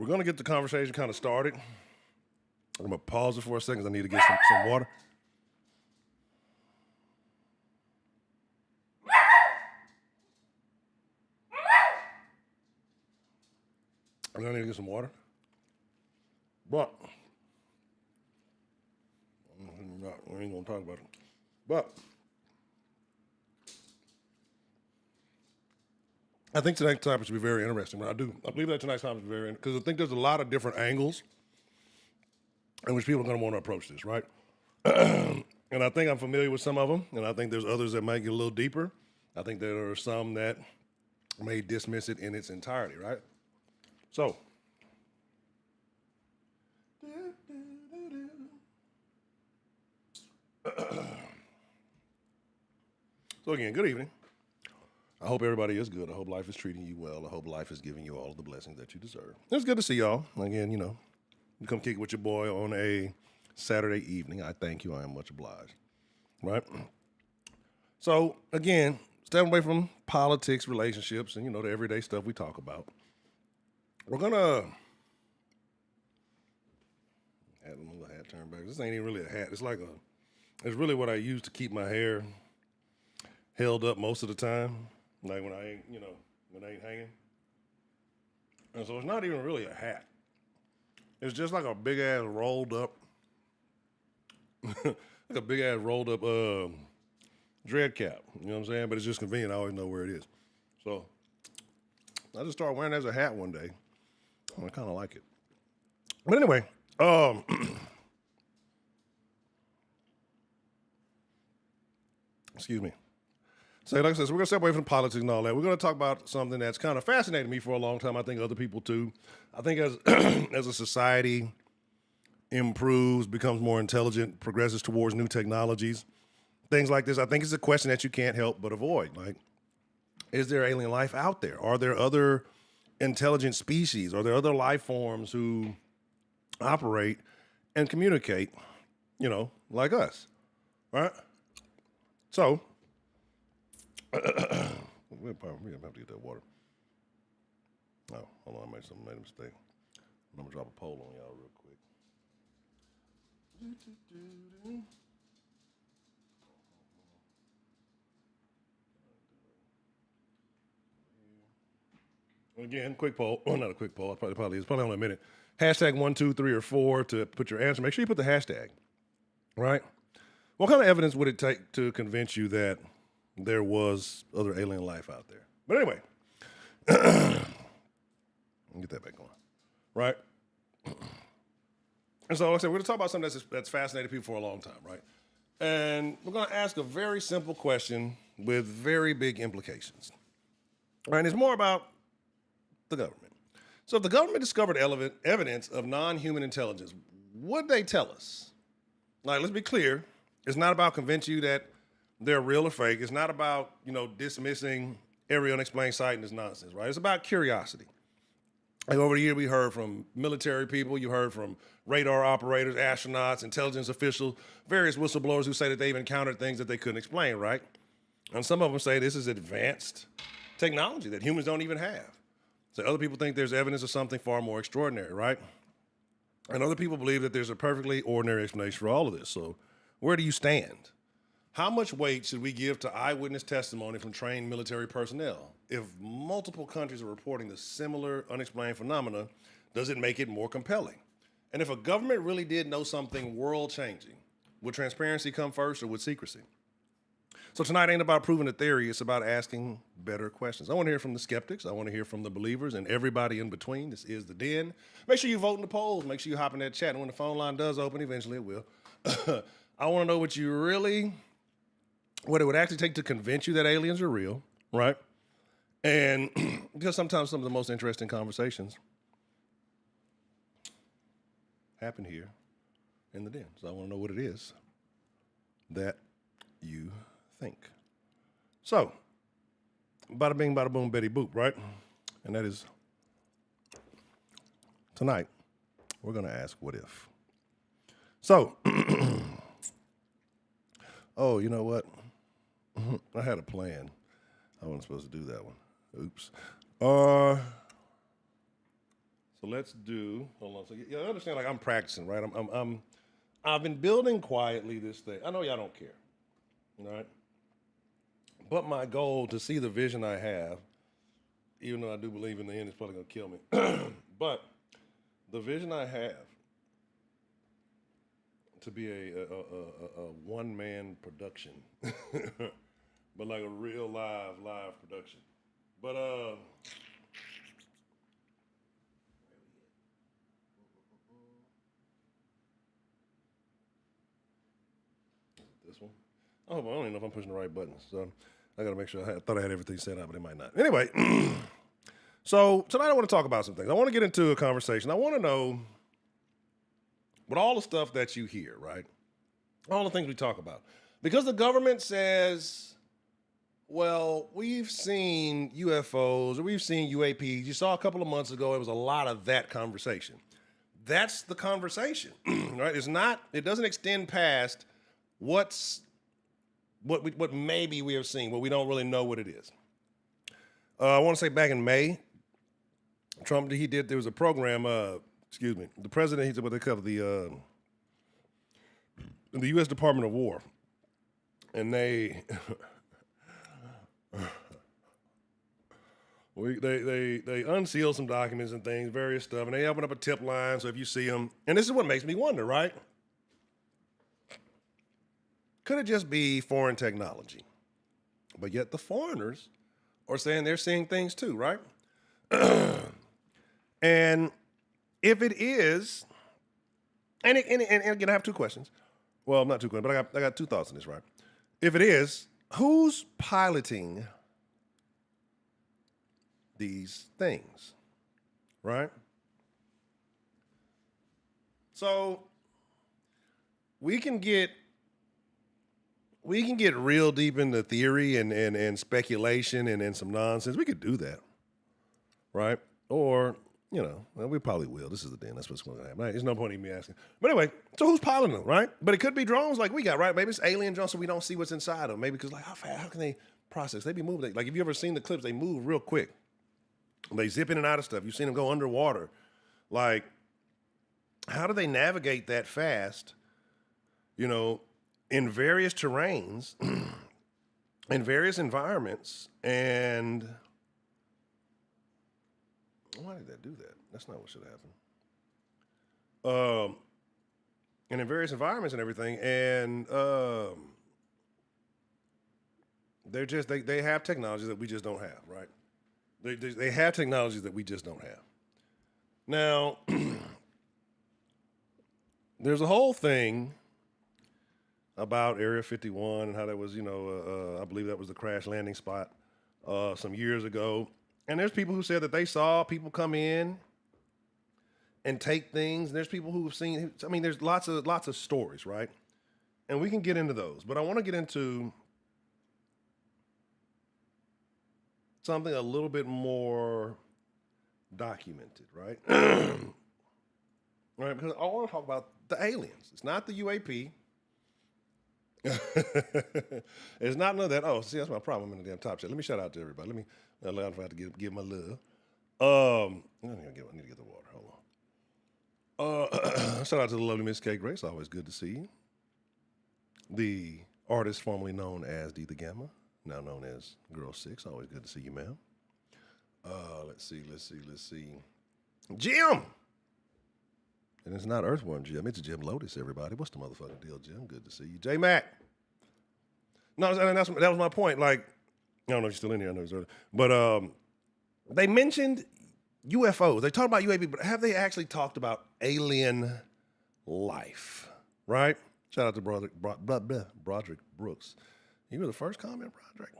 We're going to get the conversation kind of started. I'm going to pause it for a second 'cause I need to get some water. I need to get some water. But, we ain't going to talk about it. But, I think tonight's topic should be very interesting. I believe that tonight's topic is very interesting because I think there's a lot of different angles in which people are going to want to approach this, right? And I think I'm familiar with some of them, and I think there's others that might get a little deeper. I think there are some that may dismiss it in its entirety, right? So, again, good evening. I hope everybody is good. I hope life is treating you well. I hope life is giving you all of the blessings that you deserve. It's good to see y'all. Again, you come kick it with your boy on a Saturday evening. I thank you. I am much obliged. Right? So, again, stepping away from politics, relationships, and, the everyday stuff we talk about. We're going to have a little hat turned back. This ain't even really a hat. It's really what I use to keep my hair held up most of the time. Like when I ain't hanging. And so it's not even really a hat. It's just like a big ass rolled up, dread cap. You know what I'm saying? But it's just convenient. I always know where it is. So I just started wearing it as a hat one day. I kind of like it. But anyway, excuse me. So like I said, so we're going to step away from politics and all that. We're going to talk about something that's kind of fascinated me for a long time. I think other people too. I think as as a society improves, becomes more intelligent, progresses towards new technologies, things like this, I think it's a question that you can't help but avoid. Like, is there alien life out there? Are there other intelligent species? Are there other life forms who operate and communicate, like us, right? So, we're going to have to get that water. Oh, hold on, I made a mistake. I'm going to drop a poll on y'all real quick. Again, quick poll. Well, not a quick poll. It's probably only a minute. Hashtag 1, 2, 3, or 4 to put your answer. Make sure you put the hashtag, right? What kind of evidence would it take to convince you that there was other alien life out there? But anyway, get that back going, right? And so, like I said, we're going to talk about something that's fascinated people for a long time, right? And we're going to ask a very simple question with very big implications, right? And it's more about the government. So if the government discovered evidence of non-human intelligence, would they tell us? Like, let's be clear. It's not about convincing you that they're real or fake. It's not about, dismissing every unexplained sighting as nonsense, right? It's about curiosity. Like over the year, we heard from military people, you heard from radar operators, astronauts, intelligence officials, various whistleblowers who say that they've encountered things that they couldn't explain, right? And some of them say this is advanced technology that humans don't even have. So other people think there's evidence of something far more extraordinary, right? And other people believe that there's a perfectly ordinary explanation for all of this. So where do you stand? How much weight should we give to eyewitness testimony from trained military personnel? If multiple countries are reporting the similar unexplained phenomena, does it make it more compelling? And if a government really did know something world-changing, would transparency come first or would secrecy? So tonight ain't about proving a theory, it's about asking better questions. I want to hear from the skeptics, I want to hear from the believers, and everybody in between. This is The Den. Make sure you vote in the polls, make sure you hop in that chat, and when the phone line does open, eventually it will, I want to know what it would actually take to convince you that aliens are real, right? And because sometimes some of the most interesting conversations happen here in the den. So I want to know what it is that you think. So, bada bing, bada boom, Betty boop, right? And that is, tonight, we're going to ask what if. So, oh, you know what? I had a plan. I wasn't supposed to do that one. Oops. So So let's do. Hold on. So you understand? Like I'm practicing, right? I've been building quietly this thing. I know y'all don't care, right? But my goal to see the vision I have, even though I do believe in the end it's probably gonna kill me, but the vision I have to be a one-man production, but like a real live production. But this one. Oh, well, I don't even know if I'm pushing the right buttons. So I got to make sure. I thought I had everything set up, but it might not. Anyway, so tonight I want to talk about some things. I want to get into a conversation. I want to know, with all the stuff that you hear, right? All the things we talk about. Because the government says, well, we've seen UFOs or we've seen UAPs. You saw a couple of months ago, it was a lot of that conversation. That's the conversation, right? It doesn't extend past what maybe we have seen, but we don't really know what it is. I want to say back in May, Trump, there was a program, the president, he did what they call the U.S. Department of War, and they they unsealed some documents and things, various stuff, and they opened up a tip line, so if you see them, and this is what makes me wonder, right? Could it just be foreign technology? But yet the foreigners are saying they're seeing things too, right? And if it is, and again, I have two questions. Well, not two questions, but I got two thoughts on this, right? If it is, who's piloting these things, right? So we can get real deep into theory and speculation and some nonsense. We could do that, right? Or, well, we probably will. This is the den. That's what's going to happen. Right? There's no point in me asking. But anyway, so who's piloting them, right? But it could be drones like we got, right? Maybe it's alien drones so we don't see what's inside them. Maybe because, like, how can they process? They be moving. Like, if you ever seen the clips, they move real quick. They zip in and out of stuff. You've seen them go underwater. Like, how do they navigate that fast, in various terrains, in various environments, and why did that do that? That's not what should happen. And in various environments and everything, and they have technologies that we just don't have, right? They have technologies that we just don't have. Now, there's a whole thing about Area 51 and how that was, I believe that was the crash landing spot some years ago. And there's people who said that they saw people come in and take things. And there's people who have seen, there's lots of stories, right? And we can get into those. But I want to get into something a little bit more documented, right? Right, because I want to talk about the aliens. It's not the UAP. It's not none of that. Oh, see, that's my problem. I'm in the damn top shot. Let me shout out to everybody. Let me allow if I have to give my love. I need to get the water. Hold on. Shout out to the lovely Miss K. Grace. Always good to see you. The artist formerly known as D the Gamma, now known as Girl 6. Always good to see you, ma'am. Let's see. Jim! And it's not Earthworm Jim. It's Jim Lotus, everybody. What's the motherfucking deal, Jim? Good to see you. J Mac. No, that was my point. Like, I don't know if you're still in here. I know it's early. But they mentioned UFOs. They talked about UAP, but have they actually talked about alien life? Right? Shout out to Broderick Brooks. You were the first comment, Broderick.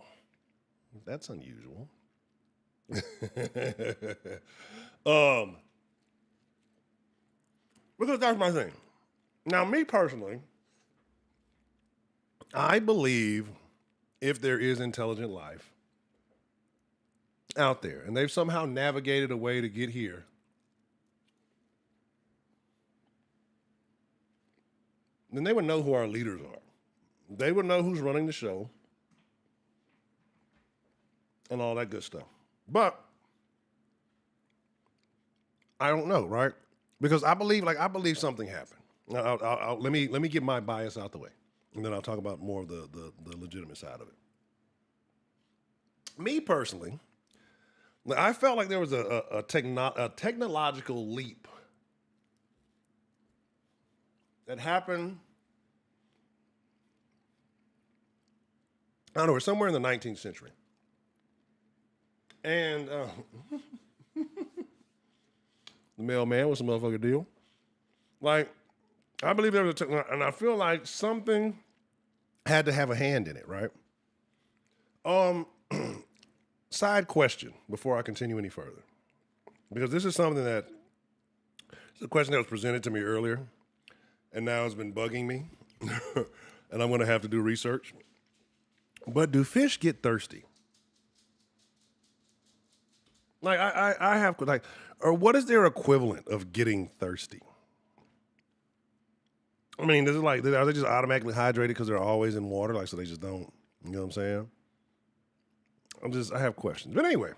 That's unusual. Because that's my thing. Now, me personally, I believe if there is intelligent life out there, and they've somehow navigated a way to get here, then they would know who our leaders are. They would know who's running the show and all that good stuff. But I don't know, right? Because I believe something happened. Let me get my bias out the way, and then I'll talk about more of the legitimate side of it. Me personally, I felt like there was a technological leap that happened. I don't know, somewhere in the 19th century. And the mailman was a motherfucking deal. Like, I believe there was and I feel like something had to have a hand in it, right? Side question before I continue any further. Because this is something that, it's a question that was presented to me earlier, and now it's been bugging me, and I'm gonna have to do research. But do fish get thirsty? Like, I have, like, or what is their equivalent of getting thirsty? I mean, is it like, are they just automatically hydrated because they're always in water? Like, so they just don't, you know what I'm saying? I have questions. But anyway,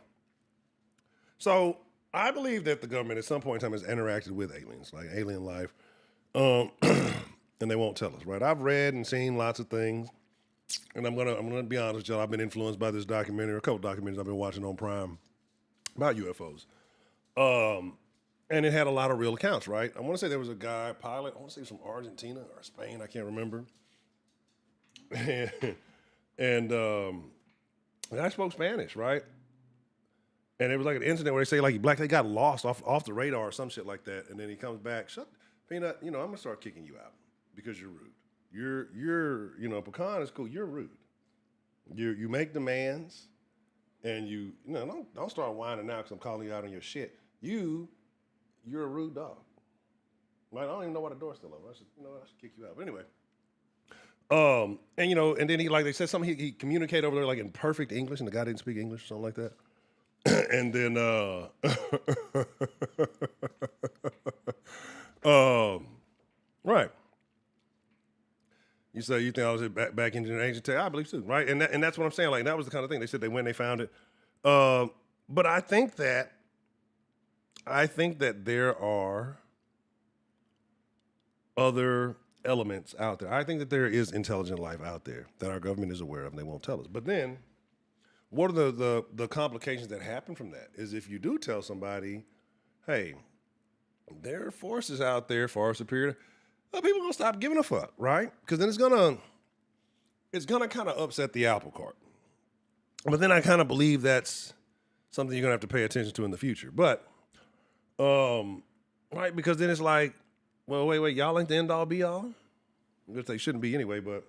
so I believe that the government at some point in time has interacted with aliens, like alien life, and they won't tell us, right? I've read and seen lots of things, and I'm gonna be honest with y'all. I've been influenced by this documentary, a couple documentaries I've been watching on Prime about UFOs. And it had a lot of real accounts, right? I want to say there was a guy, pilot, I want to say he was from Argentina or Spain, I can't remember. and the guy spoke Spanish, right? And it was like an incident where they say like they got lost off the radar or some shit like that. And then he comes back, Peanut, I'm gonna start kicking you out because you're rude. You're pecan is cool, you're rude. You make demands and don't start whining now because I'm calling you out on your shit. You're a rude dog. Like, I don't even know why the door's still open. I should kick you out. But anyway. And then they said something, he communicated over there like in perfect English, and the guy didn't speak English or something like that. And then right. You say you think I was back into an ancient tale? I believe too, right? And that's what I'm saying. Like, that was the kind of thing. They said they went, they found it. But I think that there are other elements out there. I think that there is intelligent life out there that our government is aware of and they won't tell us. But then, what are the complications that happen from that? Is if you do tell somebody, hey, there are forces out there far superior, people are gonna stop giving a fuck, right? Because then it's gonna kind of upset the apple cart. But then I kind of believe that's something you're gonna have to pay attention to in the future. But right, because then it's like, well, wait, y'all ain't the end all be all? Which they shouldn't be anyway, but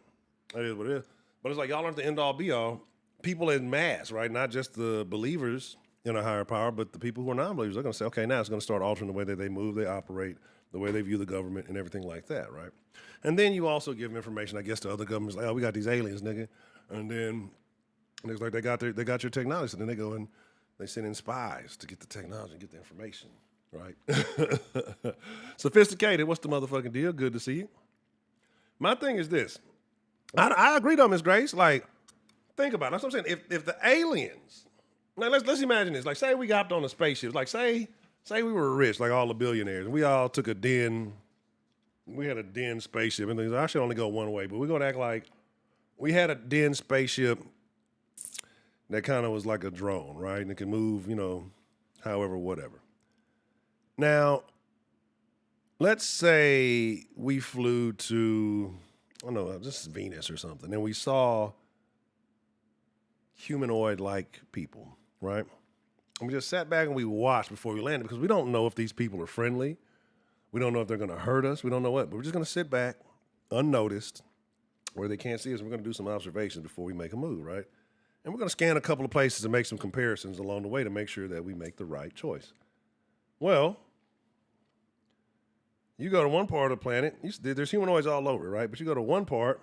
that is what it is. But it's like, y'all aren't the end all be all. People in mass, right? Not just the believers in a higher power, but the people who are non-believers. They're going to say, okay, now it's going to start altering the way that they move, they operate, the way they view the government and everything like that, right? And then you also give information, I guess, to other governments, like, oh, we got these aliens, nigga. And then it's like they got your technology. So then they go and they send in spies to get the technology and get the information. Right? Sophisticated. What's the motherfucking deal? Good to see you. My thing is this. I agree though, Miss Grace. Like, think about it. That's what I'm saying. If the aliens, like, let's imagine this. Like, say we got on a spaceship. Like, say we were rich, like all the billionaires, and we all took a den. We had a den spaceship, and I should only go one way, but we're gonna act like we had a den spaceship that kind of was like a drone, right? And it can move, however, whatever. Now, let's say we flew to, I don't know, just Venus or something, and we saw humanoid-like people, right? And we just sat back and we watched before we landed because we don't know if these people are friendly. We don't know if they're going to hurt us. We don't know what, but we're just going to sit back, unnoticed, where they can't see us. We're going to do some observations before we make a move, right? And we're going to scan a couple of places and make some comparisons along the way to make sure that we make the right choice. Well, you go to one part of the planet, there's humanoids all over, right? But you go to one part,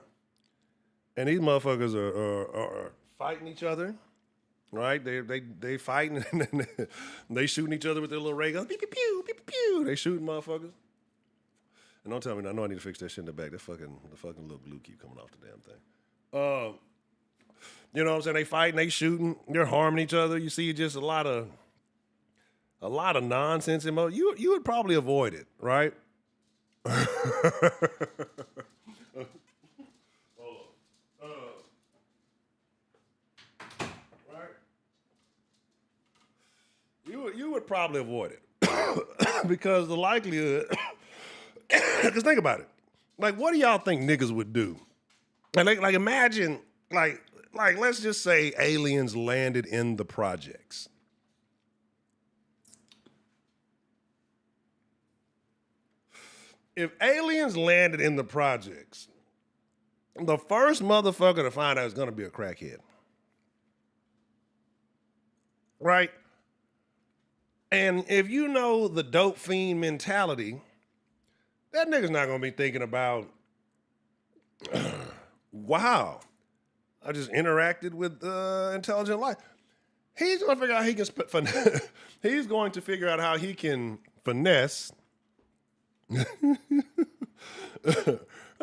and these motherfuckers are fighting each other, right? They fighting, and they shooting each other with their little ray guns. Pew, pew, pew, pew, pew, pew. They shooting motherfuckers. And don't tell me, I know I need to fix that shit in the back. The fucking little glue keep coming off the damn thing. You know what I'm saying? They fighting, they shooting, they're harming each other. You see just a lot of a lot of nonsense you would probably avoid it, right? Right? You would probably avoid it because the likelihood. Because think about it, like what do y'all think niggas would do? And like imagine like let's just say aliens landed in the projects. If aliens landed in the projects, the first motherfucker to find out is gonna be a crackhead. Right? And if you know the dope fiend mentality, that nigga's not gonna be thinking about, wow, I just interacted with intelligent life. He's gonna figure out how he can he's going to figure out how he can finesse. How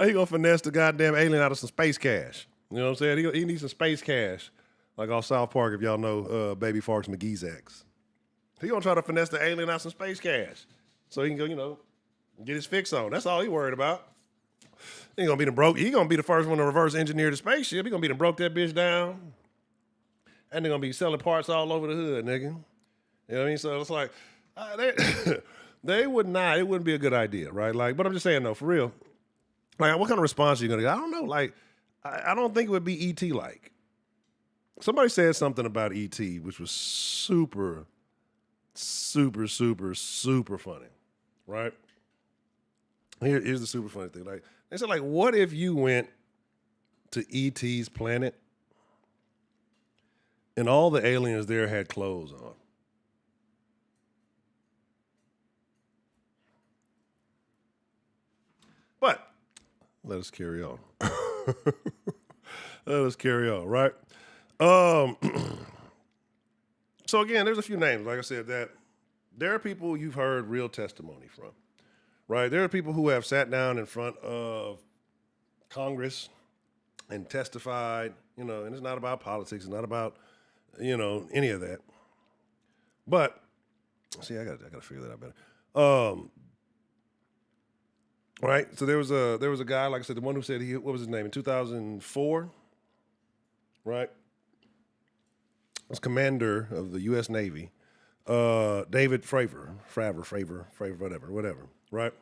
he gonna finesse the goddamn alien out of some space cash? You know what I'm saying? He needs some space cash, like off South Park. If y'all know Baby Farks McGee's ex, he gonna try to finesse the alien out some space cash, so he can go, get his fix on. That's all he worried about. He gonna be the broke. He gonna be the first one to reverse engineer the spaceship. He gonna be the broke that bitch down, and they're gonna be selling parts all over the hood, nigga. You know what I mean? So it's like they would not. It wouldn't be a good idea, right? Like, but I'm just saying though, for real. Like, what kind of response are you gonna get? I don't know. Like, I don't think it would be ET like. Somebody said something about ET, which was super, super, super, super funny, right? Here's the super funny thing. Like, they said, like, what if you went to ET's planet and all the aliens there had clothes on? But let us carry on. Let us carry on, right? So again, there's a few names, like I said, that there are people you've heard real testimony from, right? There are people who have sat down in front of Congress and testified, and it's not about politics, it's not about, any of that. But see, I gotta figure that out better. Right. So there was a guy, like I said, the one who said what was his name in 2004, right? Was commander of the U.S. Navy, David Fravor, whatever, right?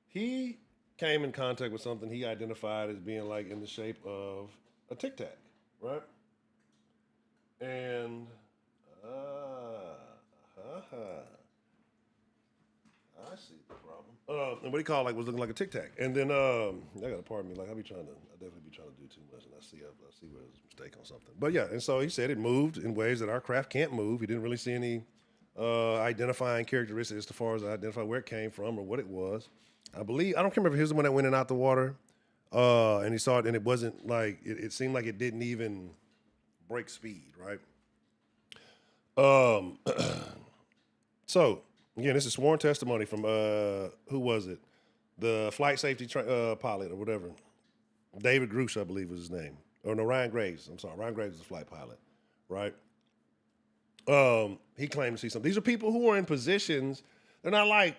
He came in contact with something he identified as being like in the shape of a tic tac, right? And I see the problem. And what he called was looking like a tic tac. And then I gotta pardon me, like I definitely be trying to do too much, and I see where there's a mistake on something. But yeah, and so he said it moved in ways that our craft can't move. He didn't really see any identifying characteristics as far as identify where it came from or what it was. I don't remember if he was the one that went in and out the water. And he saw it, and it wasn't like it seemed like it didn't even break speed, right? So again, this is sworn testimony from who was it? The flight safety pilot or whatever. David Grush, I believe was his name. Or no, Ryan Graves. I'm sorry, Ryan Graves is the flight pilot, right? He claimed to see something. These are people who are in positions. They're not like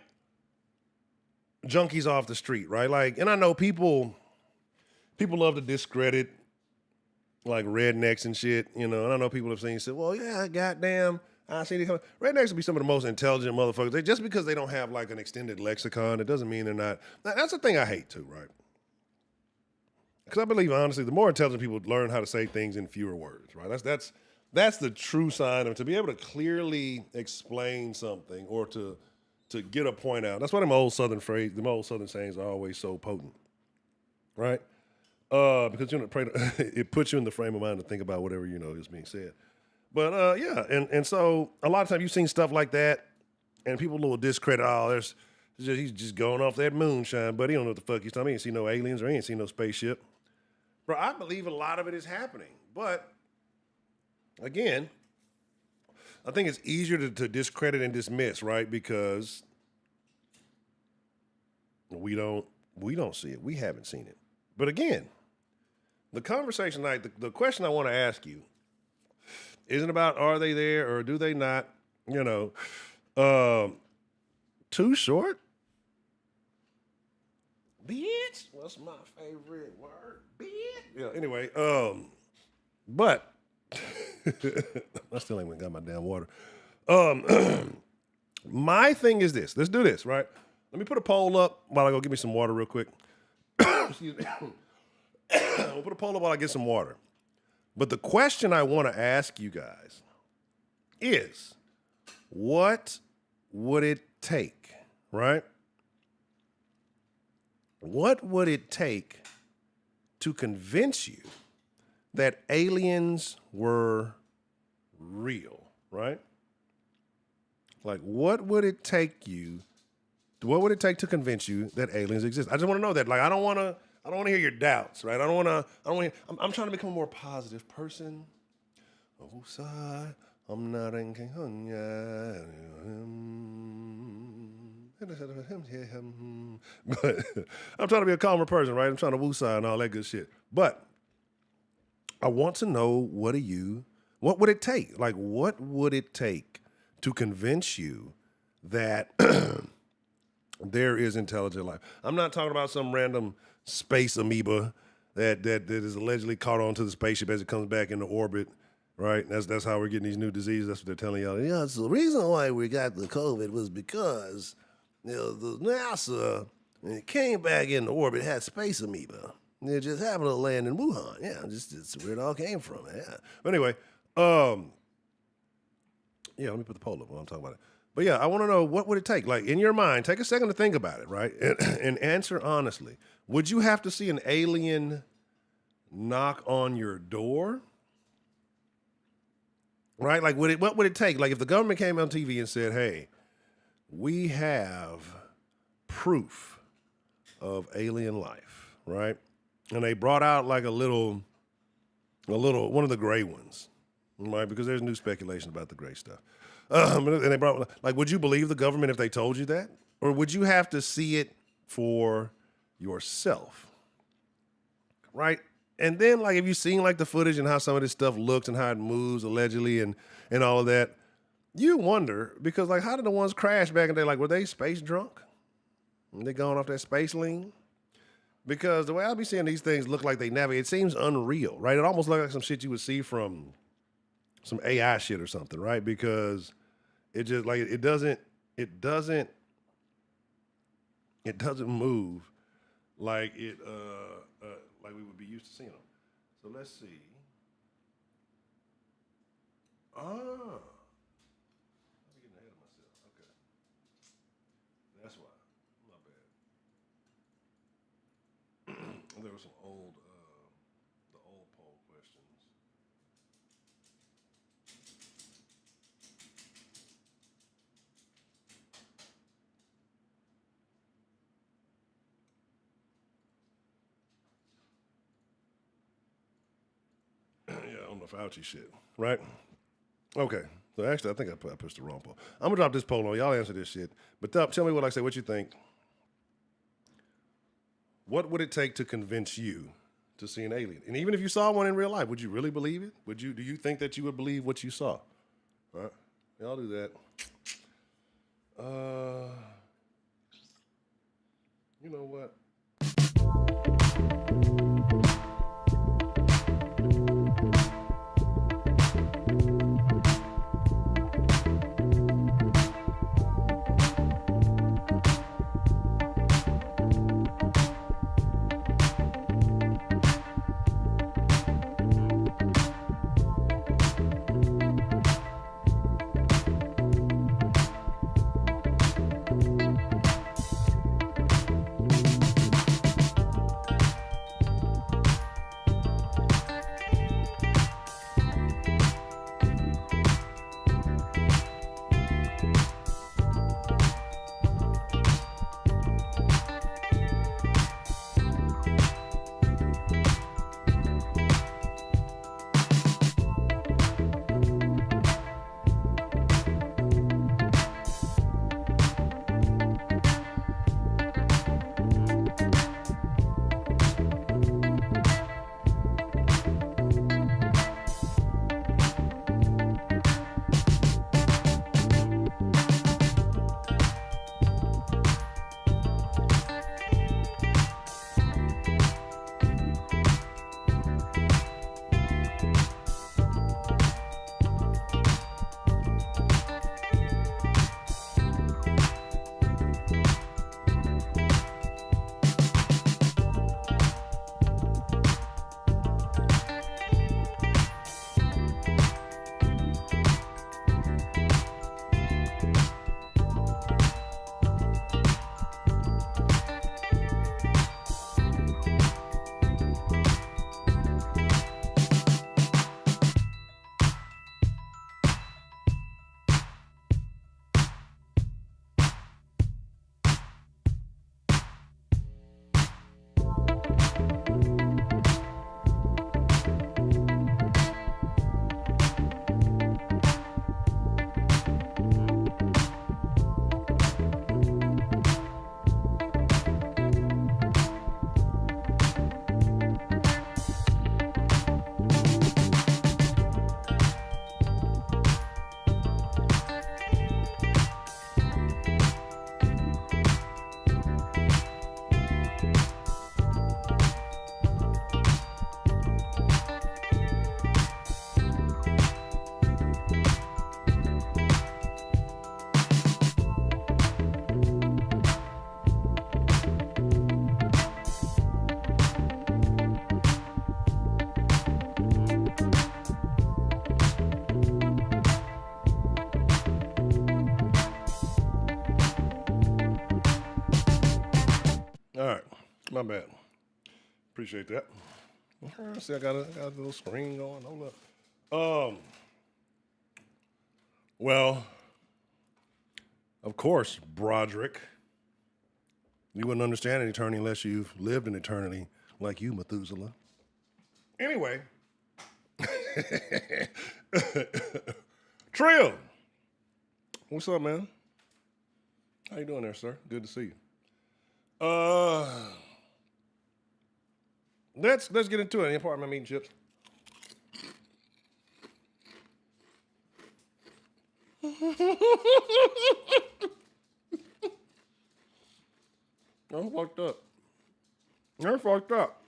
junkies off the street, right? Like, and I know people love to discredit like rednecks and shit, and I know people have said, well, yeah, goddamn, I seen it coming. Rednecks would be some of the most intelligent motherfuckers. Just because they don't have like an extended lexicon, it doesn't mean they're not. That's the thing I hate too, right? Because I believe, honestly, the more intelligent people learn how to say things in fewer words, right? That's the true sign of to be able to clearly explain something or to get a point out. That's why them old Southern sayings are always so potent, right? Because it puts you in the frame of mind to think about whatever is being said. But yeah, and so a lot of times you've seen stuff like that, and people will discredit. He's just going off that moonshine, but he don't know what the fuck he's talking. He ain't seen no aliens or he ain't seen no spaceship. Bro, I believe a lot of it is happening, but again, I think it's easier to discredit and dismiss, right? Because we don't see it. We haven't seen it. But again, the conversation tonight, the question I want to ask you isn't about are they there or do they not, you know, too short? Bitch, what's my favorite word? Bitch. Yeah, anyway, but I still ain't got my damn water. My thing is this. Let's do this, right? Let me put a poll up while I go get me some water real quick. Excuse me. I'll put a poll up while I get some water. But the question I want to ask you guys is, what would it take, right? What would it take to convince you that aliens were real, right? Like, what would it take to convince you that aliens exist? I just want to know that. Like, I don't want to hear your doubts, right? I'm trying to become a more positive person. I'm not in but I'm trying to be a calmer person, right? I'm trying to woosah and all that good shit. But I want to know, what would it take? Like, what would it take to convince you that there is intelligent life? I'm not talking about some random space amoeba that is allegedly caught onto the spaceship as it comes back into orbit, right? That's how we're getting these new diseases. That's what they're telling y'all. Yeah, it's the reason why we got the COVID was because, you know, the NASA, when it came back into orbit, had space amoeba. It just happened to land in Wuhan. Yeah, it's where it all came from. Yeah. But anyway, yeah, let me put the poll up while I'm talking about it. But yeah, I want to know, what would it take? Like, in your mind, take a second to think about it, right? And answer honestly. Would you have to see an alien knock on your door? Right? Like, what would it take? Like, if the government came on TV and said, hey, we have proof of alien life, right? And they brought out like a little one of the gray ones, right? Because there's new speculation about the gray stuff. And they brought, like, would you believe the government if they told you that? Or would you have to see it for yourself? Right? And then, like, if you've seen, like, the footage and how some of this stuff looks and how it moves, allegedly, and all of that, you wonder, because, like, how did the ones crash back in the day? Like, were they space drunk? Were they going off that space lean? Because the way I be seeing these things look like they navigate, it seems unreal, right? It almost looks like some shit you would see from some AI shit or something, right? Because it just, like, it doesn't move like it like we would be used to seeing them. So let's see. I'm getting ahead of myself. Okay, that's why. My bad. There were some old the old poll questions. Yeah, on the Fauci shit, right? Okay. So actually, I think I pushed the wrong poll. I'm gonna drop this poll on y'all. Answer this shit, but tell me what I say. What you think? What would it take to convince you to see an alien? And even if you saw one in real life, would you really believe it? Do you think that you would believe what you saw? All right, y'all do that. You know what? My bad. Appreciate that. See, I got a little screen going. Hold up. Well, of course, Broderick. You wouldn't understand an eternity unless you've lived an eternity like you, Methuselah. Anyway. Trill. What's up, man? How you doing there, sir? Good to see you. Let's get into it. Any part of my meat and chips? I'm fucked up. You're fucked up.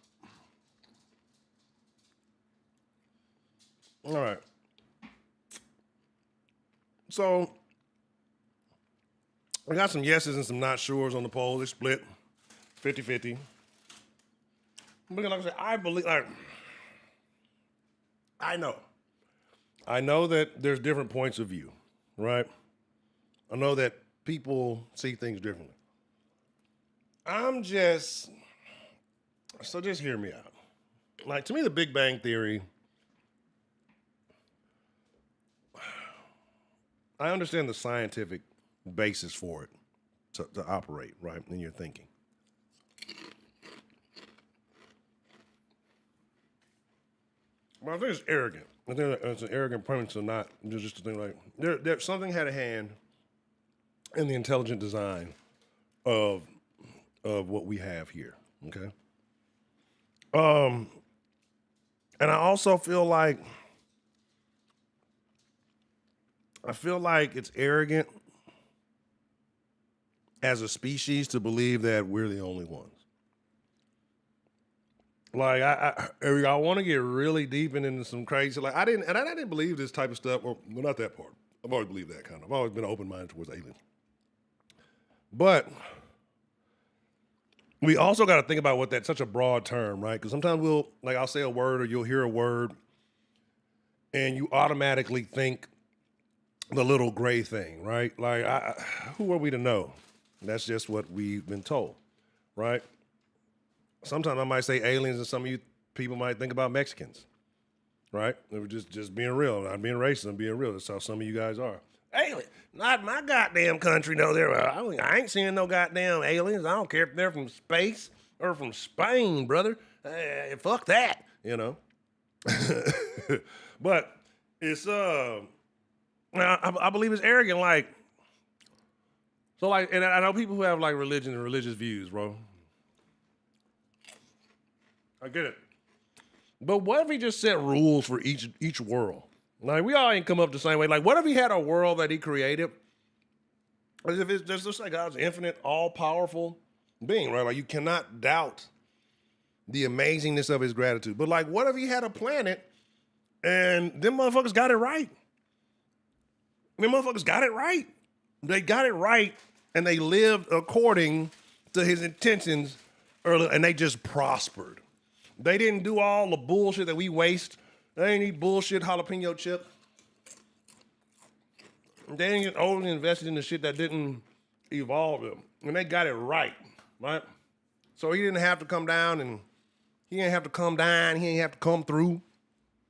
All right. So, I got some yeses and some not sures on the poll. They split 50-50. But like I said, I believe, I know that there's different points of view, right? I know that people see things differently. Just hear me out. Like, to me, the Big Bang Theory, I understand the scientific basis for it to operate, right, in your thinking. But I think it's arrogant. I think it's an arrogant premise to not just to think like there something had a hand in the intelligent design of what we have here. Okay. And I also feel like it's arrogant as a species to believe that we're the only ones. Like I want to get really deep into some crazy. Like I didn't believe this type of stuff. Well, not that part. I've always believed that kind of. I've always been open-minded towards aliens. But we also got to think about what that's such a broad term, right? Because sometimes I'll say a word or you'll hear a word, and you automatically think the little gray thing, right? Like who are we to know? That's just what we've been told, right? Sometimes I might say aliens, and some of you people might think about Mexicans, right? They were just being real, not being racist, I'm being real. That's how some of you guys are. Alien, not my goddamn country. No, I ain't seeing no goddamn aliens. I don't care if they're from space or from Spain, brother. Fuck that, you know. But it's I believe it's arrogant, like. So like, and I know people who have like religion and religious views, bro. I get it. But what if he just set rules for each world? Like, we all ain't come up the same way. Like, what if he had a world that he created? As if it's just like God's infinite, all-powerful being, right? Like, you cannot doubt the amazingness of his gratitude. But, like, what if he had a planet and them motherfuckers got it right? Them motherfuckers got it right. They got it right, and they lived according to his intentions earlier, and they just prospered. They didn't do all the bullshit that we waste. They ain't eat bullshit jalapeno chip. They didn't get overly invested in the shit that didn't evolve them. And they got it right? So he didn't have to come down and he didn't have to come down. He didn't have to come through.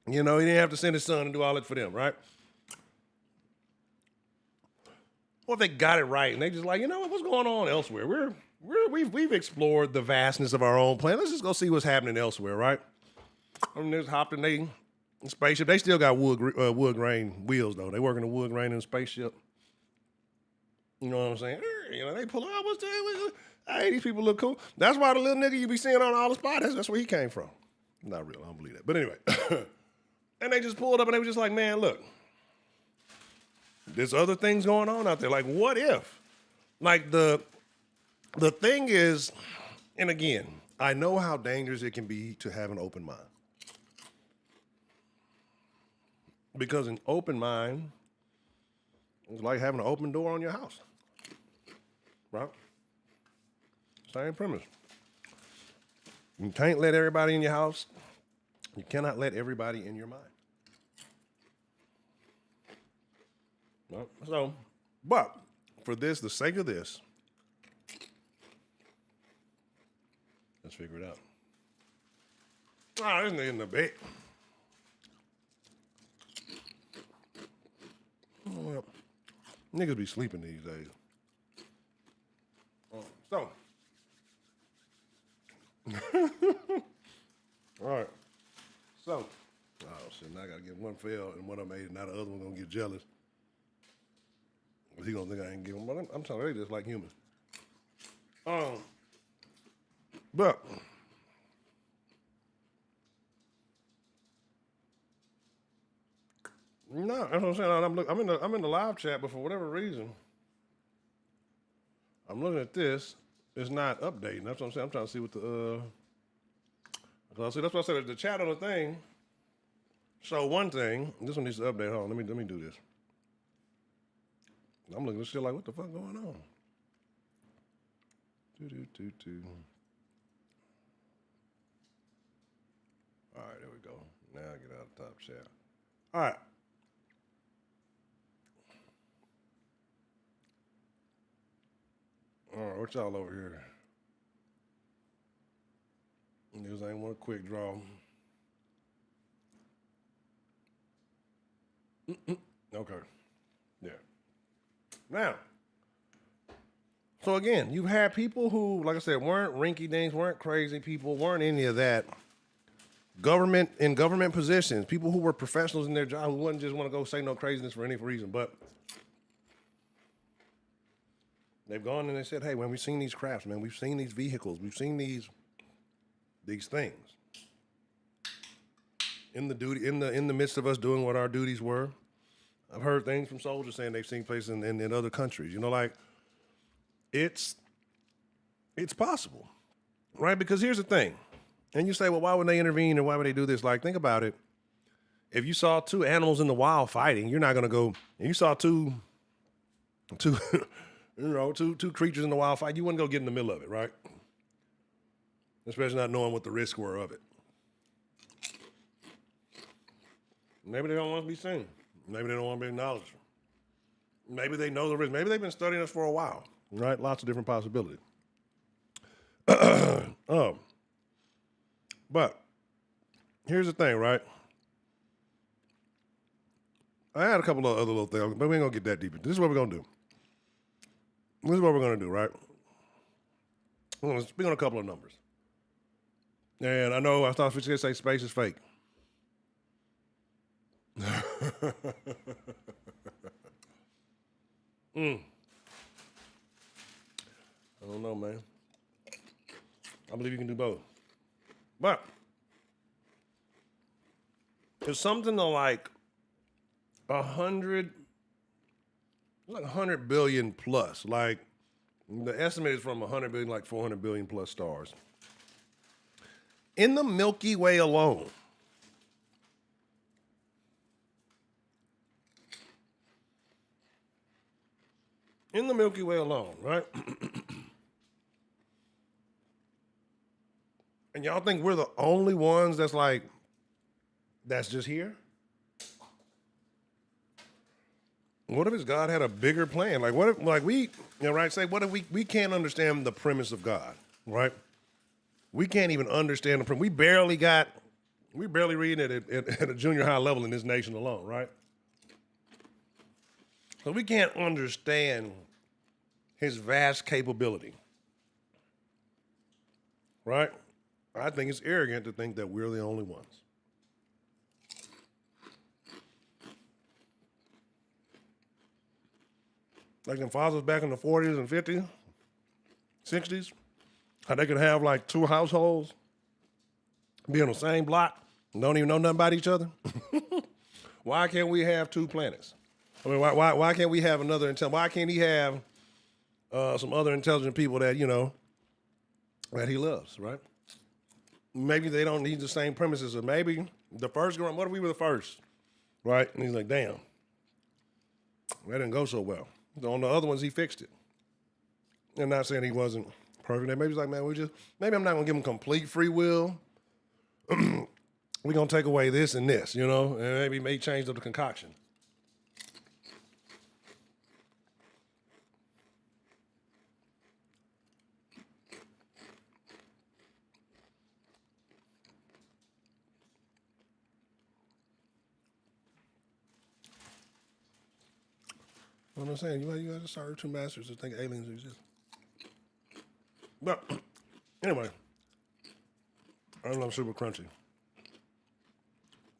You know, he didn't have to send his son and do all that for them, right? Well, if they got it right and they just like, you know what's going on elsewhere? We've explored the vastness of our own planet. Let's just go see what's happening elsewhere, right? I mean, they just hopped in their spaceship. They still got wood grain wheels, though. They working the wood grain in the spaceship. You know what I'm saying? You know, they pull up. What's that? Hey, these people look cool. That's why the little nigga you be seeing on all the spots, that's where he came from. Not real. I don't believe that. But anyway. And they just pulled up and they were just like, man, look. There's other things going on out there. Like, what if? Like, the thing is, and again, I know how dangerous it can be to have an open mind. Because an open mind is like having an open door on your house. Right? Same premise. You can't let everybody in your house. You cannot let everybody in your mind. Right? So, but for this, the sake of this, let's Let's figure it out. Oh, this nigga in the bed. Oh, well, niggas be sleeping these days. So. All right. So. Oh, shit, now I got to get one fail and one I made, and now the other one going to get jealous. He going to think I ain't give him. But I'm telling you, they just like humans. But. No, that's what I'm saying. I'm in the live chat, but for whatever reason, I'm looking at this. It's not updating. That's what I'm saying. I'm trying to see what the see, that's what I said. The chat on the thing. So one thing, this one needs to update. Hold on, let me do this. I'm looking at this shit like, what the fuck going on? All right, there we go. Now I get out of the top chat. All right. All right, what y'all over here? This ain't one quick draw. Okay. Yeah. Now, so again, you've had people who, like I said, weren't rinky-dinks, weren't crazy people, weren't any of that. In government positions, people who were professionals in their job who wouldn't just want to go say no craziness for any reason, but they've gone and they said, hey, man, we've seen these crafts, man. We've seen these vehicles. We've seen these things. In the midst of us doing what our duties were, I've heard things from soldiers saying they've seen places in other countries. You know, like, it's possible, right? Because here's the thing. And you say, well, why would they intervene or why would they do this? Like, think about it. If you saw two animals in the wild fighting, you're not going to go, and you saw two creatures in the wild fight, you wouldn't go get in the middle of it, right? Especially not knowing what the risks were of it. Maybe they don't want to be seen. Maybe they don't want to be acknowledged. Maybe they know the risk. Maybe they've been studying us for a while, right? Lots of different possibilities. But here's the thing, right? I had a couple of other little things, but we ain't gonna get that deep. This is what we're gonna do. This is what we're gonna do, right? We're gonna speak on a couple of numbers. And I know I thought we should say space is fake. I don't know, man. I believe you can do both. But it's something to like 100 billion plus. Like the estimate is from 100 billion, like 400 billion plus stars. In the Milky Way alone, right? And y'all think we're the only ones that's just here? What if God had a bigger plan? Like, what if, like, we, right, say, what if we can't understand the premise of God, right? We can't even understand the premise. We barely read it at a junior high level in this nation alone, right? So we can't understand his vast capability, right? I think it's arrogant to think that we're the only ones. Like them fathers back in the 40s and 50s, 60s, how they could have like two households, be on the same block, and don't even know nothing about each other. Why can't we have two planets? I mean, why can't we have another intelligent? Why can't he have some other intelligent people that, that he loves, right? Maybe they don't need the same premises, or maybe the first one, what if we were the first, right? And he's like, damn, that didn't go so well. On the other ones, he fixed it. And not saying he wasn't perfect. Maybe he's like, man, maybe I'm not gonna give him complete free will. We're gonna take away this and this, and maybe may change up the concoction. You know what I'm saying? You got to start two masters to think aliens exist. But anyway, I don't know, I'm super crunchy.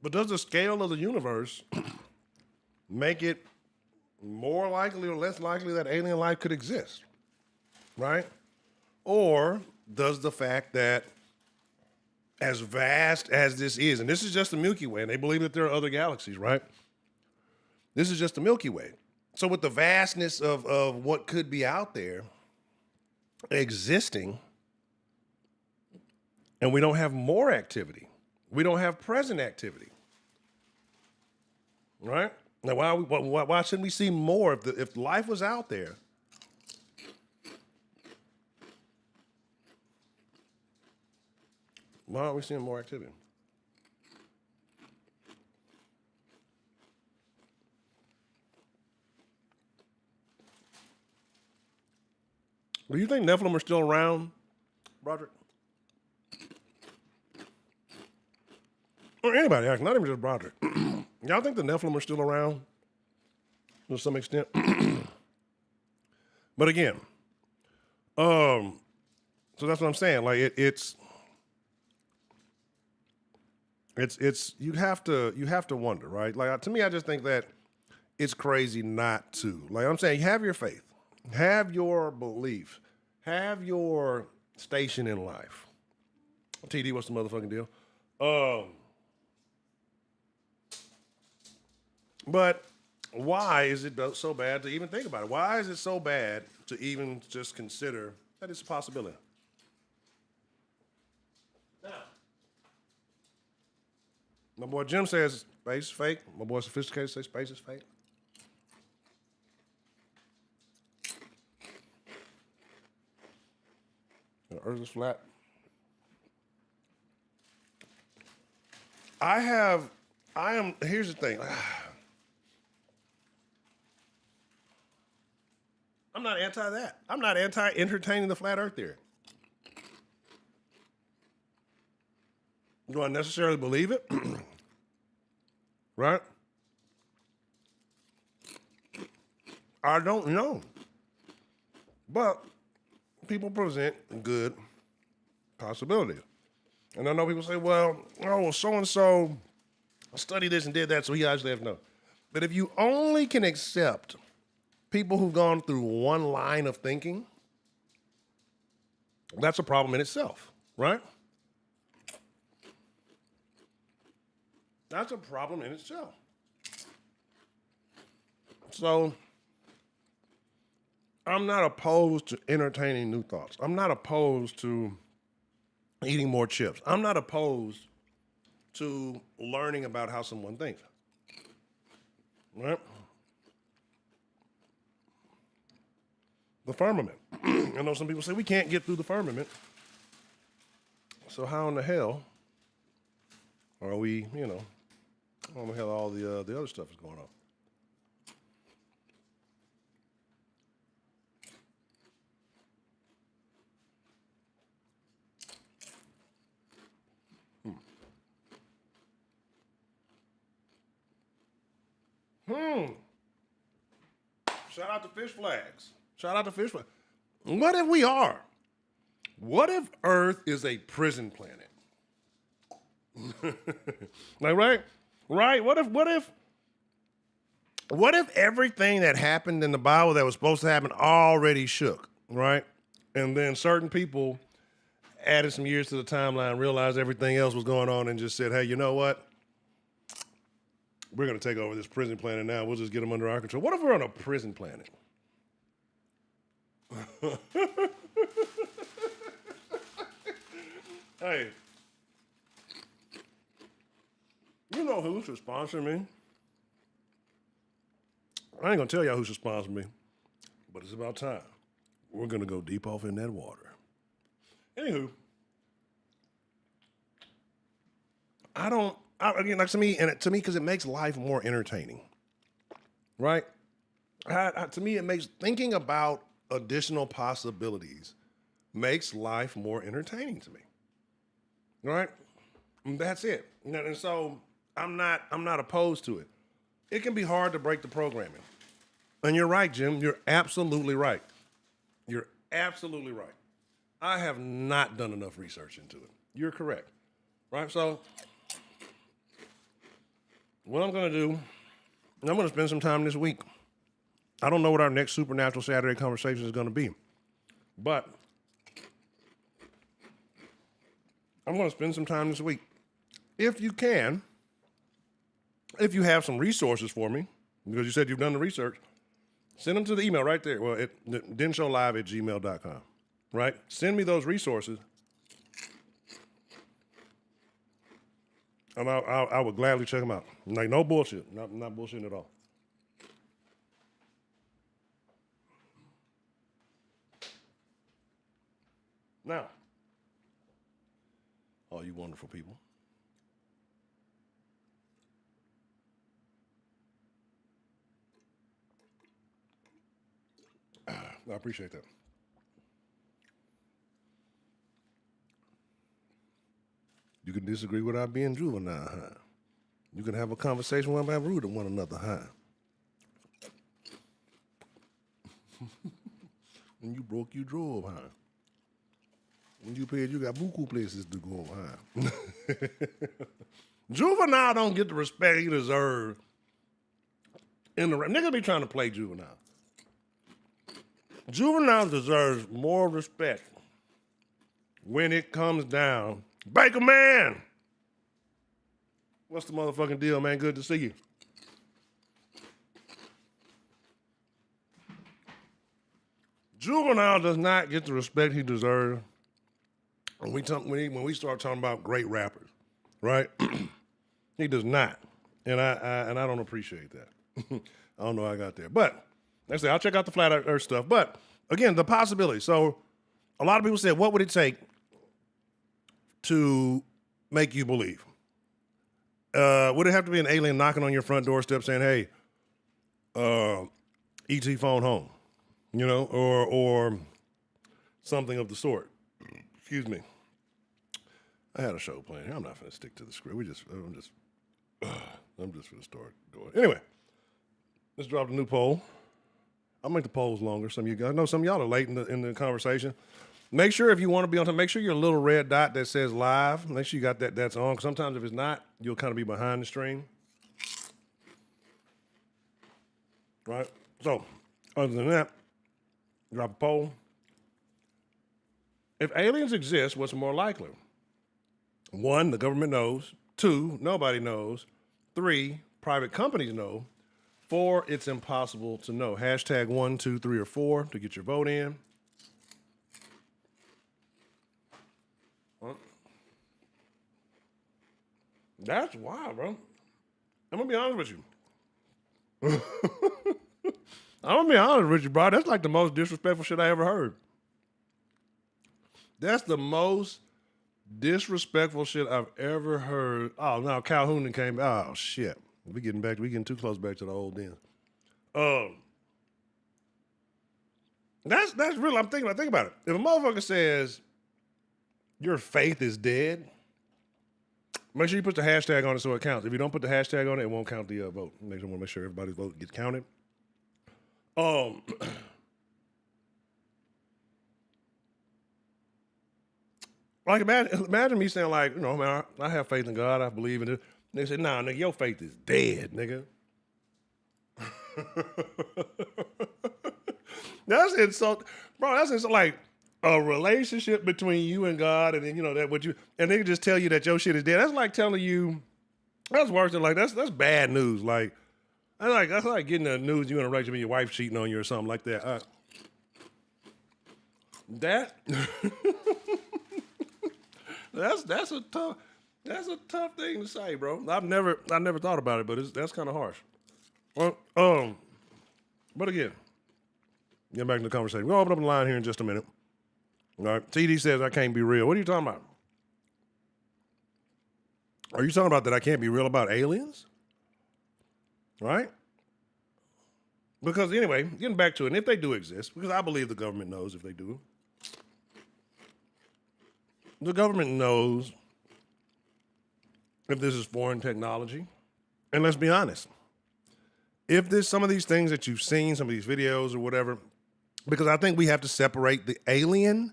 But does the scale of the universe make it more likely or less likely that alien life could exist? Right? Or does the fact that as vast as this is, and this is just the Milky Way, and they believe that there are other galaxies, right? This is just the Milky Way. So with the vastness of what could be out there existing, and we don't have more activity, we don't have present activity, right? Now, why shouldn't we see more if life was out there? Why aren't we seeing more activity? Do you think Nephilim are still around, Broderick? Or anybody, actually, not even just Broderick. Y'all think the Nephilim are still around to some extent? But again, so that's what I'm saying. Like it's you have to wonder, right? Like to me, I just think that it's crazy not to. Like I'm saying, have your faith, have your belief, have your station in life. TD, what's the motherfucking deal? But why is it so bad to even think about it? Why is it so bad to even just consider that it's a possibility? Now, my boy Jim says space is fake. My boy Sophisticated says space is fake. The earth is flat. Here's the thing. I'm not anti that. I'm not anti entertaining the flat earth theory. Do I necessarily believe it? Right? I don't know. But people present good possibilities. And I know people say, well, so-and-so studied this and did that, so he actually has to know. But if you only can accept people who've gone through one line of thinking, that's a problem in itself, right? That's a problem in itself. So I'm not opposed to entertaining new thoughts. I'm not opposed to eating more chips. I'm not opposed to learning about how someone thinks. Right? The firmament. I know some people say we can't get through the firmament. So how in the hell are we, how in the hell all the other stuff is going on? Shout out to Fish Flags. Shout out to Fish Flags. What if we are? What if Earth is a prison planet? Like, right? Right? What if everything that happened in the Bible that was supposed to happen already shook, right? And then certain people added some years to the timeline, realized everything else was going on, and just said, hey, you know what? We're going to take over this prison planet now. We'll just get them under our control. What if we're on a prison planet? Hey, you know who should sponsor me? I ain't going to tell y'all who should sponsor me, but it's about time. We're going to go deep off in that water. Anywho, to me, because it makes life more entertaining, right? To me, it makes thinking about additional possibilities makes life more entertaining to me, right? And that's it. And so I'm not opposed to it. It can be hard to break the programming, And you're right, Jim. You're absolutely right. You're absolutely right. I have not done enough research into it. You're correct. Right? So, what I'm going to do, I'm going to spend some time this week. I don't know what our next Supernatural Saturday conversation is going to be, but I'm going to spend some time this week. If you can, if you have some resources for me, because you said you've done the research, send them to the email right there. Well, denshowlive@gmail.com, right? Send me those resources, and I would gladly check them out. Like, no bullshit. Not bullshitting at all. Now, all you wonderful people, I appreciate that. You can disagree without being juvenile, huh? You can have a conversation without being rude to one another, huh? When you broke, you drove, huh? When you paid, you got buku places to go, huh? Juvenile don't get the respect he deserves. Niggas be trying to play juvenile. Juvenile deserves more respect when it comes down. Baker Man! What's the motherfucking deal, man? Good to see you. Juvenile does not get the respect he deserves when we start talking about great rappers, right? He does not, and I don't appreciate that. I don't know how I got there, but like I say, I'll check out the Flat Earth stuff. But again, the possibility. So a lot of people said, what would it take to make you believe? Would it have to be an alien knocking on your front doorstep saying, "Hey, ET phone home," you know, or something of the sort? Excuse me. I had a show playing here. I'm not going to stick to the script. I'm just going to start going. Anyway, let's drop the new poll. I'll make the polls longer. Some of you guys, I know some of y'all are late in the conversation. Make sure if you want to be on time, make sure your little red dot that says live, make sure you got that's on. Because sometimes if it's not, you'll kind of be behind the stream. Right? So, other than that, drop a poll. If aliens exist, what's more likely? 1, the government knows. 2, nobody knows. 3, private companies know. 4, it's impossible to know. Hashtag 1, 2, 3, or 4 to get your vote in. That's wild, bro. I'm going to be honest with you. I'm going to be honest with you, bro. That's like the most disrespectful shit I ever heard. That's the most disrespectful shit I've ever heard. Oh, now Calhoun came. Oh, shit. We getting too close back to the old den. That's real. Think about it. If a motherfucker says your faith is dead, make sure you put the hashtag on it so it counts. If you don't put the hashtag on it, it won't count the vote. Make sure everybody's vote gets counted. Like imagine me saying like, you know, man, I have faith in God. I believe in it. They say, nah, nigga, your faith is dead, nigga. That's insult, bro. That's insult, like a relationship between you and God, and then you know that and they just tell you that your shit is dead. That's like telling you. That's worse than like that's bad news. Like that's like getting the news you in a relationship with your wife cheating on you or something like that. That's a tough thing to say, bro. I never thought about it, but that's kind of harsh. Well, but again, get back to the conversation. We'll open up the line here in just a minute. All right. TD says I can't be real. What are you talking about? Are you talking about that I can't be real about aliens? Right? Because anyway, getting back to it, and if they do exist, because I believe the government knows if they do. The government knows if this is foreign technology. And let's be honest. if there's some of these things that you've seen, some of these videos or whatever, because I think we have to separate the alien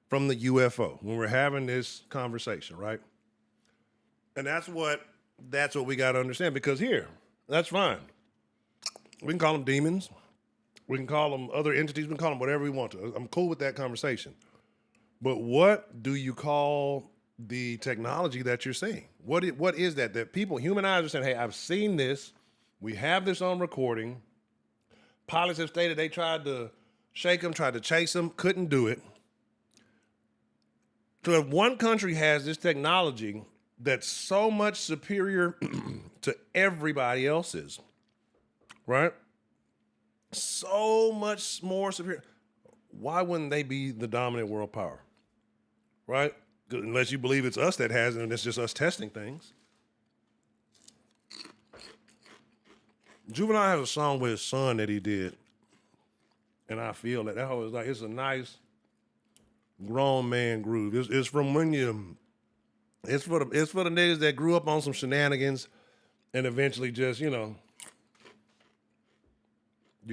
from the UFO when we're having this conversation, right? And that's what we got to understand, because here, that's fine. We can call them demons. We can call them other entities. We can call them whatever we want to. I'm cool with that conversation. But what do you call the technology that you're seeing? What is that people, human eyes are saying, hey, I've seen this. We have this on recording. Pilots have stated they tried to shake them, tried to chase them, couldn't do it. So if one country has this technology that's so much superior to everybody else's, right? So much more superior. Why wouldn't they be the dominant world power? Right? Unless you believe it's us that has it and it's just us testing things. Juvenile has a song with his son that he did. And I feel that was like, it's a nice grown man groove. It's from when it's for the niggas that grew up on some shenanigans and eventually just, you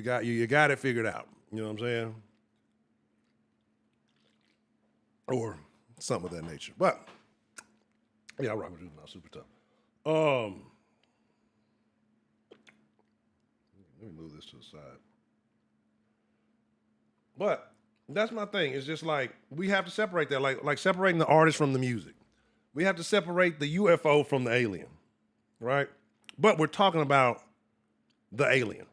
got it figured out. You know what I'm saying? Or something of that nature. But yeah, I rock with Juvenile, super tough. Let me move this to the side. But that's my thing. It's just like we have to separate that, like separating the artist from the music. We have to separate the UFO from the alien, right? But we're talking about the alien.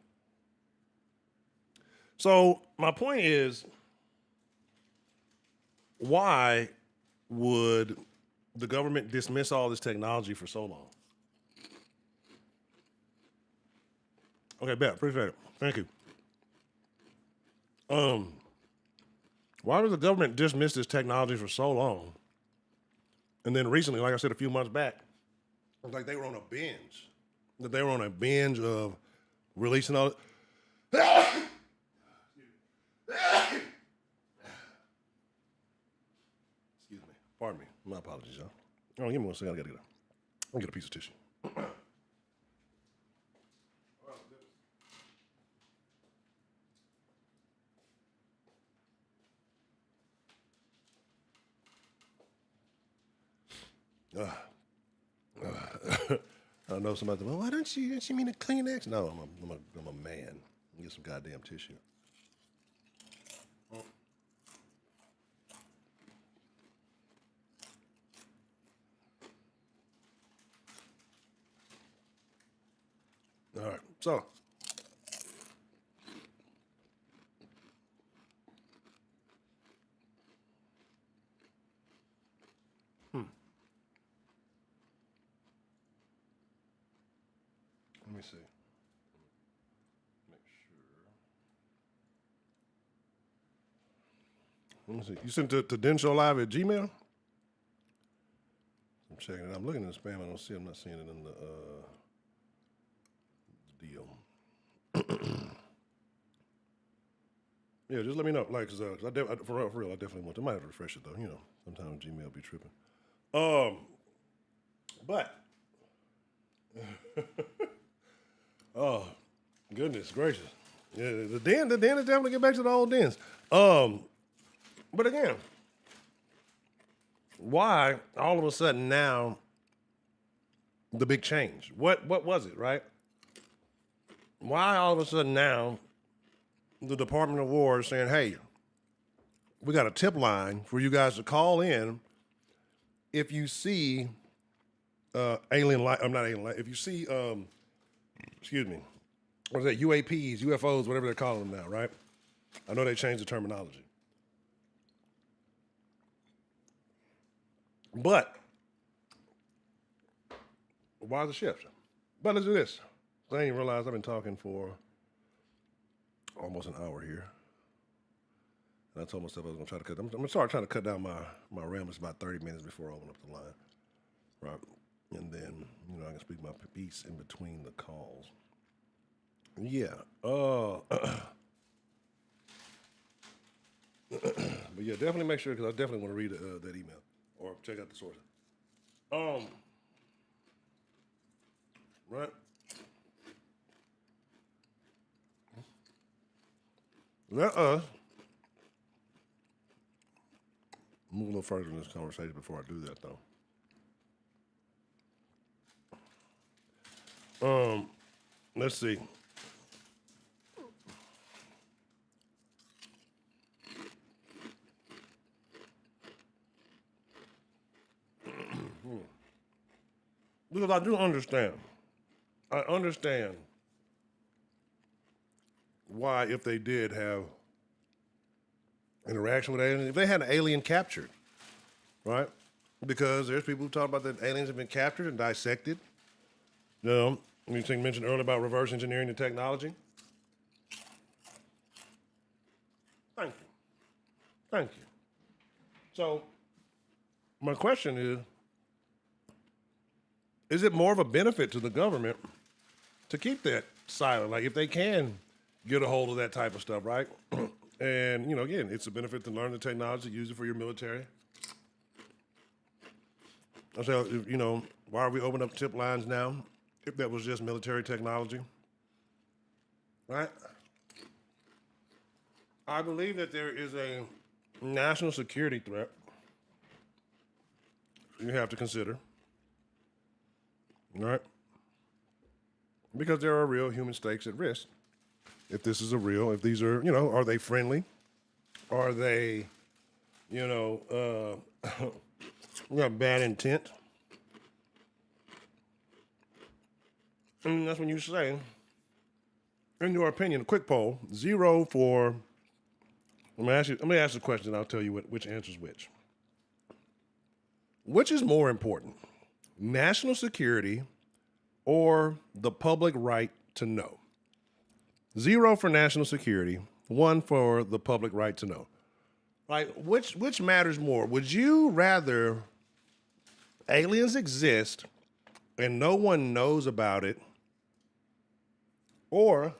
So my point is, why would the government dismiss all this technology for so long? Okay, bet. Appreciate it. Thank you. Why does the government dismiss this technology for so long? And then recently, like I said a few months back, it was like they were on a binge. That they were on a binge of releasing all. Excuse me. Pardon me. My apologies, y'all. Oh, give me 1 second. I gotta get a piece of tissue. I know somebody said, well, why don't you mean a Kleenex? No, I'm a man. Get some goddamn tissue. All right, so. Let me see. Make sure. Let me see. You sent it to denshowlive at Gmail? I'm checking it. I'm looking in the spam. I'm not seeing it in the deal. Yeah, just let me know. Like, cause for real, I definitely want to. I might have to refresh it though. You know, sometimes Gmail be tripping. But. Oh, goodness gracious. Yeah, the den is definitely get back to the old dens. But again, why all of a sudden now the big change? What was it, right? Why all of a sudden now the Department of War is saying, hey, we got a tip line for you guys to call in if you see alien light, I'm not alien light, if you see excuse me, what is that, UAPs, UFOs, whatever they're calling them now, right? I know they changed the terminology. But why the shift? But let's do this. I didn't realize I've been talking for almost an hour here. And I told myself I was going to try to cut. I'm going to start trying to cut down my ramblings about 30 minutes before I open up the line. Right. And then, I can speak my piece in between the calls. Yeah. But yeah, definitely make sure, because I definitely want to read that email or check out the source. Right. let us move a little further in this conversation before I do that, though. Let's see. Because I do understand. I understand why, if they did have interaction with aliens, if they had an alien captured, right? Because there's people who talk about that aliens have been captured and dissected. You know, you mentioned earlier about reverse engineering the technology. Thank you. Thank you. So, my question is it more of a benefit to the government to keep that silent? Like, if they can get a hold of that type of stuff, right? And, you know, again, it's a benefit to learn the technology, use it for your military. I say, you know, why are we opening up tip lines now if that was just military technology? Right? I believe that there is a national security threat you have to consider. Right? Because there are real human stakes at risk. If this is if these are, you know, are they friendly? Are they, you know, got bad intent? And that's when you say, in your opinion, a quick poll, 0 for, let me ask the question and I'll tell you which answers which. Which is more important, national security or the public right to know? 0 for national security, 1 for the public right to know. Like, which matters more? Would you rather aliens exist and no one knows about it, or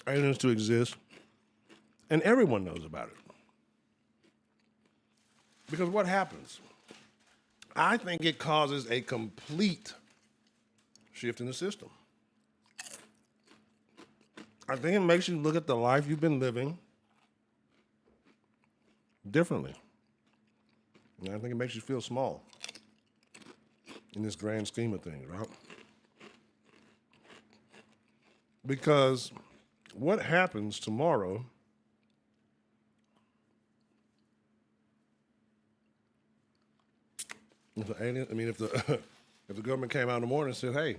aliens to exist and everyone knows about it? Because what happens? I think it causes a complete shift in the system. I think it makes you look at the life you've been living differently. And I think it makes you feel small in this grand scheme of things, right? Because what happens tomorrow if the alien, if the government came out in the morning and said, "Hey,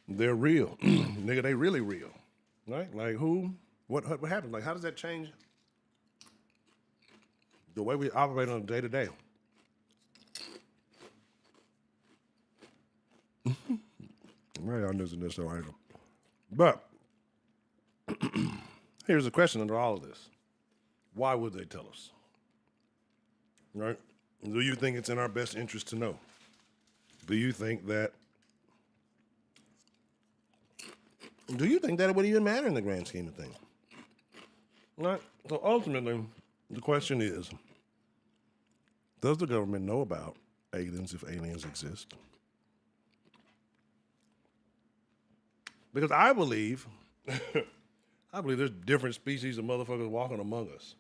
they're real, nigga, they really real," right? Like, who? What happened? Like, how does that change the way we operate on a day to day? Right, I'm using this so item. But here's the question under all of this: why would they tell us? Right? Do you think it's in our best interest to know? Do you think that it would even matter in the grand scheme of things? Right? So ultimately, the question is, does the government know about aliens if aliens exist? Because I believe there's different species of motherfuckers walking among us,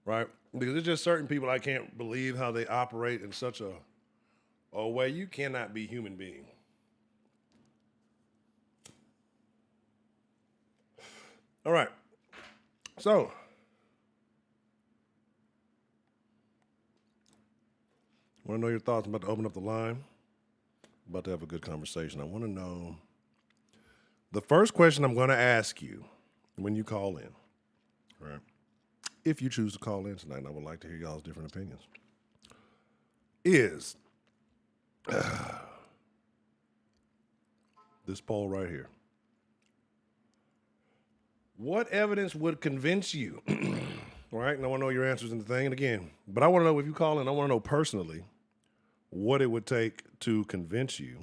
right? Because there's just certain people I can't believe how they operate in such a way. You cannot be human being. All right. So, I want to know your thoughts. I'm about to open up the line. I'm about to have a good conversation. I want to know the first question I'm going to ask you when you call in, right? If you choose to call in tonight, and I would like to hear y'all's different opinions, is this poll right here. What evidence would convince you? Right? And I want to know your answers in the thing. And again, but I want to know, if you call in, I want to know personally what it would take to convince you.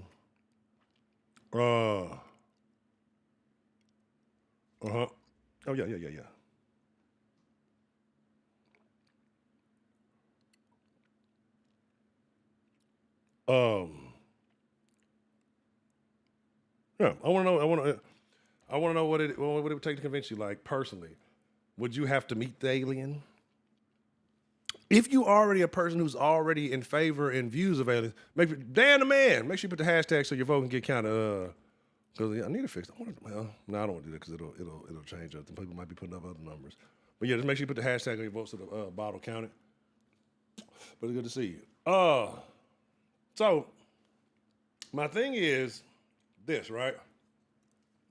Oh, yeah. Yeah, I want to know. I want to know what it would take to convince you. Like personally, would you have to meet the alien? If you already a person who's already in favor and views of aliens, Dan the man. Make sure you put the hashtag so your vote can get kind of. Because I need to fix it. Well, no, I don't want to do that because it'll change up. People might be putting up other numbers. But yeah, just make sure you put the hashtag on your votes so the bottle count it. But it's good to see you. So my thing is this, right?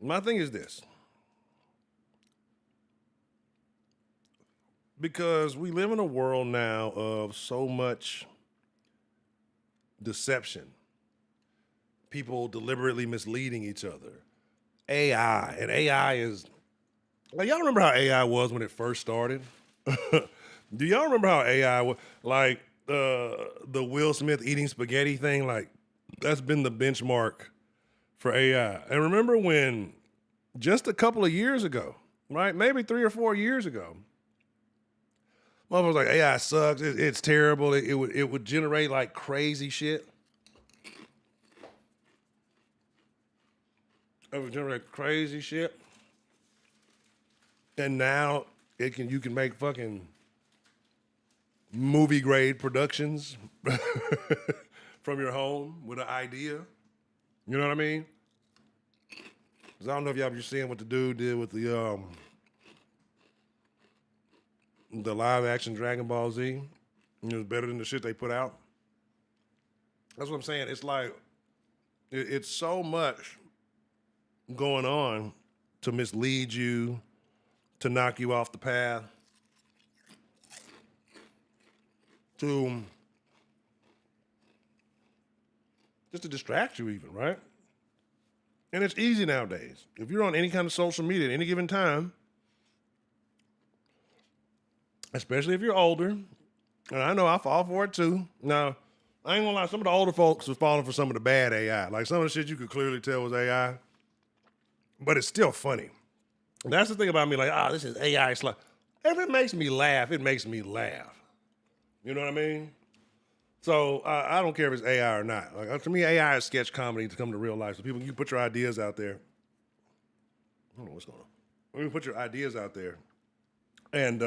My thing is this. Because we live in a world now of so much deception, people deliberately misleading each other. AI, and AI is, like, y'all remember how AI was when it first started? Do y'all remember how AI was, like the Will Smith eating spaghetti thing? Like, that's been the benchmark for AI. And remember when just a couple of years ago, right, maybe 3 or 4 years ago, motherfuckers was like, AI sucks, it's terrible, it would generate like crazy shit. It would generate crazy shit. And now you can make fucking movie grade productions from your home with an idea. You know what I mean? Because I don't know if y'all been seeing what the dude did with the live action Dragon Ball Z. It was better than the shit they put out. That's what I'm saying. It's like, it's so much going on to mislead you, to knock you off the path, to just to distract you even, right? And it's easy nowadays. If you're on any kind of social media at any given time, especially if you're older, and I know I fall for it too. Now, I ain't gonna lie, some of the older folks was falling for some of the bad AI. Like some of the shit you could clearly tell was AI, but it's still funny. That's the thing about me, like, this is AI. It's like, if it makes me laugh, it makes me laugh. You know what I mean? So I don't care if it's AI or not. Like, to me, AI is sketch comedy to come to real life. So people, you put your ideas out there. I don't know what's going on. You put your ideas out there, and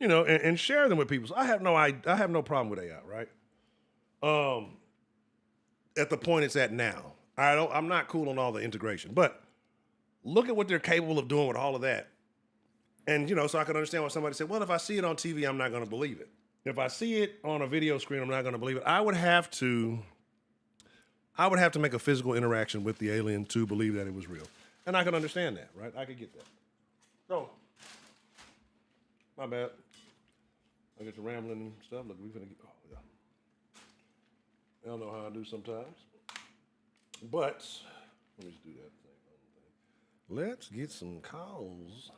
you know, and share them with people. So I have no problem with AI, right? At the point it's at now, I'm not cool on all the integration, but look at what they're capable of doing with all of that. And, you know, so I can understand why somebody said, well, if I see it on TV, I'm not going to believe it. If I see it on a video screen, I'm not going to believe it. I would have to make a physical interaction with the alien to believe that it was real. And I can understand that, right? I could get that. So, my bad. I get to rambling and stuff. Look, we're going to get, yeah. I don't know how I do sometimes. But, let me just do that thing. Let's get some calls.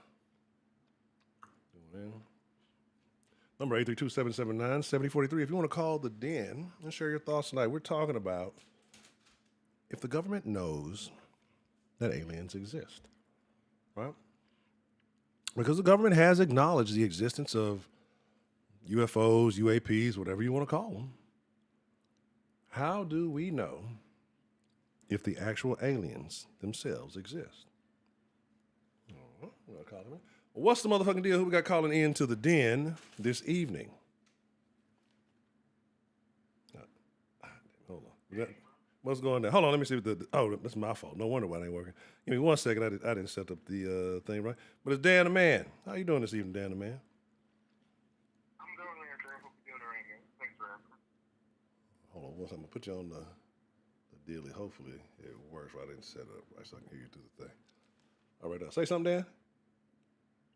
Number 832-779-7043. If you want to call the Den and share your thoughts tonight, we're talking about if the government knows that aliens exist, right? Because the government has acknowledged the existence of UFOs, UAPs, whatever you want to call them. How do we know if the actual aliens themselves exist? I'm gonna call them. What's the motherfucking deal? Who we got calling in to the Den this evening? Hold on. What's going on? Hold on, let me see what that's my fault. No wonder why it ain't working. Give me 1 second. I didn't set up the thing right. But it's Dan the Man. How you doing this evening, Dan the Man? I'm doing okay. Hope you're doing all right, man. Thanks for asking. Hold on, I'm gonna put you on the dealie. Hopefully it works right. I didn't set it up right so I can hear you through the thing. All right, say something, Dan.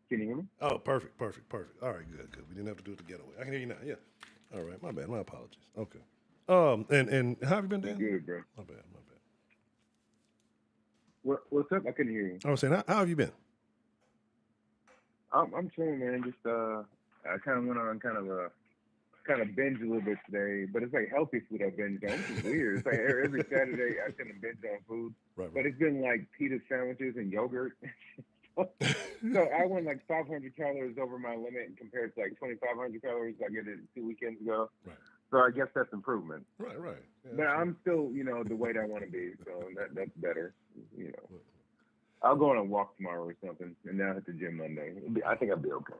Can you hear me? Oh, perfect. All right, good. We didn't have to do it the getaway. I can hear you now. Yeah. All right, my bad. My apologies. Okay. And how have you been, Dan? Good, bro. My bad. What's up? I couldn't hear you. I was saying, how have you been? I'm chilling, man. Just I kind of went on kind of binge a little bit today, but it's like healthy food I binge on, which is weird. It's like every Saturday I tend to binge on food, right. But it's been like pita sandwiches and yogurt. So I went like 500 calories over my limit compared to like 2,500 calories I get it 2 weekends ago. Right. So I guess that's improvement. Right. Yeah, but I'm still, the weight I want to be. So that's better, I'll go on a walk tomorrow or something, and then I'll hit the gym Monday. I think I'll be okay.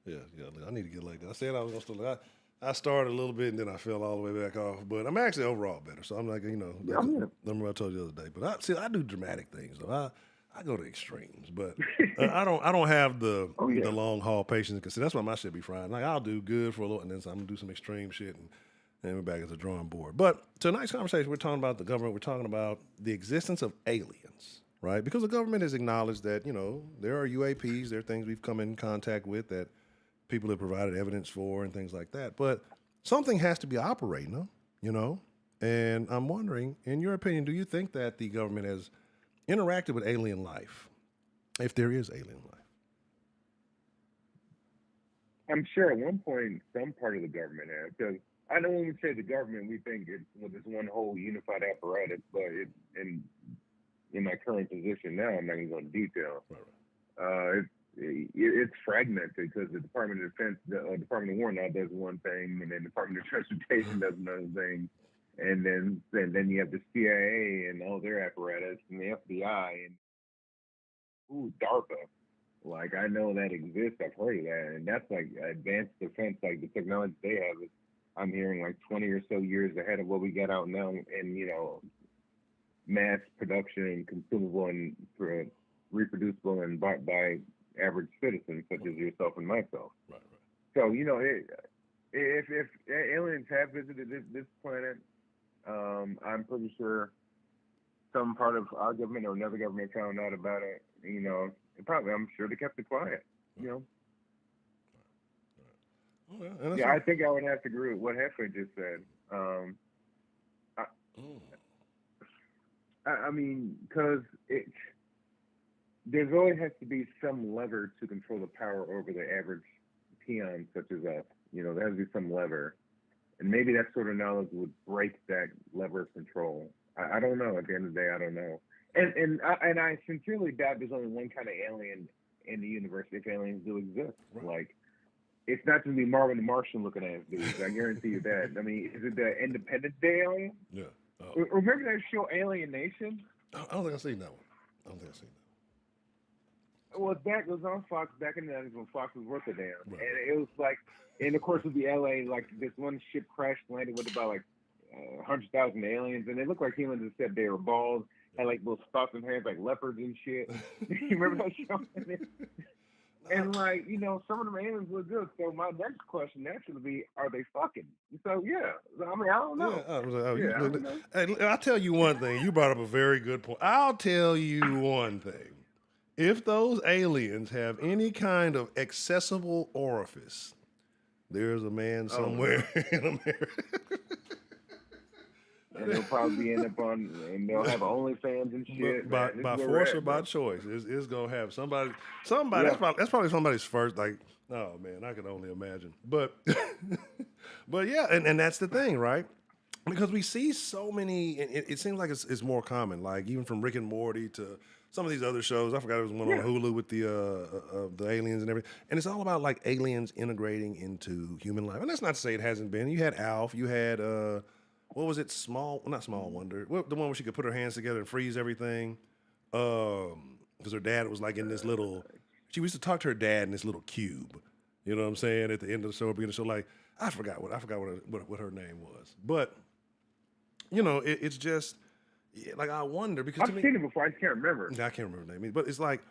Yeah, yeah. I need to get like that. I said I was gonna start. I started a little bit and then I fell all the way back off. But I'm actually overall better. So I'm like, Yeah, like, I'm here. remember I told you the other day. But I do dramatic things though. I go to extremes, but I don't have the Oh yeah. the long haul patience because that's why my shit be frying. Like I'll do good for a little, and then I'm gonna do some extreme shit, and we're back at the drawing board. But tonight's conversation, we're talking about the government. We're talking about the existence of aliens, right? Because the government has acknowledged that there are UAPs, there are things we've come in contact with that people have provided evidence for and things like that. But something has to be operating them. And I'm wondering, in your opinion, do you think that the government has interacted with alien life, if there is alien life? I'm sure at one point some part of the government has, because I know when we say the government, we think it's this one whole unified apparatus, but in my current position now, I'm not even going to detail. Right. It's fragmented because the Department of Defense, the Department of War now does one thing, and then the Department of Transportation does another thing, and then you have the CIA and all their apparatus, and the FBI, and DARPA. Like I know that exists, I've heard of that, and that's like advanced defense. Like the technology they have is, I'm hearing like 20 or so years ahead of what we got out now, and mass production and consumable and reproducible and by average citizens such as yourself and myself. Right. So if aliens have visited this planet, I'm pretty sure some part of our government or another government found out about it. Probably I'm sure they kept it quiet. Yeah, I think I would have to agree with what Hefe just said. I mean, because there's always has to be some lever to control the power over the average peon, such as us. There has to be some lever, and maybe that sort of knowledge would break that lever of control. I don't know. At the end of the day, I don't know. And I sincerely doubt there's only one kind of alien in the universe, if aliens do exist. Right. Like, it's not going to be Marvin the Martian looking ass dudes. I guarantee you that. I mean, is it the Independence Day alien? Yeah. Remember that show Alien Nation? I don't think I've seen that one. Well, it was on Fox back in the 90s when Fox was worth a damn. Right. And it was like, in the course of the LA, like this one ship crashed, landed with about like 100,000 aliens, and they looked like humans except they were bald, had like little spots in hands like leopards and shit. You remember that show? And like, some of them aliens look good. So my next question naturally be, are they fucking? So yeah, I mean, I don't know. I don't know. Hey, I'll tell you one thing. You brought up a very good point. I'll tell you one thing. If those aliens have any kind of accessible orifice, there's a man somewhere in America. And they'll probably end up on, and they'll have OnlyFans and shit. By force or by choice, it's gonna have somebody. Yeah. That's probably somebody's first. Like, oh man, I can only imagine. But, but yeah, and that's the thing, right? Because we see so many, and it seems like it's more common. Like even from Rick and Morty to some of these other shows. I forgot there was one on Hulu with the aliens and everything. And it's all about like aliens integrating into human life. And that's not to say it hasn't been. You had Alf. You had what was it? Not Small Wonder. The one where she could put her hands together and freeze everything. Because her dad was like in this little. She used to talk to her dad in this little cube. You know what I'm saying? At the end of the show, beginning of the show, like I forgot what her name was. But it's just like I wonder because I've seen it before. I just can't remember. I can't remember the name. But it's like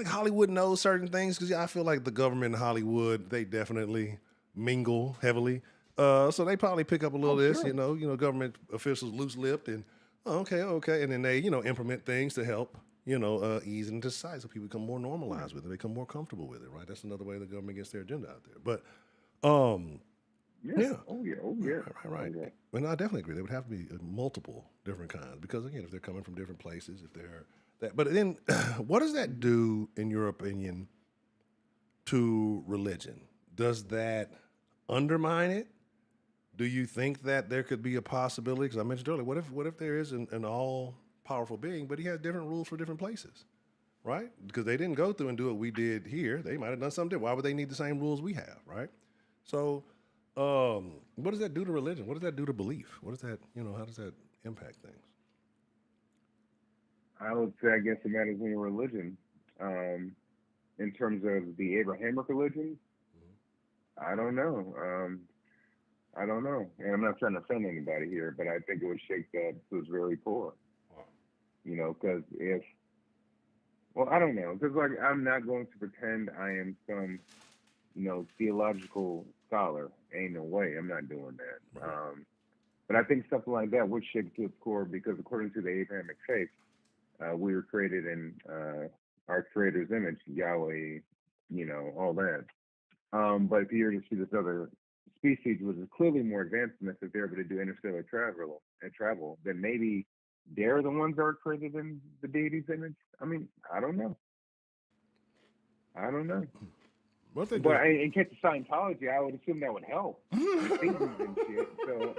Hollywood knows certain things because I feel like the government in Hollywood, they definitely mingle heavily. So they probably pick up a little of this, sure. Government officials loose-lipped and okay, and then they implement things to help ease into society so people become more normalized with it, they become more comfortable with it, right? That's another way the government gets their agenda out there. But yeah. Oh yeah. Right. Okay. And I definitely agree. There would have to be multiple different kinds because again, if they're coming from different places, if they're that. But then, what does that do, in your opinion, to religion? Does that undermine it? Do you think that there could be a possibility? Because I mentioned earlier, what if there is an all-powerful being, but he has different rules for different places, right? Because they didn't go through and do what we did here. They might have done something different. Why would they need the same rules we have, right? So, what does that do to religion? What does that do to belief? What does that, how does that impact things? I would say, I guess it matters in your religion. In terms of the Abrahamic religion, I don't know. I don't know. And I'm not trying to offend anybody here, but I think it would shake that who's very poor. You know, because well, I don't know. Because, like, I'm not going to pretend I am some, theological scholar. Ain't no way. I'm not doing that. Right. But I think something like that would shake to its core because according to the Abrahamic faith, we were created in our Creator's image, Yahweh, all that. But if you were to see this other species, which is clearly more advanced than us, if they're able to do interstellar travel, then maybe they're the ones that are created in the deity's image. I mean, I don't know. What they But in case of Scientology, I would assume that would help. Things and shit. So,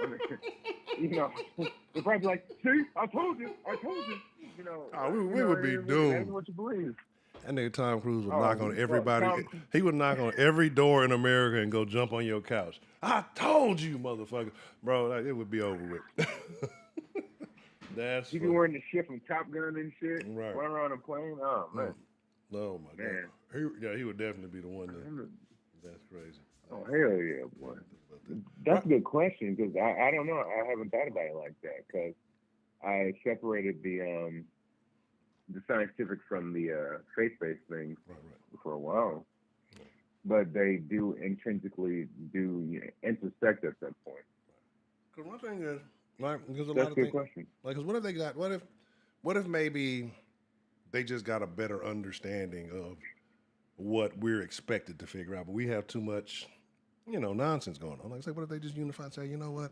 they're probably like, see, I told you. we would be doomed. That's what you believe. That nigga Tom Cruise would knock on everybody. He would knock on every door in America and go jump on your couch. I told you, motherfucker. Bro, it would be over with. That's You be wearing the shit from Top Gun and shit. Right. Flying around a plane. Oh, man. Oh, my God. He would definitely be the one that's crazy. Oh, hell yeah, boy. That's a good question because I don't know. I haven't thought about it like that because I separated the scientific from the faith-based things for a while. But they do intrinsically intersect at that point. Because one thing is, because a lot of things, question. Because what if maybe they just got a better understanding of what we're expected to figure out, but we have too much, nonsense going on. Like I say, what if they just unify and say, you know what,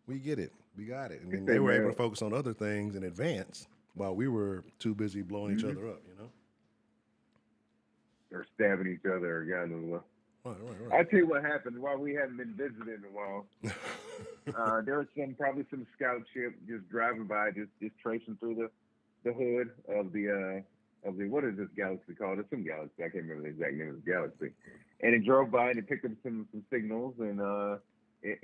we get it, we got it, and then they were able to focus on other things in advance while we were too busy blowing each other up, Or stabbing each other, or God knows what. Right. I'll tell you what happened while we hadn't been visiting in a while. There was probably some scout ship just driving by, just tracing through the hood of the what is this galaxy called? It's some galaxy. I can't remember the exact name of the galaxy. And it drove by and it picked up some signals and it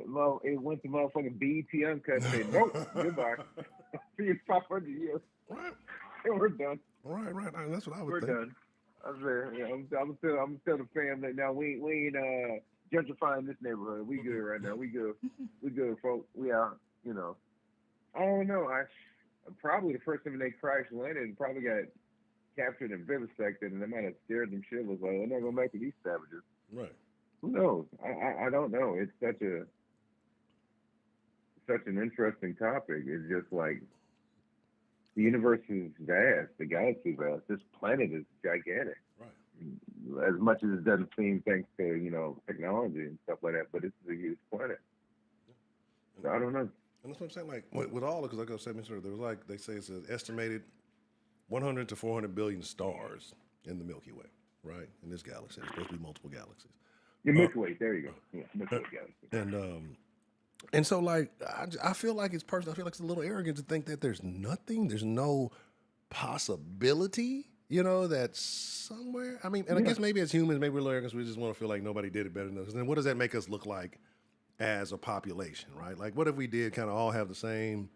went to motherfucking BET Uncut and said, nope, goodbye. See you 500 years. Right. And we're done. Right. That's what I would think. We're done. I'm still the family. Now we ain't gentrifying this neighborhood. We good right now. We good, folks. We out. I don't know. Probably the first time they crash landed and probably got captured and vivisected, and they might have scared them shitless. Like, they're not gonna make it these savages. Right. Who knows? I don't know. It's such an interesting topic. It's just like the universe is vast, the galaxy is vast. This planet is gigantic. Right. As much as it doesn't seem, thanks to technology and stuff like that, but it's a huge planet. Yeah. So I don't know. And that's what I'm saying. Like with all, because like I said, there was they say it's an estimated 100 to 400 billion stars in the Milky Way, right? In this galaxy, there's supposed to be multiple galaxies. Yeah, Milky Way. There you go. Yeah, Milky Way galaxy. And so, I feel like it's personal. I feel like it's a little arrogant to think that there's no possibility, that's somewhere. I mean, and I guess maybe as humans, maybe we're arrogant because we just want to feel like nobody did it better than us. And then what does that make us look like as a population, right? Like, what if we did kind of all have the same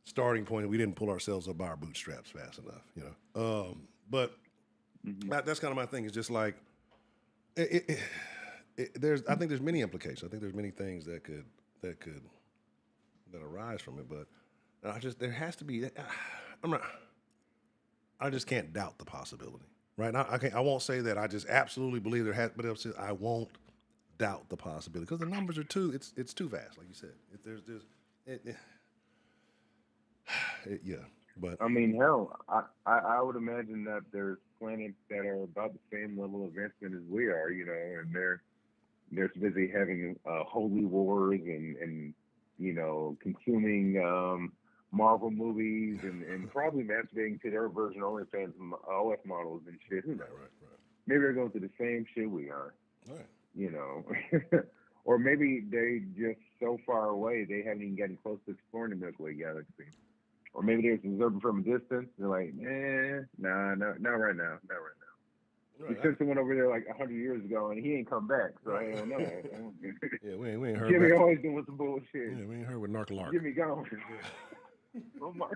starting point and we didn't pull ourselves up by our bootstraps fast enough, But that's kind of my thing. It's just like, I think there's many implications. I think there's many things that arise from it, but there has to be. I just can't doubt the possibility, right? I won't say that I just absolutely believe there has, but I won't doubt the possibility because the numbers are it's too vast, like you said. Yeah, but I mean, hell, I would imagine that there's planets that are about the same level of advancement as we are, and they're busy having holy wars and consuming Marvel movies and probably masturbating to their version OnlyFans OF models and shit. Who knows? Right. Maybe they're going through the same shit we are. Right. Or maybe they just so far away they haven't even gotten close to exploring the Milky Way galaxy. Or maybe they're observing from a distance. They're like, not right now. Right. We sent someone over there like 100 years ago, and he ain't come back. So I don't know. Yeah, we ain't heard. Jimmy always doing some bullshit. Yeah, we ain't heard with Narc Lark. Jimmy gone. Oh my.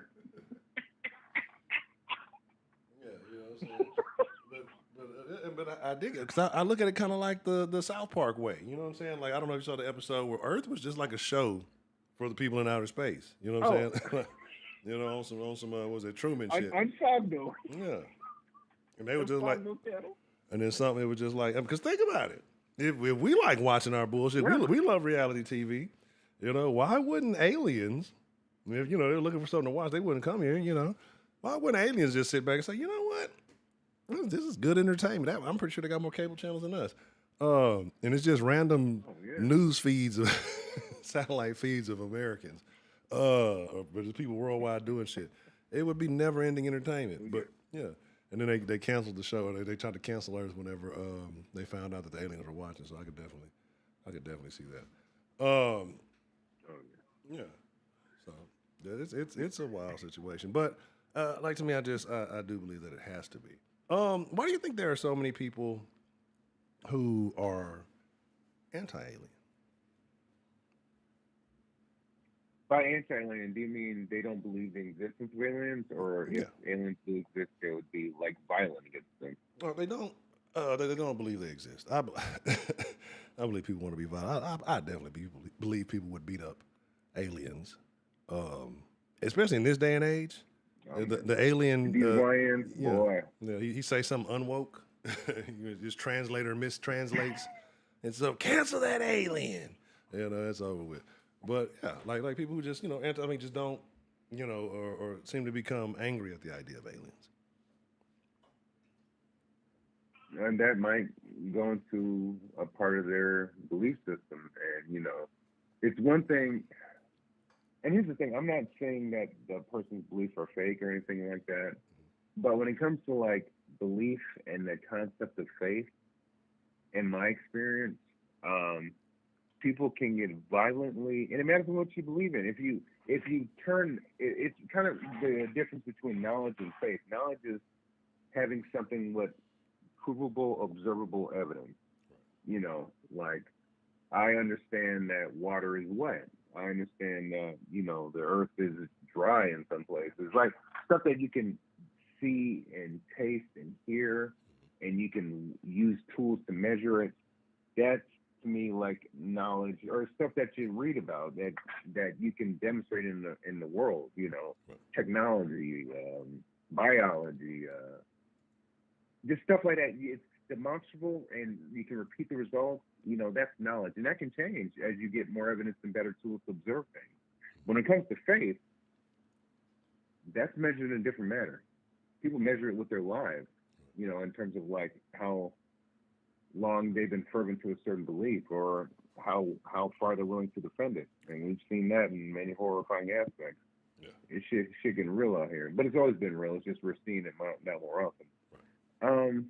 Yeah, you know what I'm saying? But I dig it because I look at it kind of like the South Park way. You know what I'm saying? Like I don't know if you saw the episode where Earth was just like a show for the people in outer space. You know what I'm Oh, saying? You know, on some what was it Truman shit? Unfogged. Yeah, and they were just like, Unfogged channel. and then something it was just like because think about it. If we like watching our bullshit, Yeah. we love reality TV. You know, why wouldn't aliens? If you know they're looking for something to watch, they wouldn't come here. You know, why wouldn't aliens just sit back and say, you know what? This is good entertainment. I'm pretty sure they got more cable channels than us. And it's just random Yeah. news feeds of satellite feeds of Americans. But there's people worldwide doing shit. It would be never ending entertainment. But yeah. And then they canceled the show. They tried to cancel Earth whenever they found out that the aliens were watching. So I could definitely see that. Yeah. So yeah, it's a wild situation. But like to me, I do believe that it has to be. Why do you think there are so many people who are anti-alien? By anti-alien, do you mean they don't believe the existence of aliens, or if aliens do exist, they would be like violent against them? Well, they don't. They don't believe they exist. I believe people want to be violent. I definitely believe people would beat up aliens, especially in this day and age. The alien, These lions, boy. Yeah, he say something unwoke. His translator mistranslates, and so cancel that alien. You know, it's over with. But yeah, like people who just just don't, or seem to become angry at the idea of aliens. And that might go into a part of their belief system. And, it's one thing. And here's the thing, I'm not saying that the person's beliefs are fake or anything like that. But when it comes to like belief and the concept of faith, in my experience, people can get violently, and it matters what you believe in. If you turn, it's kind of the difference between knowledge and faith. Knowledge is having something with provable, observable evidence. Like I understand that water is wet. I understand that, the earth is dry in some places. Like stuff that you can see and taste and hear, and you can use tools to measure it. That's to me like knowledge, or stuff that you read about that you can demonstrate in the world. Technology, biology, just stuff like that. It's demonstrable, and you can repeat the results. That's knowledge, and that can change as you get more evidence and better tools to observe things. When it comes to faith, that's measured in a different manner. People measure it with their lives, in terms of like how long they've been fervent to a certain belief, or how far they're willing to defend it. And we've seen that in many horrifying aspects. Yeah. It's shit getting real out here, but it's always been real. It's just we're seeing it now more often. Right.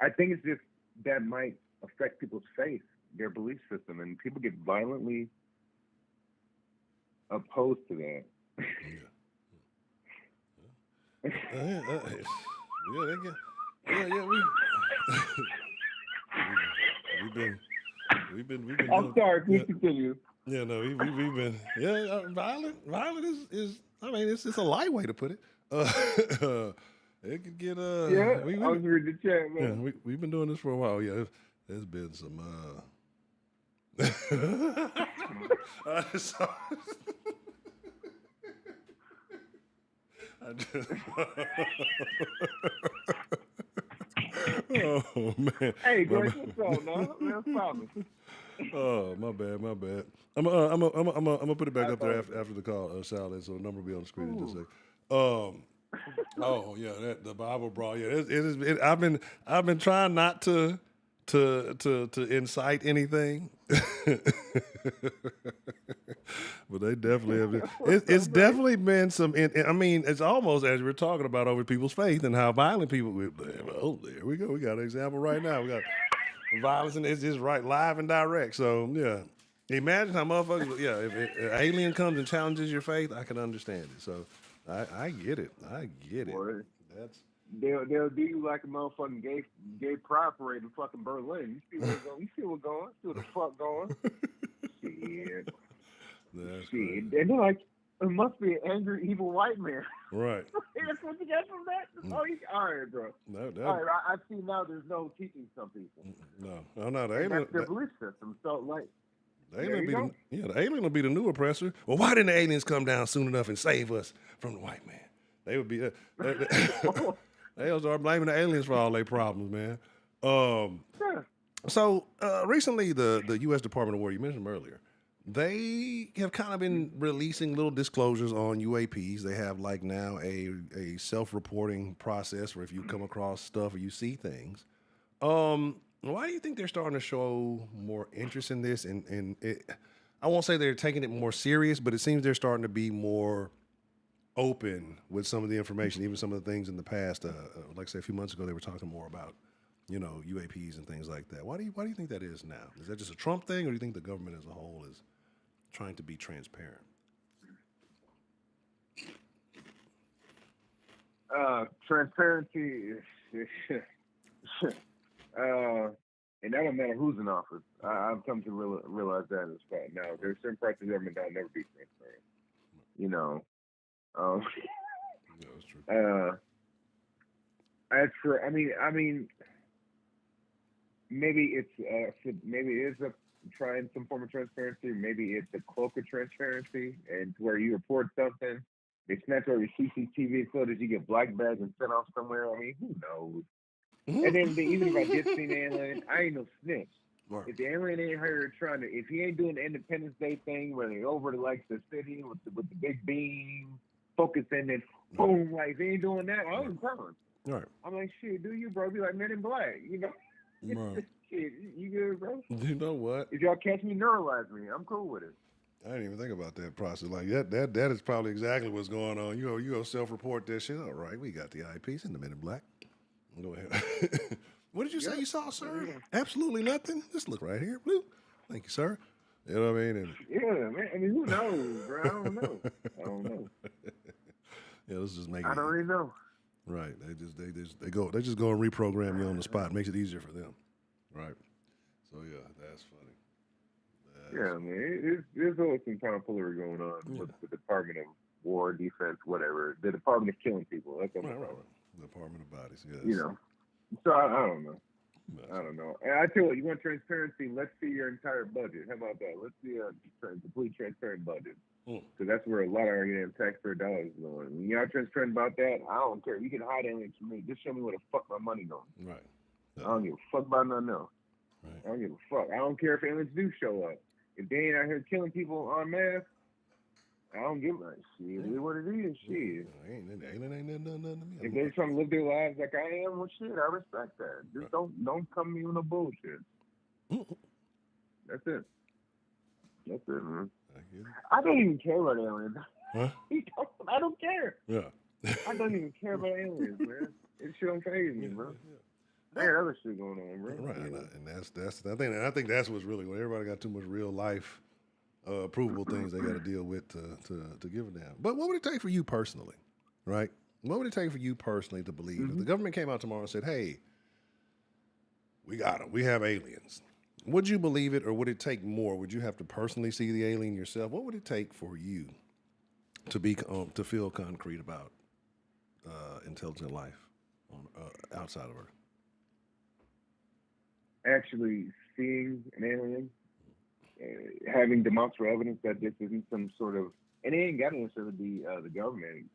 I think it's just that might affect people's faith, their belief system, and people get violently opposed to that. We've been. I'm sorry. Please continue. Yeah, no, we've been. Yeah, violent is. I mean, it's a light way to put it. It could get. Yeah, I was reading the chat, man. Yeah, we've been doing this for a while. Yeah, there's been some. Oh man! Hey, Greg, what's up, now? Man, stop it. Oh, my bad. I'm gonna put it back up there after the call, Sally. So the number will be on the screen in just a sec. Oh yeah, the Bible brawl. Yeah, I've been trying not to incite anything, but they definitely have. It's definitely been some. I mean, it's almost as we're talking about over people's faith and how violent people. Oh, there we go. We got an example right now. We got violence, and it's just right live and direct. So yeah, imagine how motherfuckers. Yeah, if an alien comes and challenges your faith, I can understand it. So I get it. Word. That's. They'll do you like a motherfucking gay pride parade in fucking Berlin. You see what's going? You see what's going? See what the fuck going? Shit. That's shit. And they're like, It must be an angry, evil white man. Right. That's what you got from that? All right, bro. All right, I see now there's no teaching some people. No. That's their belief system. So, like, the alien will be the new oppressor. Well, why didn't the aliens come down soon enough and save us from the white man? They would be. They'll start blaming the aliens for all their problems, man. So recently, the U.S. Department of War, you mentioned them earlier, they have kind of been releasing little disclosures on UAPs. They have like now a self-reporting process where if you come across stuff or you see things. Why do you think they're starting to show more interest in this? And I won't say they're taking it more serious, but it seems they're starting to be more open with some of the information, even some of the things in the past. Like I say, a few months ago, they were talking more about, UAPs and things like that. Why do you think that is now? Is that just a Trump thing, or do you think the government as a whole is trying to be transparent? Transparency is, and that don't matter who's in office. I've come to realize that as well. Now, there's certain parts of the government that'll never be transparent. Yeah, that's true. As for, I mean, maybe it is trying some form of transparency. Maybe it's a cloak of transparency, and where you report something, they snatch all your CCTV footage, you get black bags and sent off somewhere. I mean, who knows? And then even if I did see an alien, I ain't no snitch. Right. If the alien ain't here if he ain't doing the Independence Day thing where they over to like the city with the big beam, focusing and boom, like if he ain't doing that, I was coming. Right. I'm like, shit, do you, bro? Be like Men in Black, Right. Shit, you good, bro? You know what? If y'all catch me, neuralize me. I'm cool with it. I didn't even think about that process. Like that is probably exactly what's going on. You go self-report that shit. All right, we got the eyepiece and the Men in Black. Go ahead. What did you say you saw, sir? Absolutely nothing. Just look right here. Blue. Thank you, sir. You know what I mean? Yeah, man. I mean, who knows, bro? I don't know. Yeah, let's just make it. I don't really know. Right. They just go and reprogram you on the spot. It makes it easier for them. Right. So yeah, that's funny. I mean, there's always some tomfoolery going on with the Department of War, Defense, whatever. The Department of Killing People. That's what right. Department of Bodies. Yes. So I don't know. I don't know. And I tell you what, you want transparency? Let's see your entire budget. How about that? Let's see a complete transparent budget. Because that's where a lot of our taxpayer dollars is going. When you're not transparent about that, I don't care. You can hide anything from me. Just show me where the fuck my money going. Right. I don't give a fuck about nothing else. Right. I don't give a fuck. I don't care if aliens do show up. If they ain't out here killing people en masse, I don't give a shit. It is what it is. Shit. Alien ain't nothing to me. If they're trying to live their lives like I am, well, shit, I respect that. Just don't come to me with no bullshit. That's it. That's it, man. I don't even care about aliens. Huh? I don't care. Yeah. I don't even care about aliens, man. It shit don't phase me, bro. I got other shit going on, bro. Right, and I think that's what's really when everybody got too much real life provable things they got to deal with to give a damn. But what would it take for you personally, right? What would it take for you personally to believe if the government came out tomorrow and said, "Hey, we got them. We have aliens." Would you believe it, or would it take more? Would you have to personally see the alien yourself? What would it take for you to feel concrete about intelligent life on outside of Earth? Actually seeing an alien, having demonstrable evidence that this isn't some sort of, and it ain't got to necessarily be the government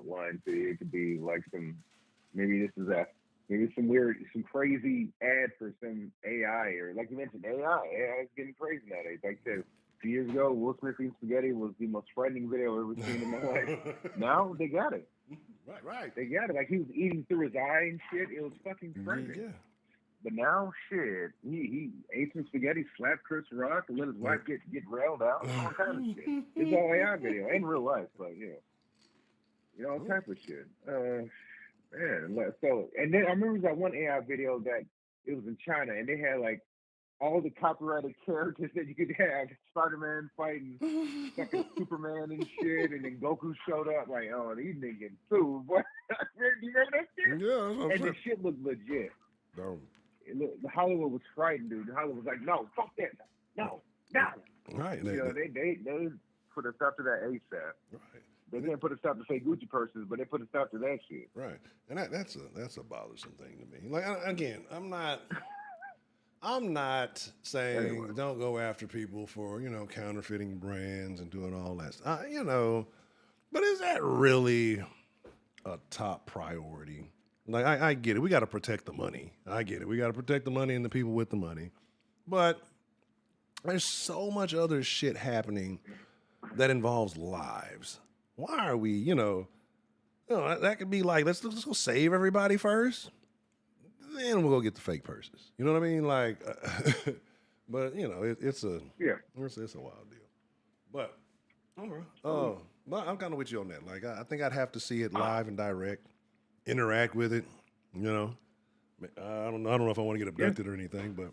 line. It could be like maybe some crazy ad for some AI, or like you mentioned, AI is getting crazy nowadays. Like I said, a few years ago, Will Smith eating spaghetti was the most frightening video I've ever seen in my life. Now they got it. Right. They got it. Like he was eating through his eye and shit. It was fucking frightening. Yeah. But now, shit, he ate some spaghetti, slapped Chris Rock, and let his wife get railed out, all kind of shit. It's all AI video, in real life, but all type of shit. Man, so, and then I remember that one AI video that it was in China, and they had like all the copyrighted characters that you could have. Spider-Man fighting fucking Superman and shit, and then Goku showed up like, oh, these niggas sued. What? Do you remember that shit? Yeah, that's what I'm saying. And the shit looked legit. No. Hollywood was frightened, dude. Hollywood was like, no, fuck that. No. Right. They put a stop to that ASAP. Right. They can't put a stop to fake Gucci purses, but they put a stop to that shit. Right. And that's a bothersome thing to me. Like again, I'm not saying don't go after people for, counterfeiting brands and doing all that stuff. But is that really a top priority? Like, I get it. We got to protect the money. I get it. We got to protect the money and the people with the money. But there's so much other shit happening that involves lives. Why are we, that could be like, let's go save everybody first. Then we'll go get the fake purses. You know what I mean? Like, but it's a wild deal. But but I'm kind of with you on that. Like, I think I'd have to see it live and direct, interact with it. I don't know if I want to get abducted or anything, but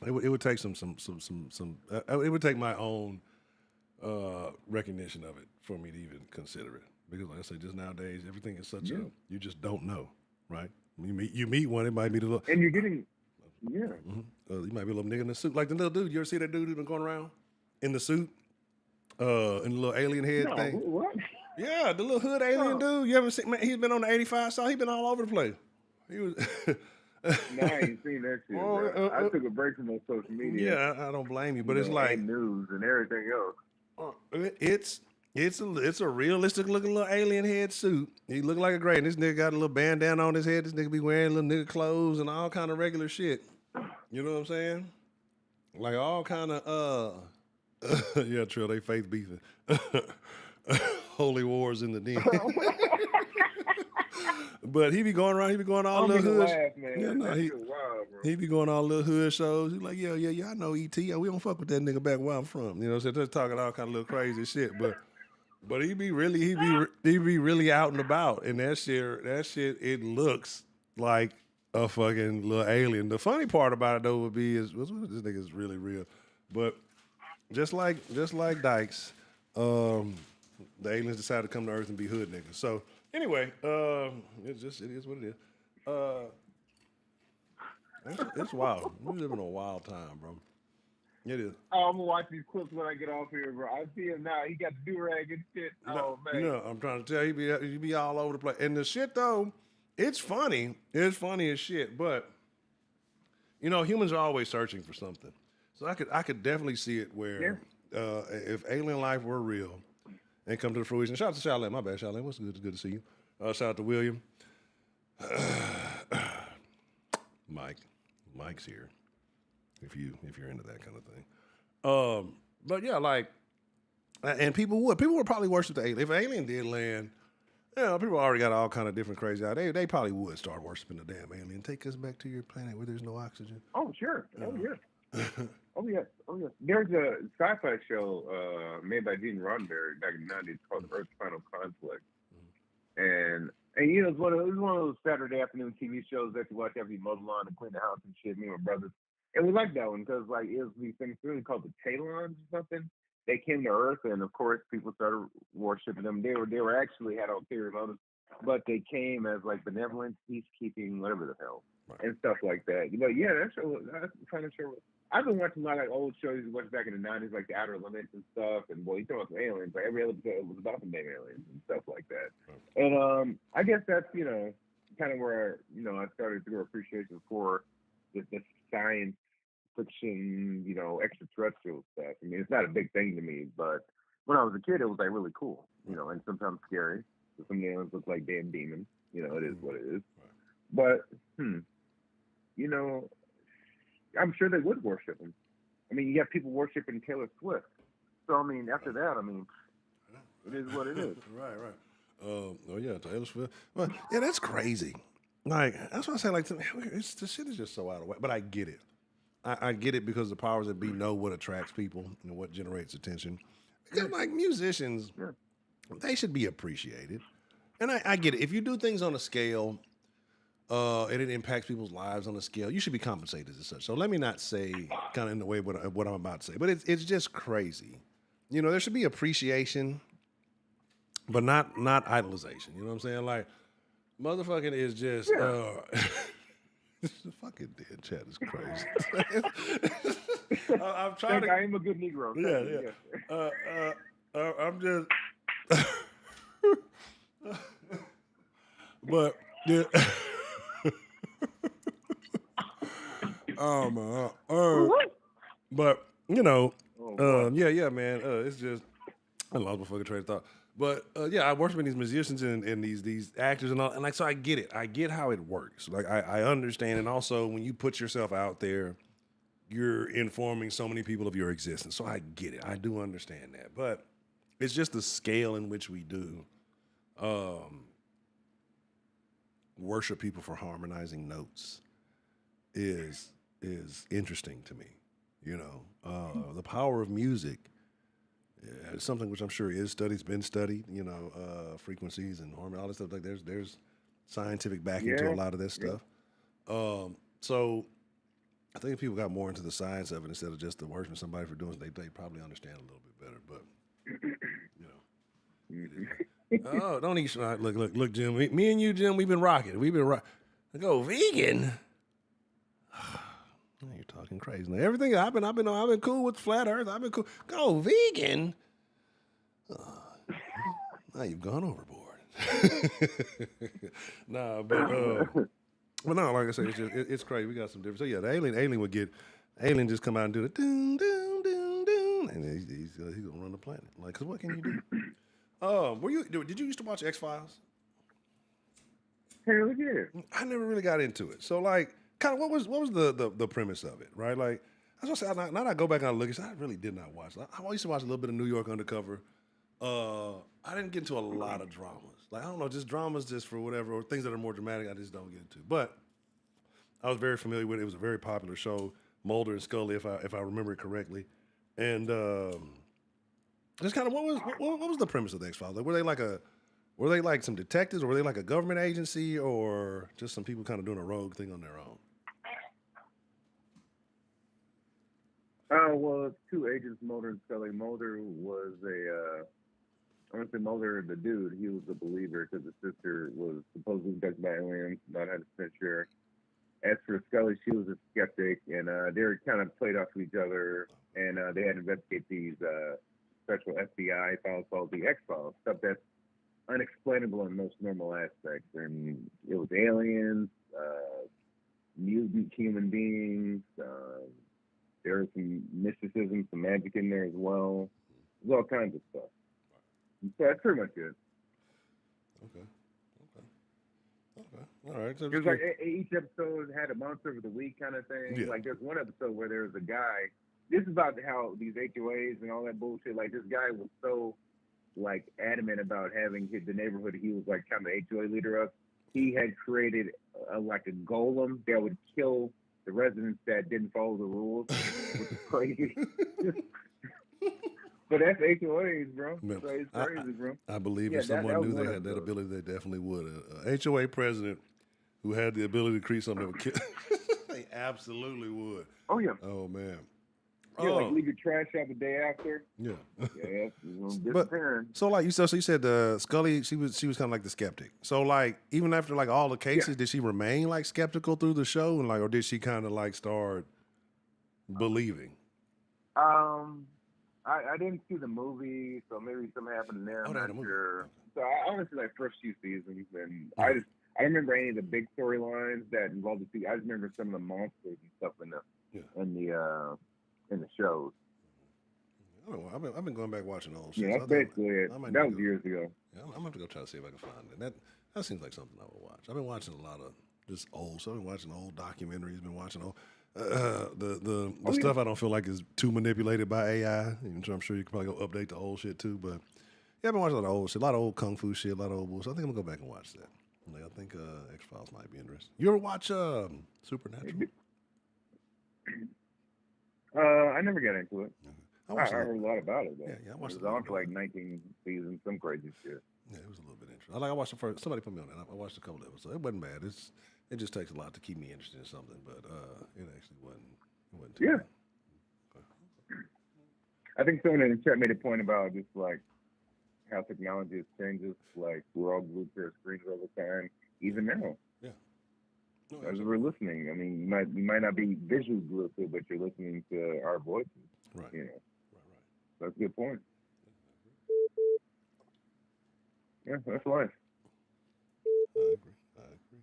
it would take some it would take my own recognition of it for me to even consider it. Because, like I said, just nowadays everything is such you just don't know, right? You meet one, it might be the little, and you're getting you might be a little nigga in the suit, like the little dude. You ever see that dude who's been going around in the suit, in the little alien head thing? What? Yeah, the little hood alien dude. You haven't seen? Man, he's been on the 85 South. He's been all over the place. He was. No, I ain't seen that shit. I took a break from social media. Yeah, I don't blame you, but it's like news and everything else. It's a realistic looking little alien head suit. He look like a gray. And this nigga got a little bandana on his head. This nigga be wearing little nigga clothes and all kind of regular shit. You know what I'm saying? Like all kind of yeah, Trill, they faith beefing. Holy wars in the den. But he be going around, he be going all little hood. He be going all little hood shows. He like, yeah, I know ET. We don't fuck with that nigga back where I'm from. So just talking all kind of little crazy shit. But he be really out and about. And that shit, it looks like a fucking little alien. The funny part about it though would be is this nigga's really real. But just like Dykes, the aliens decided to come to Earth and be hood niggas. So anyway, it is what it is. It's wild. We live in a wild time, bro. It is. Oh, I'm gonna watch these clips when I get off here, bro. I see him now. He got the do-rag and shit. Oh man. I'm trying to tell you, he be all over the place. And the shit though, it's funny. It's funny as shit. But humans are always searching for something. So I could definitely see it where if alien life were real and come to the fruition. Shout out to Charlene. My bad, Charlene. What's good? It's good to see you. Shout out to William. Mike's here. If you're into that kind of thing. But yeah, like, and people would probably worship the alien. If an alien did land, people already got all kind of different crazy ideas. They probably would start worshiping the damn alien. Take us back to your planet where there's no oxygen. Oh sure. Oh yeah. Oh yeah. There's a sci-fi show made by Gene Roddenberry back in the 90s called Earth's Final Conflict, and it's one of those Saturday afternoon TV shows that you watch after you mow the lawn and clean the house and shit. Me and my brothers, and we liked that one because like it was these things really called the Talons or something. They came to Earth, and of course people started worshiping them. They were actually had ulterior motives, but they came as like benevolent, peacekeeping, whatever the hell, and stuff like that. That show. That's kind of show. I've been watching a lot of like old shows you watched back in the 90s, like The Outer Limits and stuff. And boy, you talking about some aliens. Like every other episode was about some damn aliens and stuff like that. And I guess that's kind of where I started to grow appreciation for the science fiction, extraterrestrial stuff. I mean, it's not a big thing to me, but when I was a kid, it was like really cool, and sometimes scary. Some aliens look like damn demons. It is what it is. But I'm sure they would worship him. I mean, you have people worshiping Taylor Swift. So, I mean, after that, it is what it is. Right. Oh, yeah, Taylor Swift. Well, yeah, that's crazy. Like, that's what I say. Like, the shit is just so out of whack. But I get it. I get it because the powers that be know what attracts people and what generates attention. Because, like, musicians, they should be appreciated. And I get it. If you do things on a scale... and it impacts people's lives on a scale, you should be compensated as such. So let me not say kind of in the way what I'm about to say, but it's just crazy. There should be appreciation, but not idolization. You know what I'm saying? Like, motherfucking is just, This fucking dead chat is crazy. I'm trying Think to. I am a good Negro. Yeah, yeah. I'm just. But yeah. Oh my. But you know, yeah, man. It's just I lost my fucking train of thought. But yeah, I work with these musicians and these actors and all, and like so I get it. I get how it works. Like I understand, and also when you put yourself out there, you're informing so many people of your existence. So I get it. I do understand that. But it's just the scale in which we do worship people for harmonizing notes is interesting to me. You know, the power of music is something which I'm sure been studied. You know, frequencies and harmony, all this stuff. Like there's scientific backing to a lot of this stuff. So I think if people got more into the science of it instead of just the worshiping somebody for doing it, they probably understand a little bit better. But you know, oh, don't eat. Look, Jim. Me and you, Jim. We've been rocking. I go vegan. You're talking crazy. Now, everything I've been cool with flat Earth. I've been cool. Go vegan. Now you've gone overboard. Nah, but no, like I said, it's crazy. We got some different. So yeah, the alien just come out and do the doom doom doom doom, and he's gonna run the planet. Like, cause what can you do? Did you used to watch X-Files? Hell yeah. I never really got into it. So like, kind of what was the premise of it, right? Like, I was gonna say, now that I go back and I look, I really did not watch. I used to watch a little bit of New York Undercover. I didn't get into a lot of dramas. Like, I don't know, just dramas just for whatever, or things that are more dramatic, I just don't get into. But I was very familiar with it. It was a very popular show, Mulder and Scully, if I remember it correctly. And just kind of what was the premise of the X-Files? Like, were they like some detectives, or were they like a government agency, or just some people kind of doing a rogue thing on their own? Well, it's two agents, Mulder and Scully. Mulder was I want to say Mulder, the dude, he was a believer because his sister was supposedly abducted by aliens, not 100% sure. As for Scully, she was a skeptic, and they were kind of played off to each other, and they had to investigate these special FBI files called the X-Files, stuff that's unexplainable in most normal aspects. And it was aliens, mutant human beings, there was some mysticism, some magic in there as well. There's all kinds of stuff. So that's pretty much it. Okay. All right. So it was like each episode had a monster of the week kind of thing. Yeah. Like there's one episode where there was a guy. This is about how these HOAs and all that bullshit. Like this guy was so like adamant about having the neighborhood he was like kind of the HOA leader of. He had created like a golem that would kill the residents that didn't follow the rules, which is crazy. But that's HOAs, bro. So it's crazy, bro. I believe if someone knew they had that ability, they definitely would. A HOA president who had the ability to create something that would kill, they absolutely would. Oh, yeah. Oh, man. Yeah, like leave your trash out the day after. Yeah. Yeah, disappearing. So like you said, Scully, she was kind of like the skeptic. So like even after like all the cases, did she remain like skeptical through the show, and like, or did she kind of like start believing? I didn't see the movie, so maybe something happened there. I'm not sure. So I honestly like first few seasons, and I don't remember any of the big storylines that involved the season. I just remember some of the monsters and stuff in the shows. I don't know. I've been going back watching old shit. Yeah, that's basically it. That was years ago. Yeah, I'm gonna have to go try to see if I can find it. That seems like something I would watch. I've been watching a lot of just old. So I've been watching old documentaries. Been watching old. The stuff I don't feel like is too manipulated by AI. Even though I'm sure you can probably go update the old shit too. But yeah, I've been watching a lot of old shit, a lot of old kung fu shit, a lot of old bullshit. I think I'm gonna go back and watch that. Like, I think X-Files might be interesting. You ever watch Supernatural? I never got into it. I heard a lot about it though. Yeah, I watched it. It was on for like 19 seasons, some crazy shit. Yeah, it was a little bit interesting. I watched the first. Somebody put me on that. I watched a couple of episodes. It wasn't bad. It just takes a lot to keep me interested in something, but it actually wasn't too bad. Okay. I think someone in the chat made a point about just like how technology changes. Like we're all glued to our screens all the time, even now. Yeah. No, as absolutely. we're listening. I mean, you might not be visually listening, but you're listening to our voices. Right. You know, Right. that's a good point. Yeah, that's life. I agree. I agree.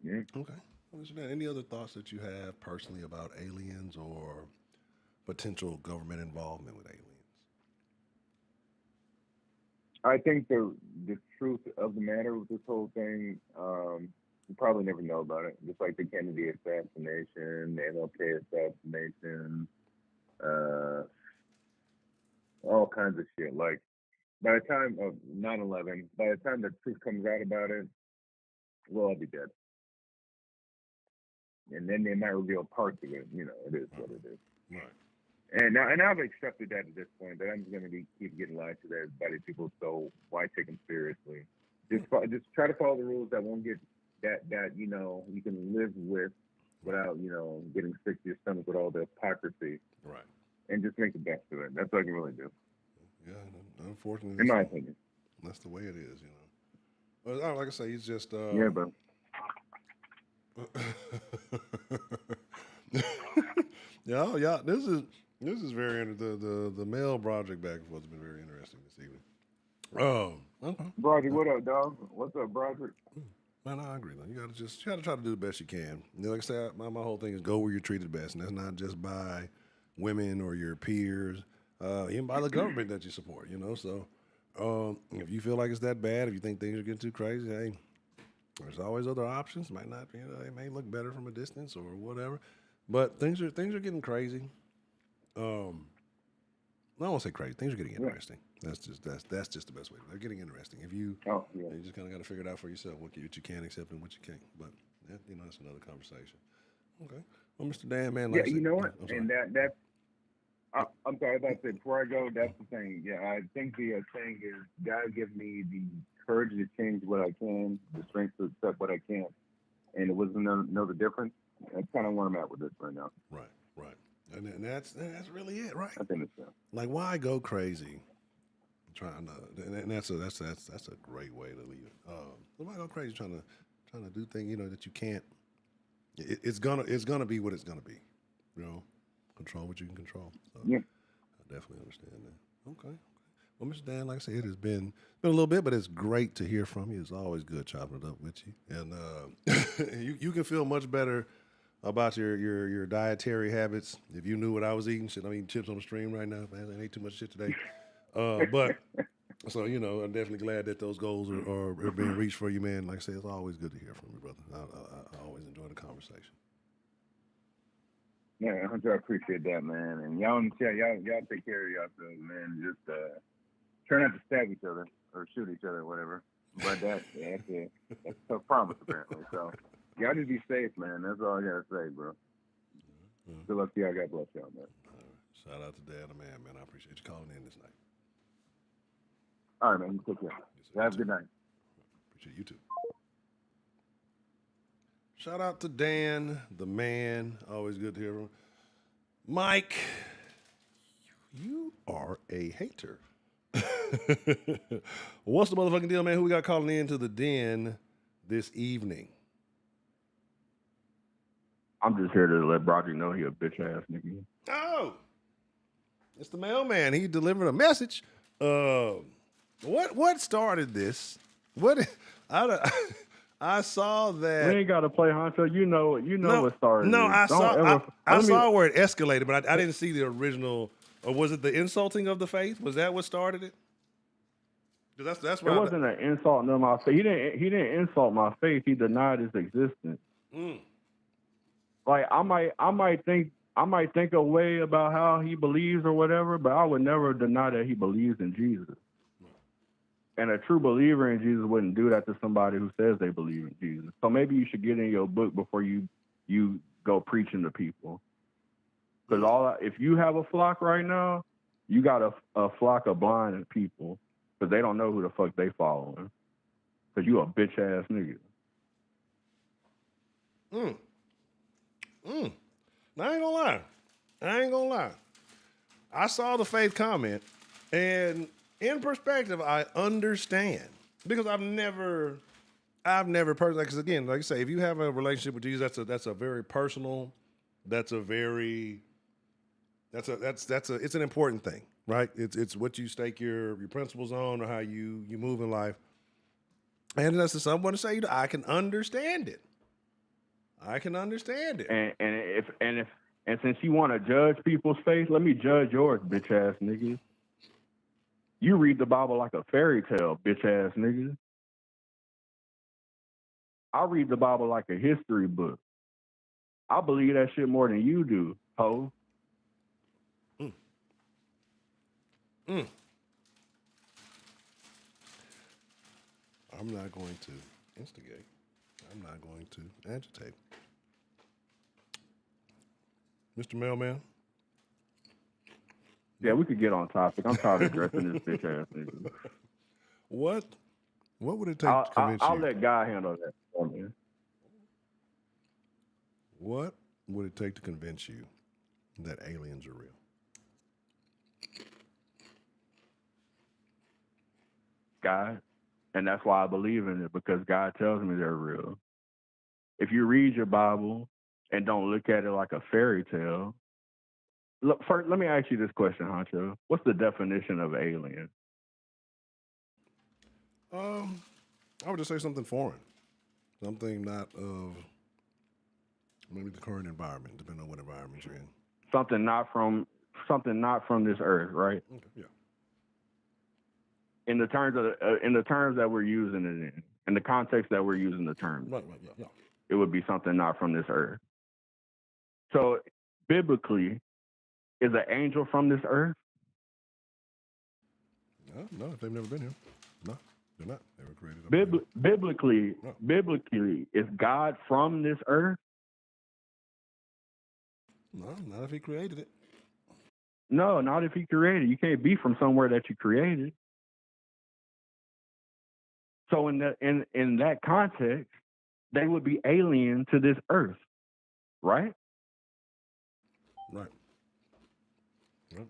Yeah. Okay. Well, Mr. Dan, any other thoughts that you have personally about aliens or potential government involvement with aliens? I think the truth of the matter with this whole thing, you probably never know about it. Just like the Kennedy assassination, the MLK assassination, uh, all kinds of shit. Like by the time of 9/11, by the time the truth comes out about it, we'll all be dead. And then they might reveal parts of it. You know, it is what it is. Right. And I've accepted that at this point. That I'm just going to keep getting lied to by these people. So why take them seriously? Just try to follow the rules that won't get that you know you can live with without getting sick to your stomach with all the hypocrisy. Right. And just make the best of it. That's all I can really do. Yeah. Unfortunately, In my opinion. that's the way it is. But like I say, it's just. Yeah, but. Yeah. This is very the mail project back and forth has been very interesting this evening. Okay. Broderick, what up, dog? What's up, Broderick? Man, I agree. Though. You gotta try to do the best you can. Like I said, my whole thing is go where you're treated best, and that's not just by women or your peers, even by the government that you support. So if you feel like it's that bad, if you think things are getting too crazy, hey, there's always other options. Might not, they may look better from a distance or whatever, but things are getting crazy. I don't want to say crazy. Things are getting interesting. That's just the best way. They're getting interesting. If you just kind of got to figure it out for yourself what you can accept and what you can't. But that's another conversation. Okay. Well, Mr. Dan, man, like you know what? I'm and that's I'm sorry about that. Before I go, that's the thing. Yeah, I think the thing is God give me the courage to change what I can, the strength to accept what I can't, and it wasn't know the difference. That's kind of where I'm at with this right now. Right. And that's really it, right? I think it's so. Like, why go crazy trying to? And that's a great way to leave it. Why go crazy trying to do things that you can't? It's gonna be what it's gonna be. Control what you can control. So Yeah. I definitely understand that. Okay. Well, Mr. Dan, like I said, it has been a little bit, but it's great to hear from you. It's always good chopping it up with you, and you can feel much better about your dietary habits if you knew what I was eating. Shit, I'm eating chips on the stream right now. Man, I ate too much shit today. But so I'm definitely glad that those goals are being reached for you, man. Like I said, it's always good to hear from you, brother. I always enjoy the conversation. Yeah, Hunter, I appreciate that, man. And y'all take care of yourselves, man. Just try not to stab each other or shoot each other or whatever. But that's a tough promise, apparently. So y'all just be safe, man. That's all I gotta say, bro. Good luck to y'all. God bless y'all, man. Shout out to Dan, the man. I appreciate you calling in this night. All right, man. You take care. Have a good night. Appreciate you too. Shout out to Dan, the man. Always good to hear from him. Mike, you are a hater. What's the motherfucking deal, man? Who we got calling in to the den this evening? I'm just here to let Broderick know he a bitch ass nigga. Oh, it's the mailman. He delivered a message. What started this? I saw that. We ain't got to play Hunter. You know what started. No, this. I saw where it escalated, but I didn't see the original. Or was it the insulting of the faith? Was that what started it? Because that's why it wasn't an insult to my faith. He didn't insult my faith. He denied its existence. Like I might think a way about how he believes or whatever, but I would never deny that he believes in Jesus. And a true believer in Jesus wouldn't do that to somebody who says they believe in Jesus. So maybe you should get in your book before you go preaching to people. Because if you have a flock right now, you got a flock of blind people because they don't know who the fuck they following. Because you a bitch ass nigga. I ain't gonna lie. I saw the faith comment, and in perspective, I understand because I I've never personally, because again, like I say, if you have a relationship with Jesus, that's a very personal, it's an important thing, right? It's what you stake your principles on, or how you move in life. And that's just, I want to say, I can understand it. I can understand it. And since you want to judge people's faith, let me judge yours, bitch ass niggas. You read the Bible like a fairy tale, bitch ass niggas. I read the Bible like a history book. I believe that shit more than you do, ho. I'm not going to instigate. I'm not going to agitate. Mr. Mailman? Yeah, we could get on topic. I'm tired of addressing this bitch ass nigga. What would it take to convince I'll you? let God handle that for me. What would it take to convince you that aliens are real? God. And that's why I believe in it, because God tells me they're real. If you read your Bible and don't look at it like a fairy tale, look, first, let me ask you this question, Honcho. What's the definition of alien? I would just say something foreign, something not of maybe the current environment, depending on what environment you're in. Something not from this earth, right? Okay, yeah. In the terms that we're using it in the context that we're using the term, Right, yeah. it would be something not from this earth. So, biblically, is an angel from this earth? No, if they've never been here. No, they're not. They were created. Biblically, is God from this earth? No, not if he created it. No, not if he created. You can't be from somewhere that you created. So in that context, they would be alien to this earth, right? Right. Yep.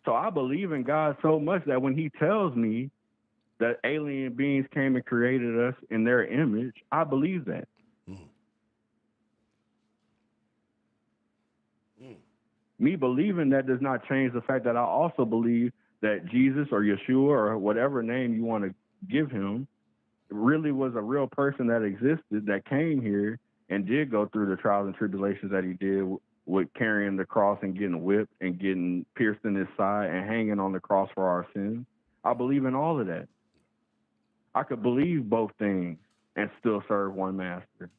So I believe in God so much that when he tells me that alien beings came and created us in their image, I believe that. Me believing that does not change the fact that I also believe that Jesus or Yeshua or whatever name you want to give him really was a real person that existed, that came here and did go through the trials and tribulations that he did with carrying the cross and getting whipped and getting pierced in his side and hanging on the cross for our sins. I believe in all of that. I could believe both things and still serve one master.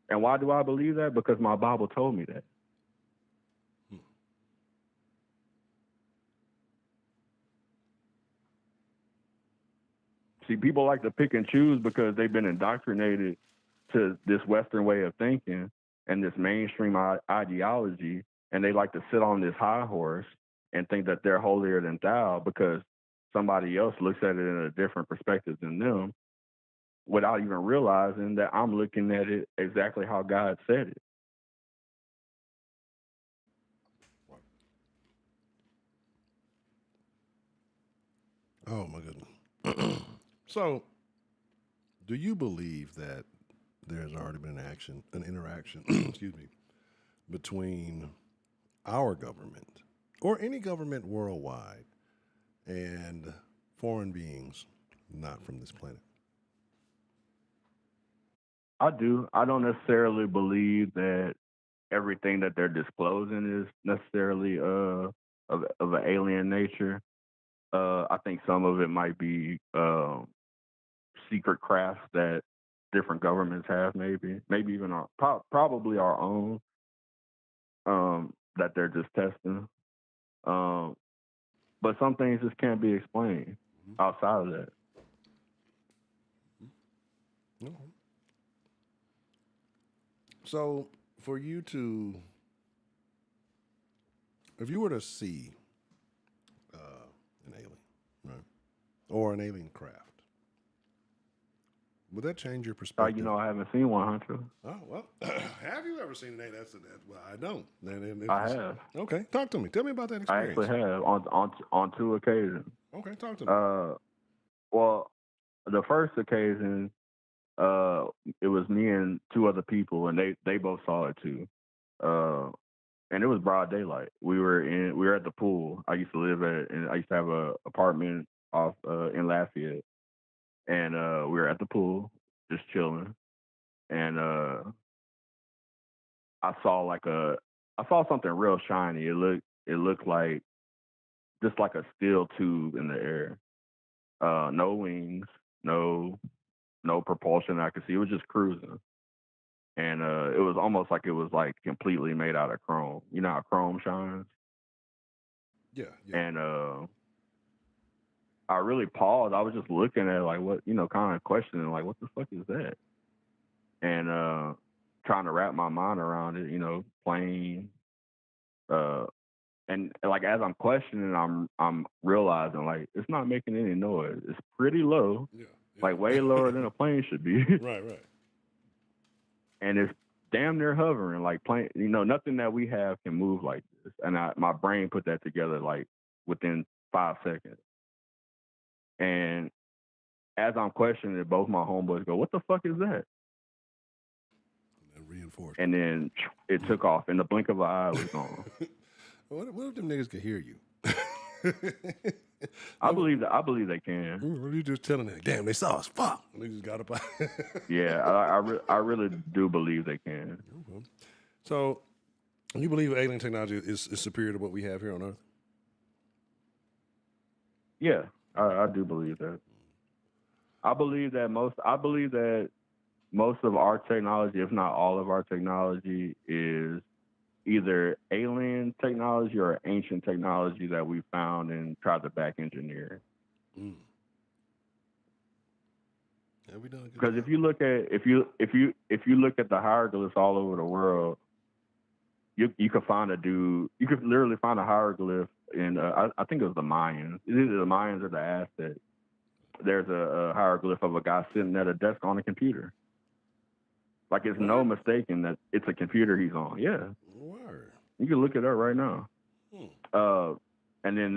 And why do I believe that? Because my Bible told me that. See, people like to pick and choose because they've been indoctrinated to this Western way of thinking and this mainstream ideology, and they like to sit on this high horse and think that they're holier than thou because somebody else looks at it in a different perspective than them, without even realizing that I'm looking at it exactly how God said it. Oh my goodness. So, do you believe that there's already been an interaction, excuse me, between our government or any government worldwide and foreign beings not from this planet? I do. I don't necessarily believe that everything that they're disclosing is necessarily of an alien nature. I think some of it might be secret crafts that different governments have, maybe even probably our own, that they're just testing. But some things just can't be explained outside of that. No. So, for you to, if you were to see an alien, right, or an alien craft, Would that change your How perspective? you know I haven't seen one, Hunter? Oh well, have you ever seen that? Well, I don't. I have. Okay, talk to me. Tell me about that I experience. actually have on 2 occasions. Okay, talk to me. Well, the first occasion, it was me and 2 other people, and they both saw it too. And it was broad daylight. We were at the pool. I used to live and I used to have a apartment off in Lafayette, and we were at the pool just chilling, and I saw something real shiny. It looked like just like a steel tube in the air. No wings, no propulsion I could see. It was just cruising. And it was almost like it was like completely made out of chrome. You know how chrome shines? Yeah, yeah. And I really paused. I was just looking at it like what, kind of questioning like what the fuck is that? And trying to wrap my mind around it, playing and like as I'm questioning, I'm realizing like it's not making any noise. It's pretty low, Yeah, like way lower than a plane should be. right, right. And it's damn near hovering, like plane. Nothing that we have can move like this. And my brain put that together like within 5 seconds. And as I'm questioning it, both my homeboys go, "What the fuck is that?" And reinforced. And then it took off. In the blink of an eye, it was gone. What if them niggas could hear you? I believe they can. What are you just telling them? Damn, they saw us. Fuck. Niggas got up. Yeah, I really do believe they can. Okay. So, you believe alien technology is superior to what we have here on Earth? Yeah, I do believe that. I believe that most of our technology, if not all of our technology, is either alien technology or ancient technology that we found and tried to back engineer. Have we done a good Because job? if you look at the hieroglyphs all over the world, you could find you could literally find a hieroglyph in I think it was the Mayans. It's either the Mayans or the Aztecs. There's a hieroglyph of a guy sitting at a desk on a computer. Like it's no mistaking that it's a computer he's on. Yeah. Word. You can look it up right now. And then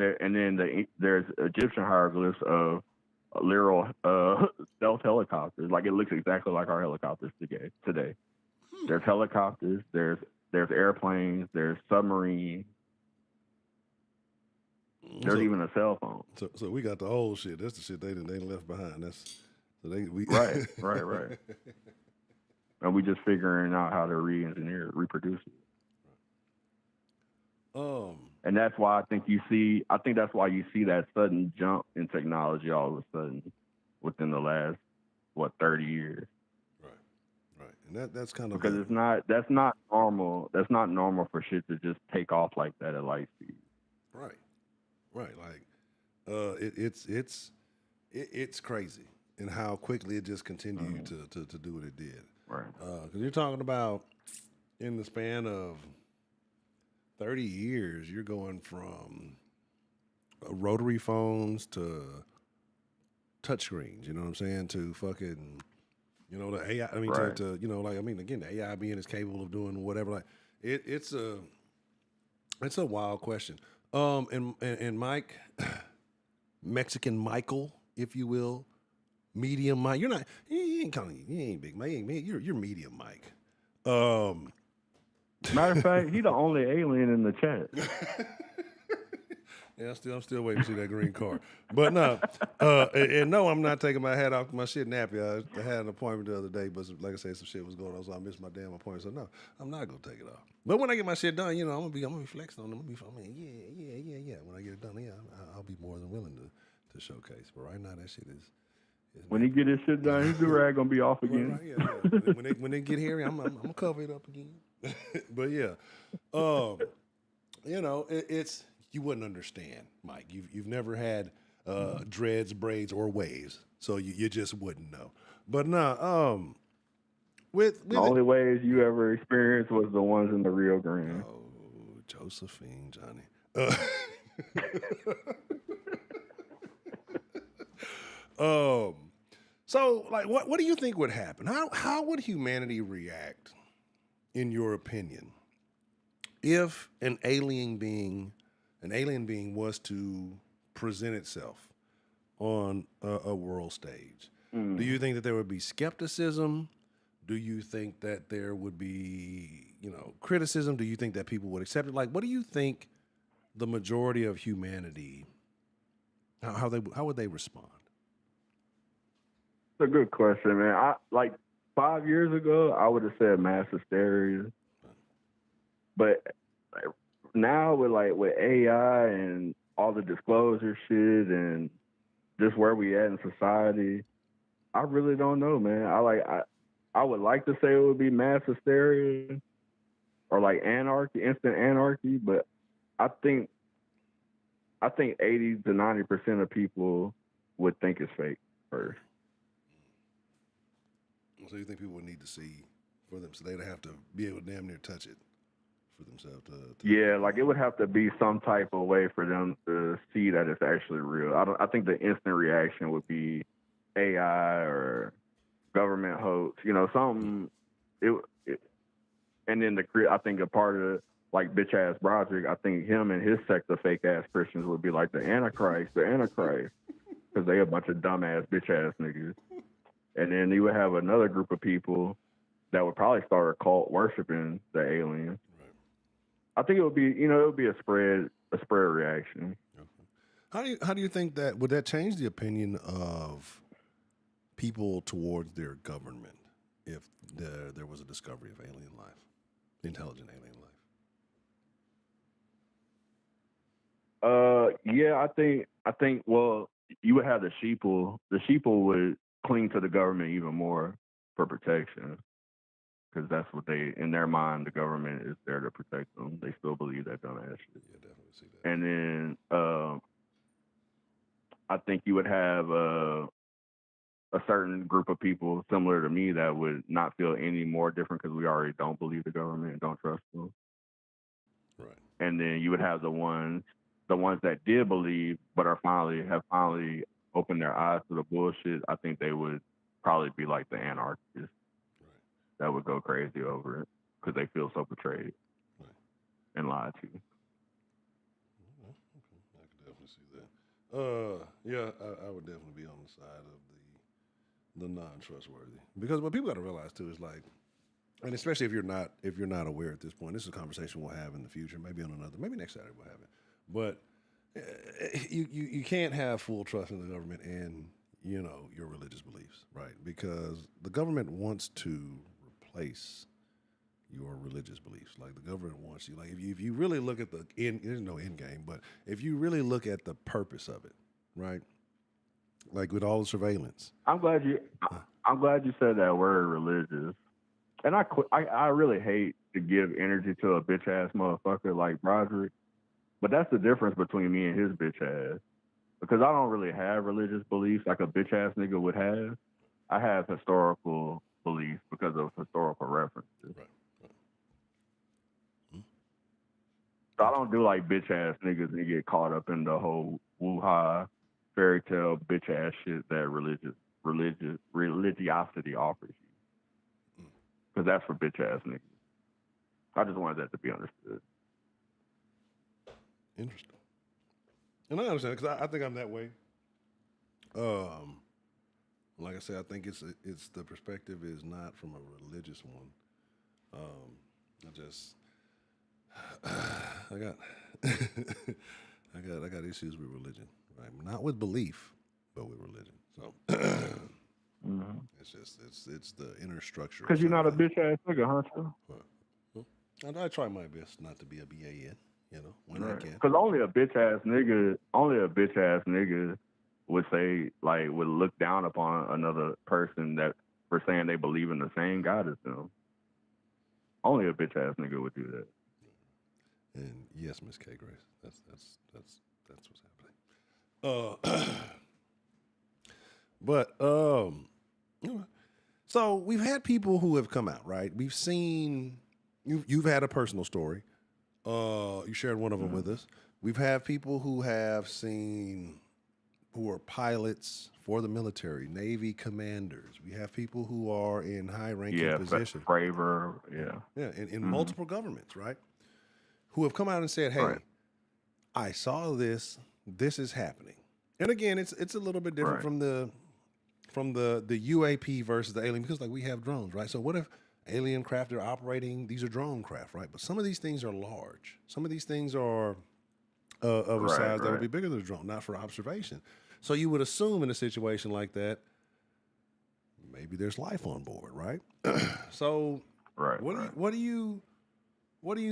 there's Egyptian hieroglyphs of literal stealth helicopters. Like it looks exactly like our helicopters today. There's helicopters. There's airplanes. There's submarines. There's even a cell phone. So we got the old shit. That's the shit they left behind. Right. And we just figuring out how to reproduce it. And that's why I think that's why you see that sudden jump in technology all of a sudden within the last 30 years. Right. And that's kind of because that's not normal. That's not normal for shit to just take off like that at light speed. Right. Like it's crazy and how quickly it just continued to do what it did. Right. Because you're talking about in the span of 30 years, you're going from rotary phones to touchscreens, you know what I'm saying, to fucking, the AI, I mean, right. to again, the AI being as capable of doing whatever, like, it's a wild question. And Mike, Mexican Michael, if you will, medium Mike, you ain't big Mike, you're medium Mike. Matter of fact, he the only alien in the chat. Yeah, I'm still waiting to see that green card. But no, and no, I'm not taking my hat off my shit nappy. I had an appointment the other day, but like I said, some shit was going on, so I missed my damn appointment. So no, I'm not gonna take it off. But when I get my shit done, I'm gonna be flexing on them. Yeah. When I get it done, I'll be more than willing to showcase. But right now, that shit is when he get his shit done, his do-rag gonna be off again. Right. When they get here, I'm gonna cover it up again. But yeah, it's. You wouldn't understand, Mike. You've never had dreads, braids, or waves, so you just wouldn't know. But no, with the only waves you ever experienced was the ones in the Rio Grande. Oh, Josephine, Johnny. So, like, what do you think would happen? How would humanity react, in your opinion, if an alien being was to present itself on a world stage? Do you think that there would be skepticism? Do you think that there would be, criticism? Do you think that people would accept it? Like, what do you think the majority of humanity, how would they respond? It's a good question, man. I like 5 years ago, I would have said mass hysteria, but now with AI and all the disclosure shit and just where we at in society, I really don't know, man. I would like to say it would be mass hysteria or like anarchy, instant anarchy, but I think 80 to 90% of people would think it's fake first. So you think people would need to see for them, so they'd have to be able to damn near touch it for themselves to Yeah, like it would have to be some type of way for them to see that it's actually real. I think the instant reaction would be AI or government hoax, something. And then I think a part of like bitch ass Broderick, I think him and his sect of fake ass Christians would be like the Antichrist, because they a bunch of dumbass bitch ass niggas. And then you would have another group of people that would probably start a cult worshiping the alien. Right. I think it would be a spread reaction. Okay. How do you think that would that change the opinion of people towards their government if there was a discovery of alien life, intelligent alien life? Yeah, I think well, you would have the sheeple. The sheeple would cling to the government even more for protection, because that's what in their mind, the government is there to protect them. They still believe that dumbass shit. Yeah, definitely see that. And then I think you would have a certain group of people similar to me that would not feel any more different because we already don't believe the government and don't trust them. Right. And then you would have the ones that did believe but have finally opened their eyes to the bullshit. I think they would probably be like the anarchists. Right. That would go crazy over it because they feel so betrayed and lied to. Okay. I could definitely see that. Yeah, I would definitely be on the side of the non-trustworthy, because what people got to realize too is like, and especially if you're not aware at this point, this is a conversation we'll have in the future, maybe maybe next Saturday we'll have it. But you can't have full trust in the government and your religious beliefs, right? Because the government wants to replace your religious beliefs. Like the government wants you. Like if you really look at there's no end game, but if you really look at the purpose of it, right? Like with all the surveillance. I'm glad you said that word, religious. And I really hate to give energy to a bitch ass motherfucker like Broderick, but that's the difference between me and his bitch ass. Because I don't really have religious beliefs like a bitch ass nigga would have. I have historical beliefs because of historical references. Right. So I don't do like bitch ass niggas and get caught up in the whole woo-ha fairy tale bitch ass shit that religiosity offers you. Because that's for bitch ass niggas. I just wanted that to be understood. Interesting. And I understand, because I think I'm that way. Like I said, I think it's the perspective is not from a religious one. I got I got issues with religion, right? Not with belief, but with religion. So it's the inner structure. Because you're not a bitch ass nigga, huh? And I try my best not to be a BAN, when I can. Because only a bitch ass nigga would say, like, would look down upon another person that for saying they believe in the same God as them. Only a bitch ass nigga would do that. And yes, Miss K Grace, that's what's happening. But so we've had people who have come out, right? We've seen you've had a personal story. You shared one of them with us. We've had people who have seen who are pilots for the military, Navy commanders. We have people who are in high-ranking positions. Fravor, in multiple governments, right? Who have come out and said, "Hey, I saw this. This is happening." And again, it's a little bit different from the UAP versus the alien, because like we have drones, right? So what if alien craft are operating? These are drone craft, right? But some of these things are large. Some of these things are of a size that would be bigger than a drone, not for observation. So you would assume in a situation like that, maybe there's life on board, right? So what do you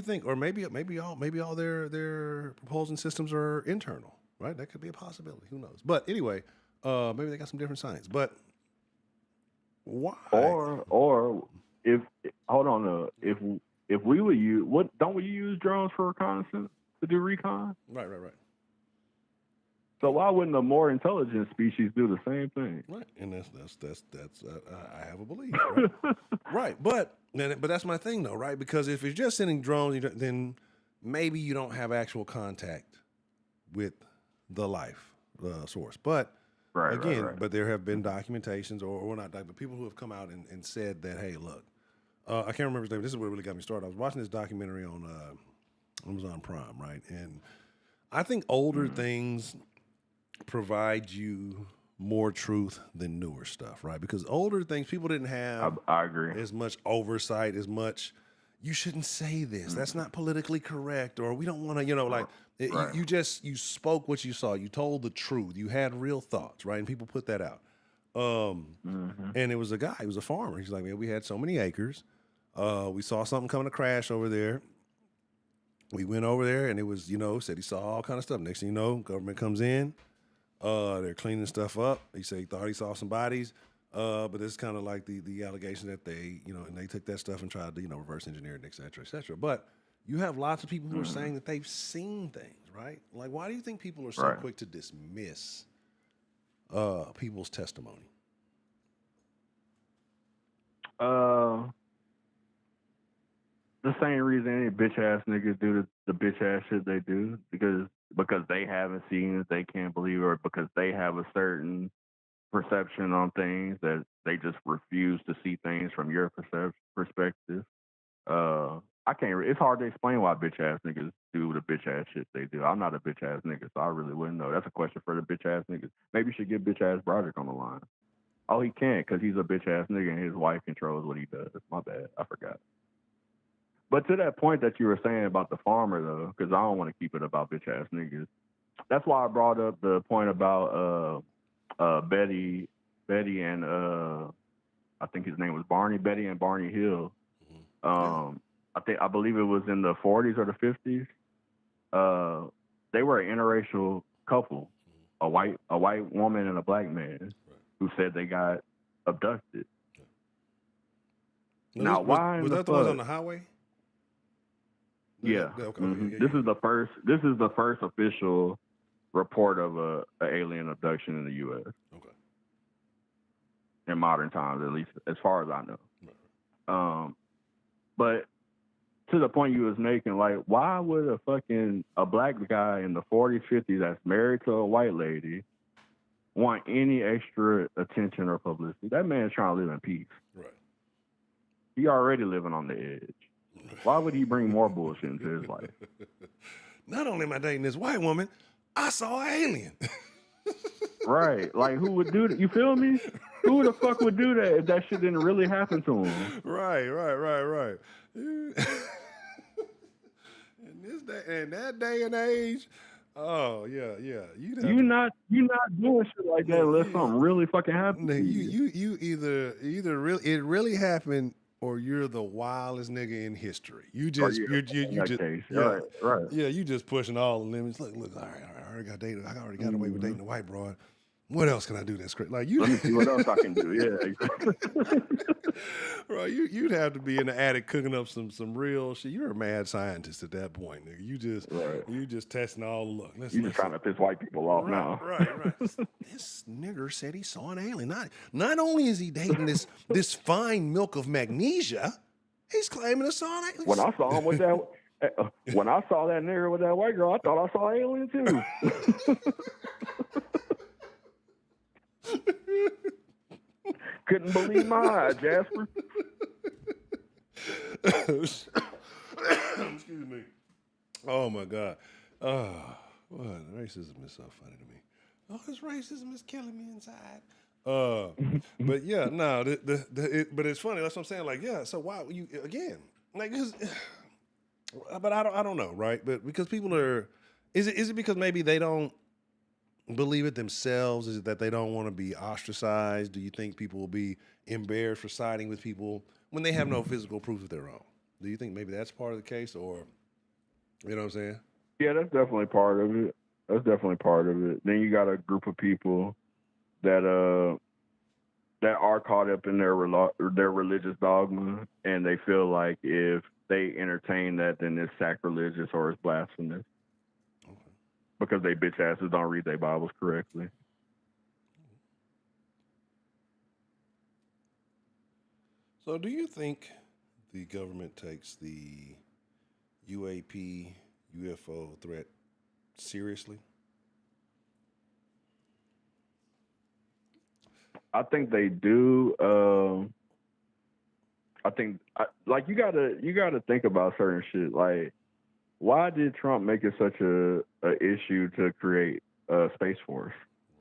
think? Or maybe all their propulsion systems are internal, right? That could be a possibility. Who knows? But anyway, maybe they got some different science. But why? Or if we would use don't we use drones for reconnaissance to do recon? Right. So why wouldn't a more intelligent species do the same thing? Right, and that's I have a belief, right? Right, but that's my thing though, right? Because if you're just sending drones, then maybe you don't have actual contact with the life source. But but there have been documentations, or not, but people who have come out and said that, hey, look, I can't remember his name. This is what really got me started. I was watching this documentary on Amazon Prime, right? And I think older things provide you more truth than newer stuff, right? Because older things, people didn't have I agree. as much oversight, as much, you shouldn't say this, that's not politically correct, or we don't want to, you spoke what you saw, you told the truth, you had real thoughts, right? And people put that out. And it was a guy, he was a farmer. He's like, man, we had so many acres. We saw something coming to crash over there. We went over there, and it was, said he saw all kind of stuff. Next thing you know, government comes in. They're cleaning stuff up. He said he thought he saw some bodies, but it's kind of like the allegation that they, and they took that stuff and tried to, reverse engineer it, et cetera, et cetera. But you have lots of people who are saying that they've seen things, right? Like, why do you think people are so quick to dismiss people's testimony? The same reason any bitch ass niggas do the bitch ass shit they do, because they haven't seen it, they can't believe it, or because they have a certain perception on things that they just refuse to see things from your perspective. I can't. It's hard to explain why bitch ass niggas do the bitch ass shit they do. I'm not a bitch ass nigga, so I really wouldn't know. That's a question for the bitch ass niggas. Maybe you should get bitch ass Broderick on the line. Oh, he can't because he's a bitch ass nigga and his wife controls what he does. My bad. I forgot. But to that point that you were saying about the farmer, though, because I don't want to keep it about bitch ass niggas. That's why I brought up the point about Betty and I think his name was Barney, Betty and Barney Hill. I believe it was in the 40s or the 50s. They were an interracial couple, a white woman and a black man, who said they got abducted. Now, why? Was that the ones on the highway? Yeah. Okay. This is the first official report of a alien abduction in the U.S. Okay. In modern times, at least as far as I know. Right. But to the point you was making, like, why would a black guy in the 40s, 50s that's married to a white lady want any extra attention or publicity? That man's trying to live in peace. Right. He already living on the edge. Why would he bring more bullshit into his life? Not only am I dating this white woman, I saw an alien. Right. Like, who would do that? You feel me? Who the fuck would do that if that shit didn't really happen to him? Right. In that day and age, oh yeah. You're not doing shit like that unless something really fucking happened. You either it really happened, or you're the wildest nigga in history. You just right. Yeah, you just pushing all the limits. Look, all right, I already got dated. I already got away with dating a white broad. What else can I do that's great? Like, you. Let me see what else I can do. Yeah, exactly. Right, you'd have to be in the attic cooking up some real shit. You're a mad scientist at that point, nigga. You just testing all the luck. You just trying to piss white people off now. Right. This nigger said he saw an alien. Not only is he dating this fine milk of magnesia, he's claiming to saw an alien. When I saw him with that, when I saw that nigger with that white girl, I thought I saw an alien too. Couldn't believe my eyes, Jasper. Excuse me. Oh my God. What racism is so funny to me. Oh, this racism is killing me inside. But yeah, no, but it's funny. That's what I'm saying. Like, yeah. So why you again? Like, but I don't know, right? But because people are, is it because maybe they don't believe it themselves? Is it that they don't want to be ostracized? Do you think people will be embarrassed for siding with people when they have no physical proof of their own? Do you think maybe that's part of the case, or you know what I'm saying? Yeah, that's definitely part of it. That's definitely part of it. Then you got a group of people that are caught up in their religious dogma, and they feel like if they entertain that, then it's sacrilegious or it's blasphemous. Okay. Because they bitch asses don't read their Bibles correctly. So, do you think the government takes the UAP UFO threat seriously? I think they do. I think like you gotta think about certain shit. Like, why did Trump make it such a issue to create a Space Force?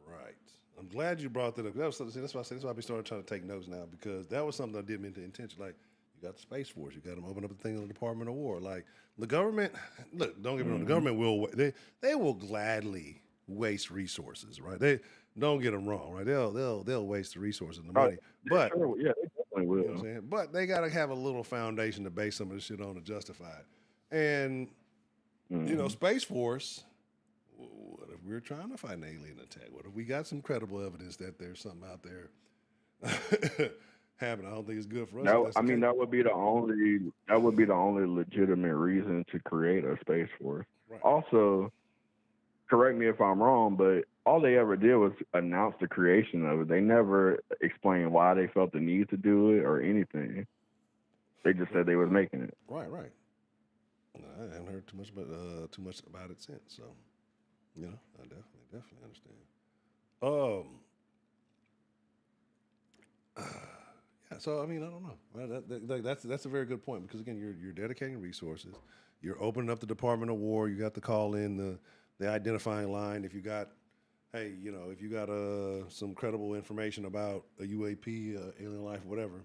Right. I'm glad you brought that up. That's why I said. That's why I be starting trying to take notes now, because that was something I did mean to intention. Like, you got the Space Force, you got them open up a thing on the Department of War. Like, the government. Look, don't get me wrong. The government will they will gladly waste resources. Right. They don't get them wrong. Right. They'll waste the resources and the money. But sure, yeah, they definitely will. you know what I'm saying? But they got to have a little foundation to base some of this shit on to justify it. And you know, Space Force. What if we're trying to fight an alien attack? What if we got some credible evidence that there's something out there happening? I don't think it's good for us. That would be the only legitimate reason to create a Space Force. Right. Also, correct me if I'm wrong, but all they ever did was announce the creation of it. They never explained why they felt the need to do it or anything. They just said they was making it. Right. I haven't heard too much about it since. So, you know, I definitely understand. Yeah. So I mean, I don't know. That's a very good point, because again, you're dedicating resources. You're opening up the Department of War. You got to call in the identifying line. If you got, hey, you know, if you got some credible information about a UAP, alien life, whatever.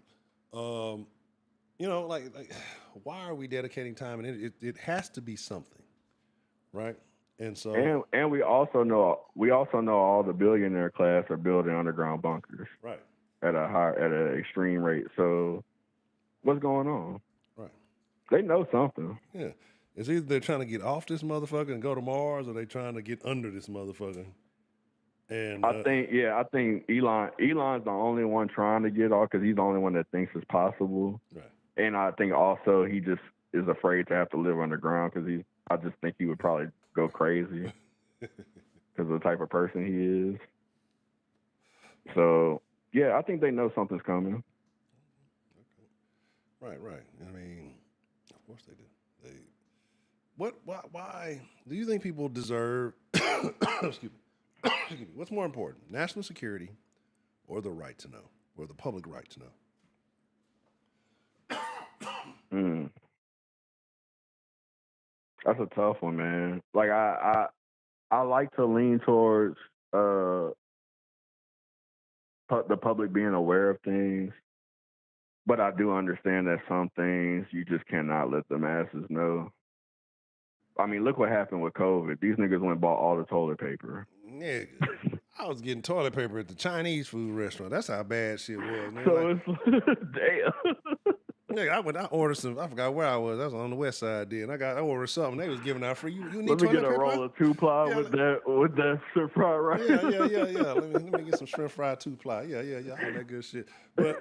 You know, like, why are we dedicating time? And it has to be something, right? And so, and we also know all the billionaire class are building underground bunkers, right, at an extreme rate. So, what's going on? Right. They know something. Yeah, it's either they're trying to get off this motherfucker and go to Mars, or they trying to get under this motherfucker. And I think Elon's the only one trying to get off, because he's the only one that thinks it's possible. Right. And I think also he just is afraid to have to live underground, because I just think he would probably go crazy because of the type of person he is. So, yeah, I think they know something's coming. Okay. Right. I mean, of course they do. Why do you think people deserve, excuse me, what's more important, national security or the right to know, or the public right to know? That's a tough one, man. Like, I like to lean towards the public being aware of things, but I do understand that some things you just cannot let the masses know. I mean, look what happened with COVID. These niggas went and bought all the toilet paper. Nigga, I was getting toilet paper at the Chinese food restaurant. That's how bad shit was. Man. So it's damn. Nigga, I ordered some. I forgot where I was. I was on the west side then. I ordered something. They was giving out free. You need Let me toilet get a paper? roll of 2-ply with that shrimp fry rice. Yeah. Let me get some shrimp fried 2-ply. Yeah. All that good shit. But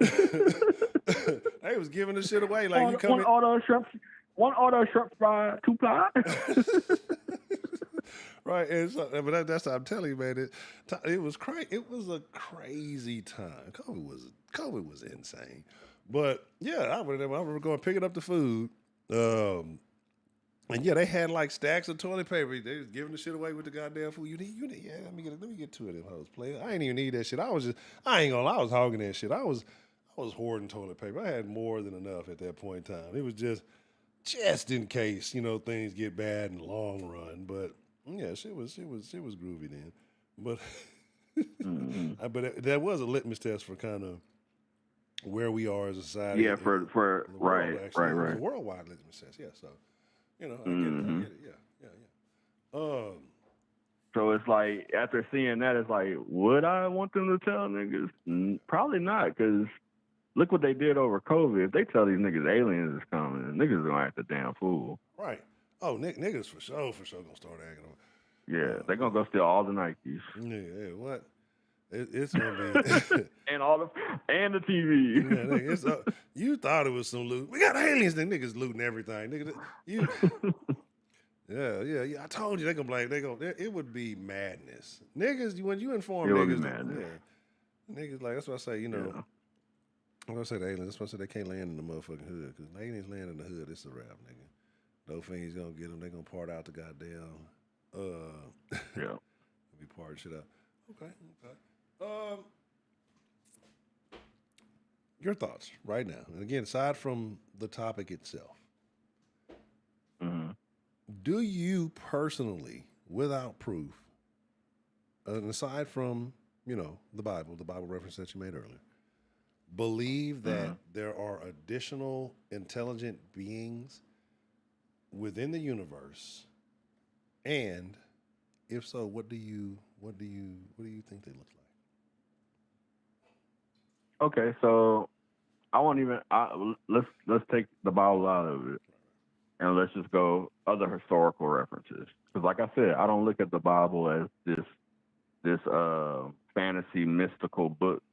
they was giving the shit away. Like, you come in. One order of shrimp fry 2-ply. Right, and so, but that's what I'm telling you, man. It was crazy. It was a crazy time. COVID was insane. But yeah, I remember going picking up the food, and And yeah, they had like stacks of toilet paper. They was giving the shit away with the goddamn food. You need. Yeah, let me get two of them hoes, player. I ain't even need that shit. I ain't gonna lie, I was hogging that shit. I was hoarding toilet paper. I had more than enough at that point in time. It was just in case, things get bad in the long run. But yeah, shit was groovy then. But but that was a litmus test for kind of where we are as a society. Yeah, for in the world, right. It was a worldwide litmus test. Yeah, so I get it. Yeah. So it's like, after seeing that, it's like, would I want them to tell niggas? Probably not, because look what they did over COVID. If they tell these niggas aliens is coming, niggas gonna act a damn fool. Right. Oh, niggas for sure gonna start acting on. Yeah, they're gonna go steal all the Nikes. Yeah, what? It's gonna be and the TV. Yeah, nigga, you thought it was some loot. We got aliens. The niggas looting everything. Nigga, yeah. I told you they gonna blame. It would be madness. Niggas, when you inform it niggas, would be madness. Niggas like that's why I say, I'm gonna say the aliens. That's why I say they can't land in the motherfucking hood. Because aliens land in the hood, it's a wrap, nigga. No fiends gonna get them. They gonna part out the goddamn. Yeah. Be part shit out. Okay. Your thoughts right now, and again, aside from the topic itself, do you personally, without proof, and aside from the Bible reference that you made earlier, believe that there are additional intelligent beings within the universe, and if so, what do you think they look like? Okay, so let's take the Bible out of it, and let's just go other historical references. Because, like I said, I don't look at the Bible as this fantasy mystical book.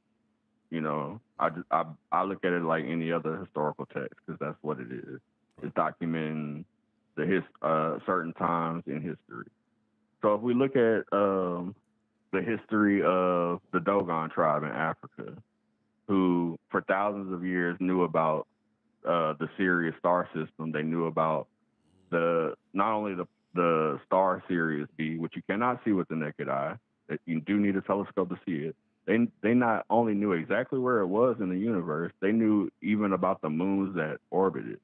I look at it like any other historical text, because that's what it is. It's documenting certain times in history. So if we look at the history of the Dogon tribe in Africa, who for thousands of years knew about the Sirius star system. They knew about not only the star Sirius B, which you cannot see with the naked eye, that you do need a telescope to see it. They not only knew exactly where it was in the universe, they knew even about the moons that orbited.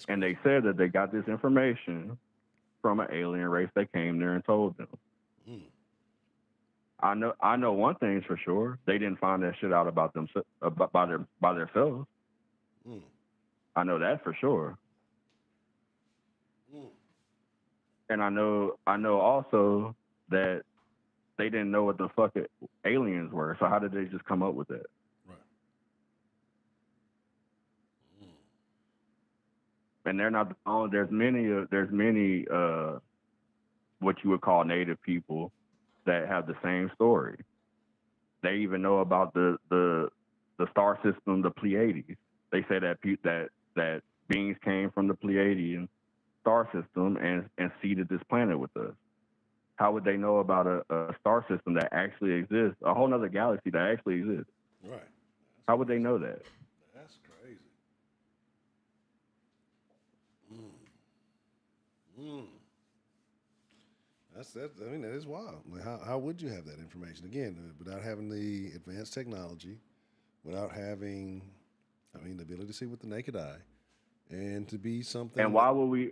And they said that they got this information from an alien race that came there and told them. I know one thing's for sure. They didn't find that shit out about by themselves. I know that for sure. And I know also that they didn't know what the fuck aliens were. So how did they just come up with that? And they're not the only. There's many what you would call native people that have the same story. They even know about the star system, the Pleiades. They say that beings came from the Pleiadian star system and seeded this planet with us. How would they know about a star system that actually exists, a whole other galaxy that actually exists? Right. How would they know that? That's crazy. That is wild. Like, how would you have that information again without having the advanced technology, without having, the ability to see with the naked eye, and to be something? And why would we?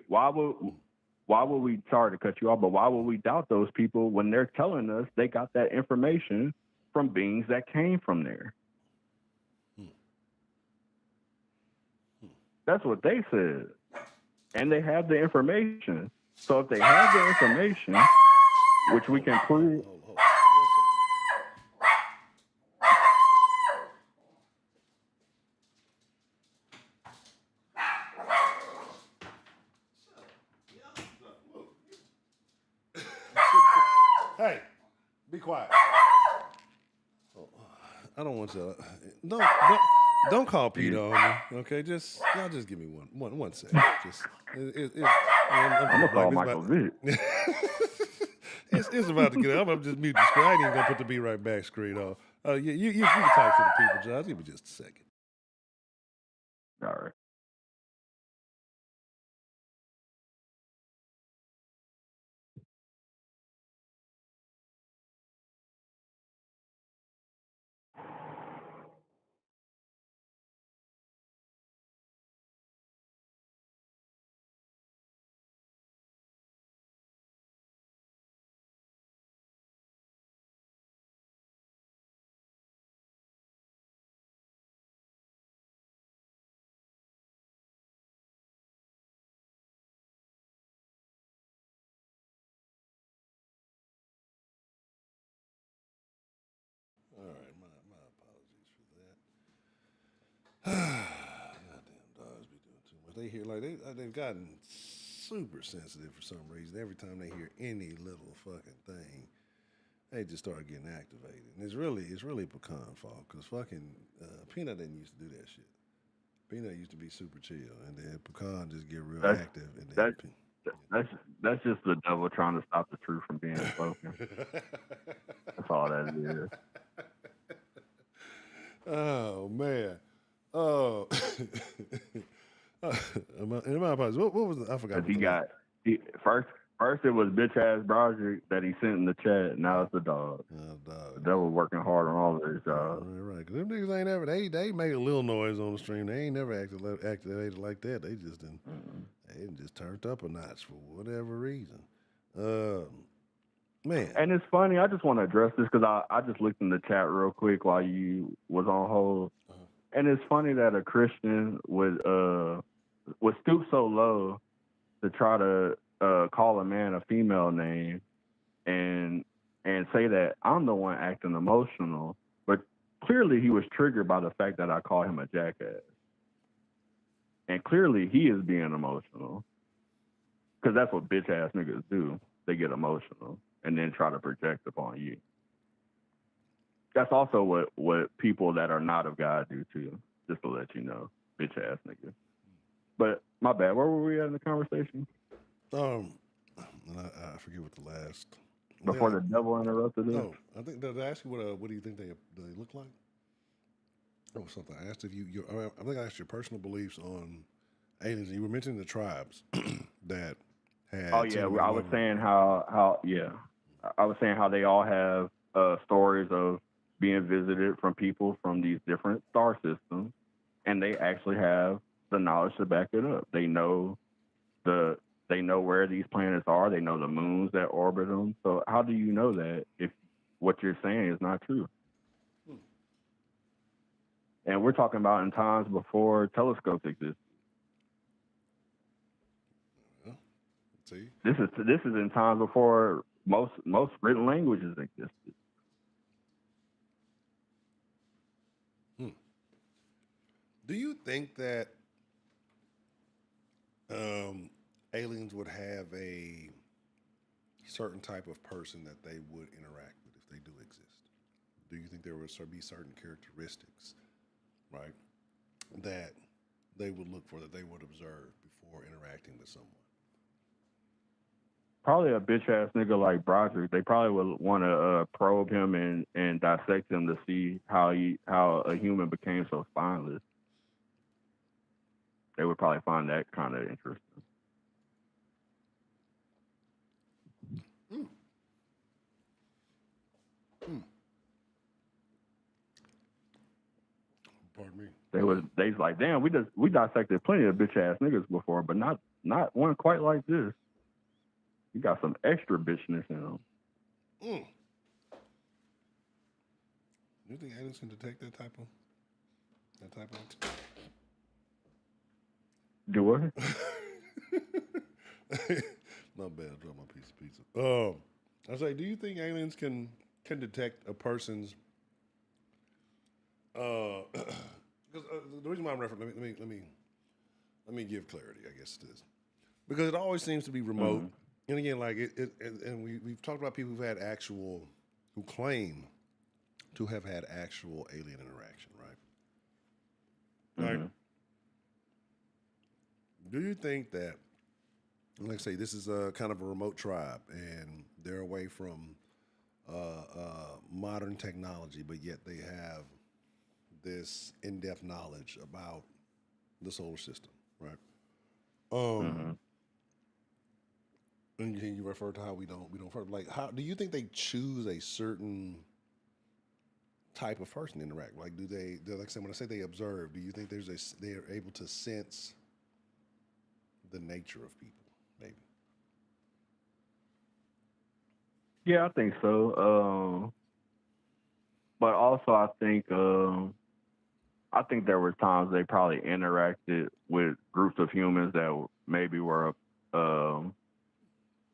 Sorry to cut you off, but why would we doubt those people when they're telling us they got that information from beings that came from there? That's what they said, and they have the information. So if they have the information, which we can prove. Hey, be quiet. I don't want to. Don't call Pete on me. Okay, y'all just give me one second. I'm gonna call Michael Vick. It's about to get up. I'm just mute the screen. I ain't even gonna put the be right back screen on. You can talk to the people, Josh. Give me just a second. All right. Goddamn dogs be doing too much. They hear like they've gotten super sensitive for some reason. Every time they hear any little fucking thing, they just start getting activated. And it's really Pecan fault because fucking Peanut didn't used to do that shit. Peanut used to be super chill, and then Pecan just get real That's active. And that's then that's that's just the devil trying to stop the truth from being spoken. That's all that is. Oh man. Oh. My apologies. What was I forgot? Cause What the last. First it was bitch ass Broderick that he sent in the chat. Now it's the dog. Oh, The dog. devil working hard on all of his jobs. Right. Because them niggas ain't ever. They made a little noise on the stream. They ain't never acted like that. They just didn't. They just turned up a notch for whatever reason. Man. And it's funny. I just want to address this because I just looked in the chat real quick while you was on hold. And it's funny that a Christian would stoop so low to try to call a man a female name and say that I'm the one acting emotional, but clearly he was triggered by the fact that I call him a jackass, and clearly he is being emotional because that's what bitch ass niggas do. They get emotional and then try to project upon you. That's also what people that are not of God do too, just to let you know, bitch ass nigga. But my bad, where were we at in the conversation? And I forget what the last. Before the devil interrupted us? No, I think did I ask you what do you think they look like? Or something. I asked if I think I asked your personal beliefs on aliens. You were mentioning the tribes that had. Oh yeah, I was saying how I was saying how they all have stories of being visited from people from these different star systems, and they actually have the knowledge to back it up. They know where these planets are. They know the moons that orbit them. So how do you know that if what you're saying is not true? And we're talking about in times before telescopes existed. Well, see, this is in times before most written languages existed. Do you think that aliens would have a certain type of person that they would interact with if they do exist? Do you think there would be certain characteristics, right, that they would look for, that they would observe before interacting with someone? Probably a bitch ass nigga like Broderick. They probably would want to probe him and dissect him to see how a human became so spineless. They would probably find that kind of interesting. Pardon me. They's like, damn, we dissected plenty of bitch ass niggas before, but not one quite like this. You got some extra bitchness in them. You think aliens can detect that type of? Do what? My bad, I dropped my piece of pizza. I say, do you think aliens can detect a person's? Because the reason why I'm referring, let me give clarity, I guess, to this, because it always seems to be remote, and again, like and we've talked about people who claim to have had actual alien interaction, right? Like, do you think that, like I say, this is a kind of a remote tribe, and they're away from modern technology, but yet they have this in-depth knowledge about the solar system, right? And you refer to how we don't like, how do you think they choose a certain type of person to interact? Like, they're like I said, when I say they observe, do you think they're able to sense the nature of people, maybe? Yeah, I think so. But also, I think there were times they probably interacted with groups of humans that maybe were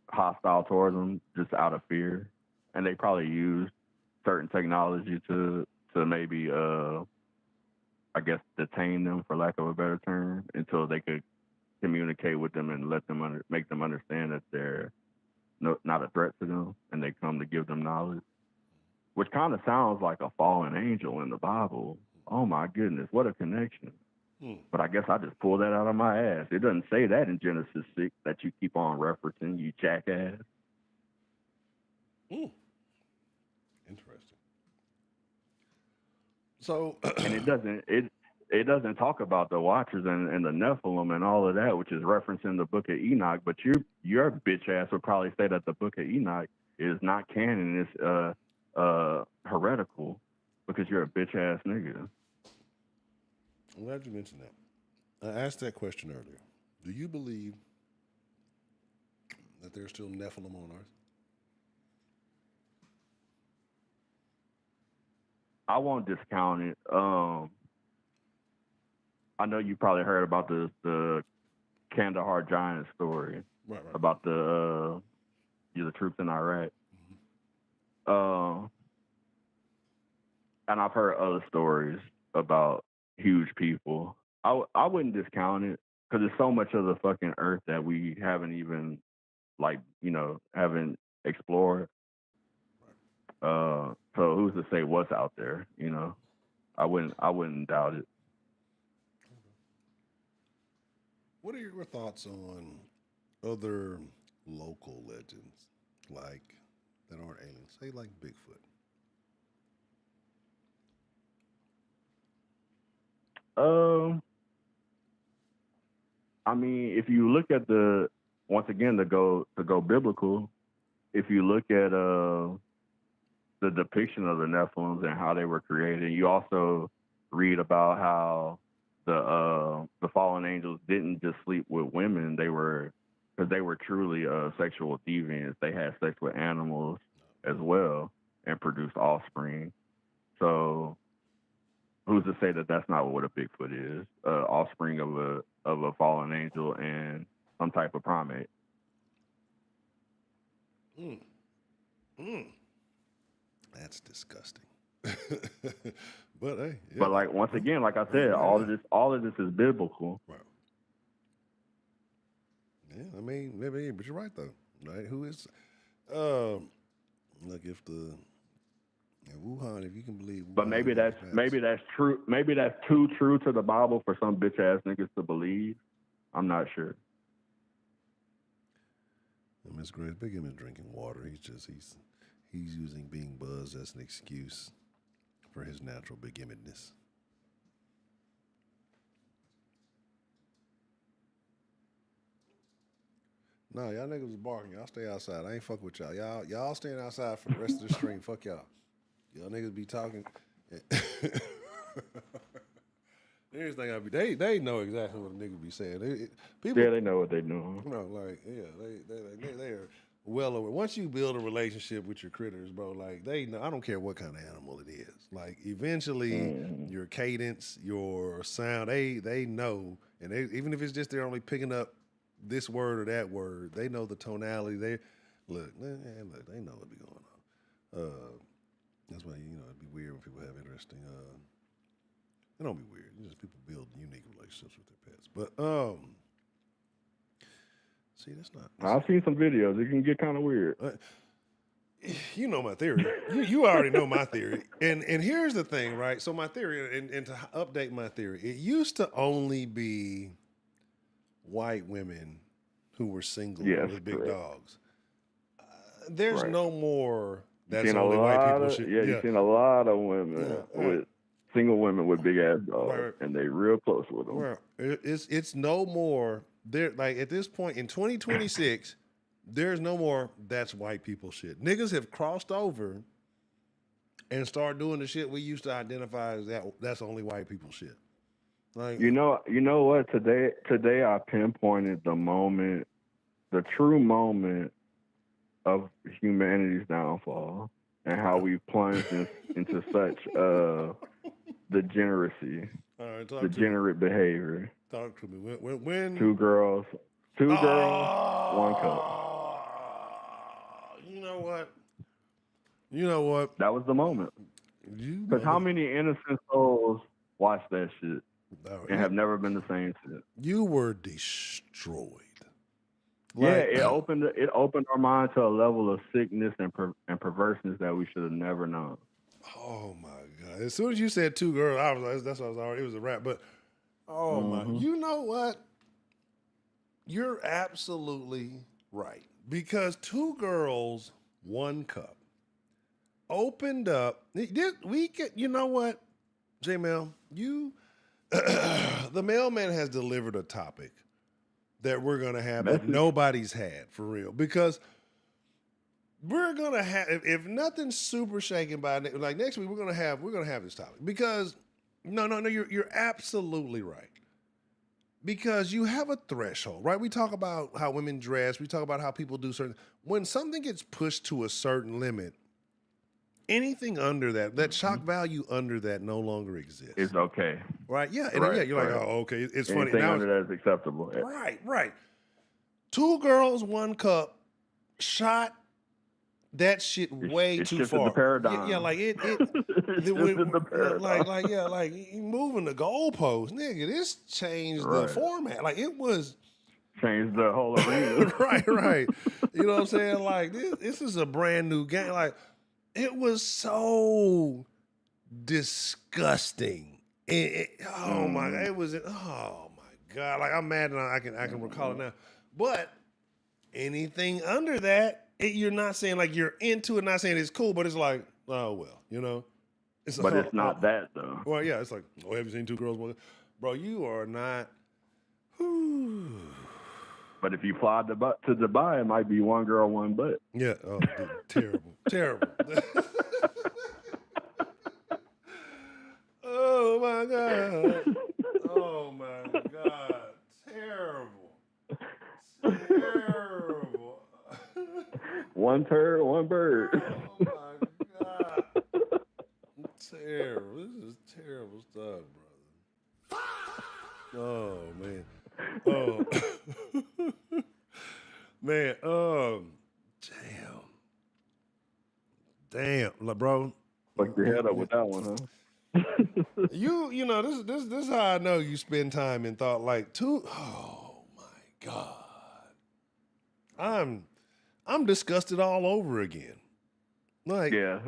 hostile towards them just out of fear, and they probably used certain technology to maybe I guess, detain them, for lack of a better term, until they could communicate with them and let them make them understand that they're not a threat to them, and they come to give them knowledge, which kind of sounds like a fallen angel in the Bible. Oh my goodness, what a connection. But I guess I just pulled that out of my ass. It doesn't say that in Genesis 6 that you keep on referencing, you jackass. Interesting. So, and it doesn't talk about the Watchers and the Nephilim and all of that, which is referenced in the Book of Enoch. But your bitch ass would probably say that the Book of Enoch is not canon, it's heretical, because you're a bitch ass nigga. I'm glad you mentioned that. I asked that question earlier. Do you believe that there's still Nephilim on Earth? I won't discount it. I know you probably heard about the Kandahar Giant story, right. About the troops in Iraq. And I've heard other stories about huge people. I wouldn't discount it, because there's so much of the fucking earth that we haven't even, haven't explored. So who's to say what's out there? I wouldn't doubt it. What are your thoughts on other local legends, like, that aren't aliens? Say like Bigfoot. I mean, if you look at once again to go biblical, if you look at the depiction of the Nephilims and how they were created, you also read about how the fallen angels didn't just sleep with women. Because they were truly sexual deviants. They had sex with animals as well and produced offspring. So who's to say that that's not what a Bigfoot is? Offspring of a fallen angel and some type of primate. That's disgusting. But hey, yeah. But like, once again, like I said, all of this is biblical. Right. Yeah, I mean, maybe, but you're right though, right? Who is? Like if Wuhan, if you can believe. Wuhan, but maybe that's true. Maybe that's too true to the Bible for some bitch ass niggas to believe. I'm not sure. Miss Grace, Big M is drinking water. He's using being buzzed as an excuse for his natural Big M-edness. No, y'all niggas was barking. Y'all stay outside. I ain't fuck with y'all. Y'all staying outside for the rest of the stream. Fuck y'all. Y'all niggas be talking. Here's the thing they know exactly what a nigga be saying. They know what they doing. They are well aware. Once you build a relationship with your critters, bro, like they know. I don't care what kind of animal it is. Like eventually, your cadence, your sound, they know, and even if it's just they're only picking up this word or that word, they know the tonality. They look, they know what be going on. That's why it'd be weird when people have interesting. It don't be weird. It's just people build unique relationships with their pets. But see, that's not. I've seen some videos. It can get kind of weird. You know my theory. You already know my theory. And here's the thing, right? So my theory, and to update my theory, it used to only be white women who were single with big dogs. There's no more. That's only white people shit. You've seen a lot of women with single women with big ass dogs, and they real close with them. Well, it's no more. There, like at this point in 2026, there's no more. That's white people shit. Niggas have crossed over and started doing the shit we used to identify as that's only white people shit. Like, you know what? Today I pinpointed the true moment of humanity's downfall and how we plunged into such degeneracy, degenerate behavior. Talk to me. When two girls, one cup. You know what? That was the moment. Because how many innocent souls watched that shit No, and have never been the same since. you were destroyed. Yeah, Like, it opened our mind to a level of sickness and perverseness that we should have never known. oh my God! As soon as you said two girls, I was like, that's what I was already. It was a rap, but oh my! You know what? You're absolutely right, because two girls, one cup opened up. We could, you know what, J-Mel, you, the mailman has delivered a topic that we're gonna have that nobody's had for real, because we're gonna have, if nothing's super shaken by like next week, we're gonna have this topic, because no, you're absolutely right. Because you have a threshold, right? We talk about how women dress. We talk about how people do certain. When something gets pushed to a certain limit, anything under that shock value under that no longer exists. It's okay, right? Yeah, and right, yeah, you're like, right. oh, okay, it's Anything funny. Now, under that is acceptable. right. Two girls, one cup, shot that shit way it's too shifted far. the paradigm. Yeah, like it like you moving the goalpost, nigga. This changed the format. Like it was changed the whole arena. right. You know what I'm saying? Like this is a brand new game. Like it was so disgusting. Oh my God, it was. Oh my God, like I'm mad and I can recall it now. But anything under that, you're not saying like you're into it, not saying it's cool, but it's like, oh well, you know. It's not that though. Well, yeah, it's like, oh, have you seen two girls? Bro, you are not. Whew. But if you fly to Dubai, it might be one girl, one butt. Yeah. Oh, dude, terrible. Oh my God. Oh my God. Terrible. One turd, one bird. Oh my God. Terrible. This is terrible stuff, brother. Oh man. Oh man. Damn, bro. Fuck your head up with that one, huh? You know this is how I know you spend time in thought. Like oh my God. I'm disgusted all over again. Like yeah.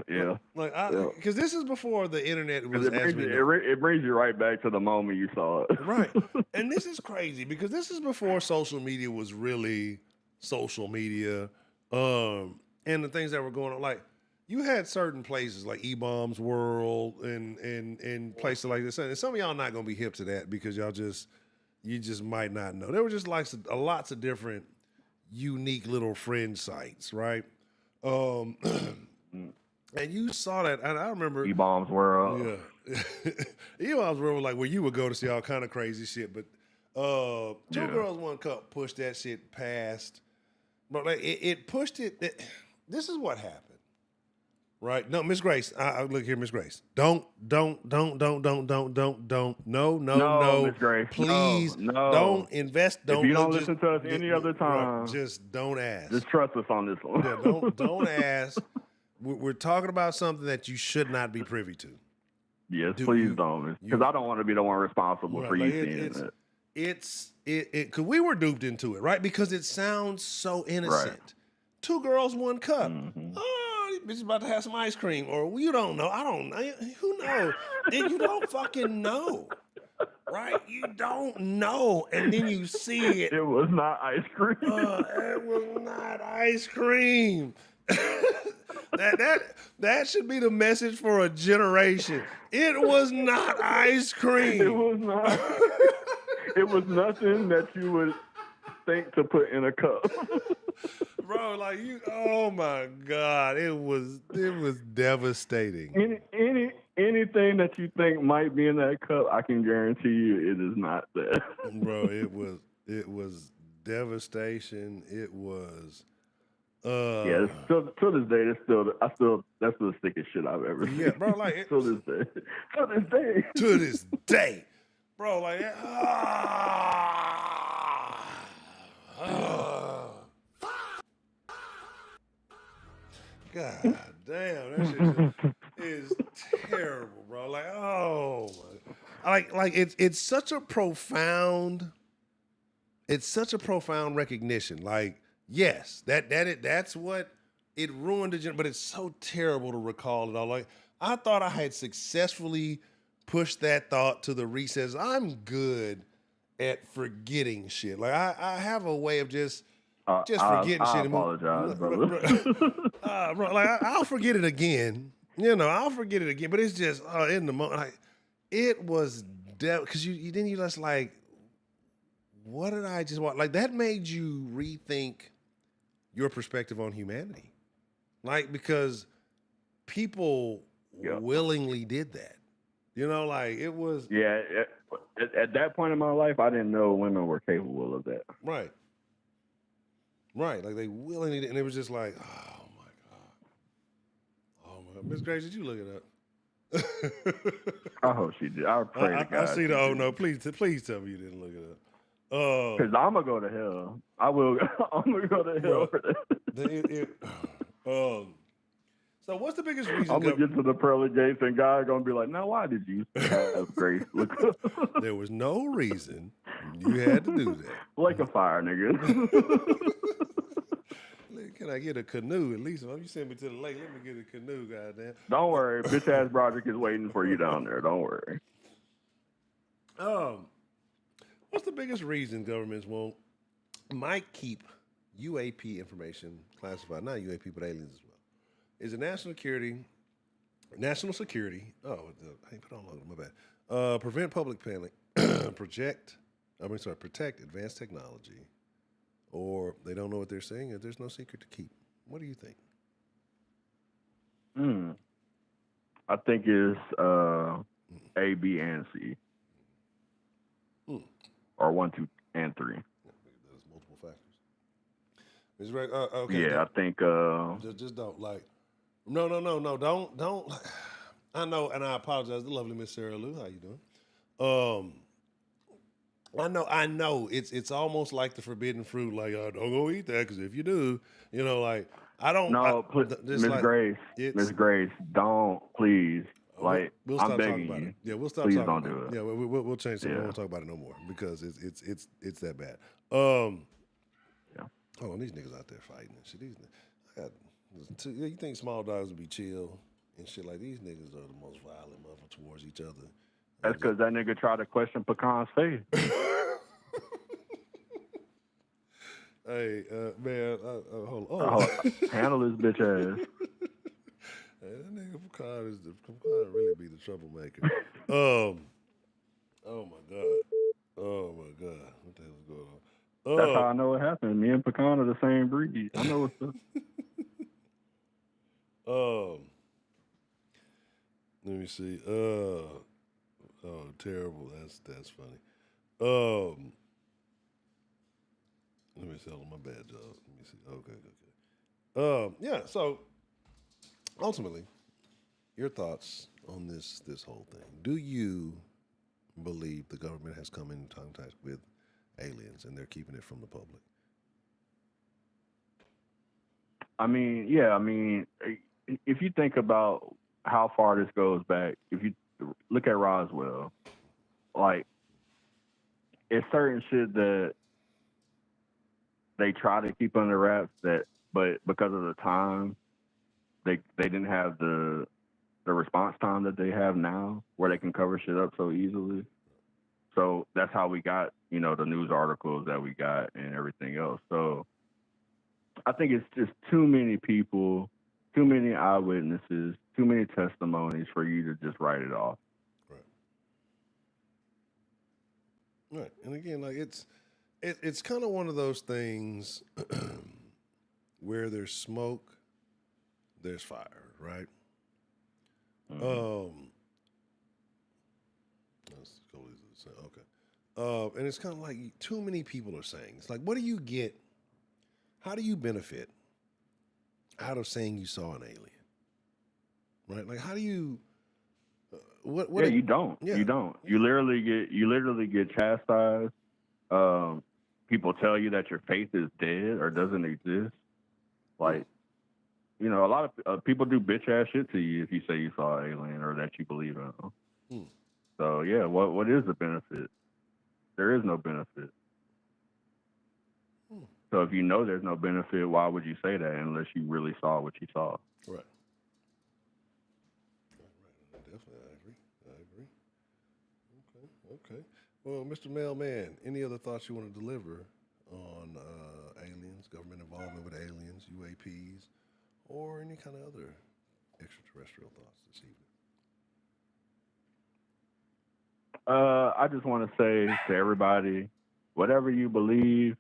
Like because this is before the internet was. It brings you right back to the moment you saw it. Right, and this is crazy because this is before social media was really social media, and the things that were going on. Like you had certain places like E-Bombs World and places like this, and some of y'all not gonna be hip to that because you just might not know. There were just like lots of different unique little fringe sites, right? And you saw that, and I remember E-Bombs World. Yeah, E-Bombs World was like where you would go to see all kind of crazy shit. But Two Girls, One Cup pushed that shit past, but like it pushed it. This is what happened, right? No, Miss Grace, look here, Miss Grace. Don't. No, Miss Grace, please, no. Don't invest. If you don't listen to us any other time, right, just don't ask. Just trust us on this one. Yeah, don't ask. We're talking about something that you should not be privy to. Yes, please don't, because I don't want to be the one responsible for you seeing it. Because we were duped into it, right? Because it sounds so innocent. Right. Two girls, one cup. Mm-hmm. Oh, this bitch is about to have some ice cream, or you don't know. I don't know. Who knows? And you don't fucking know, right? You don't know, and then you see it. It was not ice cream. It was not ice cream. That should be the message for a generation. It was not ice cream. It was not. It was nothing that you would think to put in a cup. Bro, like oh my God, it was devastating. Anything that you think might be in that cup, I can guarantee you it is not that. Bro, it was devastation. It was yeah, to this day, that's the sickest shit I've ever seen. Yeah, bro, like to this day, bro, like God damn, that shit is terrible, bro. Like, oh my, like it's such a profound. It's such a profound recognition. Like, yes, that's what it ruined the but it's so terrible to recall it all. Like, I thought I had successfully pushed that thought to the recess. I'm good at forgetting shit. Like, I have a way of just forgetting I shit. apologize, brother. Bro, like I'll forget it again. You know, I'll forget it again. But it's just in the moment, like it was because you just like, what did I just want? Like that made you rethink your perspective on humanity, like because people willingly did that. You know, like it was. Yeah, at that point in my life, I didn't know women were capable of that. Right. Right. Like they willingly did, and it was just like, oh my God. Miss Grace, did you look it up? I hope she did. I pray to God. I see the no. Please tell me you didn't look it up. Because I'm gonna go to hell. I will. I'm gonna go to hell for that. So what's the biggest reason? I'm gonna get to the pearly gates, and God gonna be like, "Now, why did you have grace?" Look, there was no reason you had to do that. Like a fire, nigga. Can I get a canoe at least? If you send me to the lake, let me get a canoe, goddamn. Don't worry, bitch ass Broderick is waiting for you down there. Don't worry. What's the biggest reason governments might keep UAP information classified? Not UAP, but aliens as well. Is it national security? Oh, I put on logo. My bad. Prevent public panic. Protect advanced technology, or they don't know what they're saying, and there's no secret to keep. What do you think? I think it's A, B, and C. Or 1, 2, and 3. There's multiple factors. Ms. Ray, okay. Yeah, I think. Just don't like. No. Don't. I know, and I apologize. The lovely Miss Sarah Lou, how you doing? I know. It's almost like the forbidden fruit. Like, don't go eat that because if you do, like I don't. No, Miss Grace, Miss Grace, don't please. Like, we'll stop I'm begging talking about you. it. Yeah, we'll stop. Please talking don't about do it. Yeah, we'll change something. We won't talk about it no more because it's that bad. Yeah. Hold on, these niggas out there fighting and shit. You think small dogs would be chill and shit? Like these niggas are the most violent motherfuckers towards each other. That's because that nigga tried to question Pecan's faith. Hey, man, hold on. Handle his bitch ass. Hey, that nigga Pecan really be the troublemaker. Oh my God. What the hell is going on? That's how I know it happened. Me and Pecan are the same breed. I know what's up. Let me see. Oh, terrible. That's funny. Let me see. Oh, my bad, Joe. Let me see. Okay. Yeah. So, ultimately, your thoughts on this whole thing? Do you believe the government has come in contact with aliens and they're keeping it from the public? I mean, yeah. I mean, if you think about how far this goes back, if you look at Roswell, like, it's certain shit that they try to keep under wraps but because of the time, they didn't have the response time that they have now, where they can cover shit up so easily. So that's how we got, the news articles that we got and everything else. So I think it's just too many people, too many eyewitnesses, too many testimonies for you to just write it off. Right. And again, like it's kind of one of those things where there's smoke, there's fire, right? Mm-hmm. Okay. And it's kind of like too many people are saying. It's like, what do you get? How do you benefit out of saying you saw an alien? Right? Like, how do you? What? Yeah, you don't. Yeah. You don't. You literally get chastised. People tell you that your faith is dead or doesn't exist. Like, a lot of people do bitch ass shit to you if you say you saw an alien or that you believe in them. So yeah, what is the benefit? There is no benefit. So if you know there's no benefit, why would you say that unless you really saw what you saw? Right. Right. Definitely, I agree. I agree. Okay. Well, Mr. Mailman, any other thoughts you want to deliver on aliens, government involvement with aliens, UAPs, or any kind of other extraterrestrial thoughts this evening? I just want to say to everybody, whatever you believe,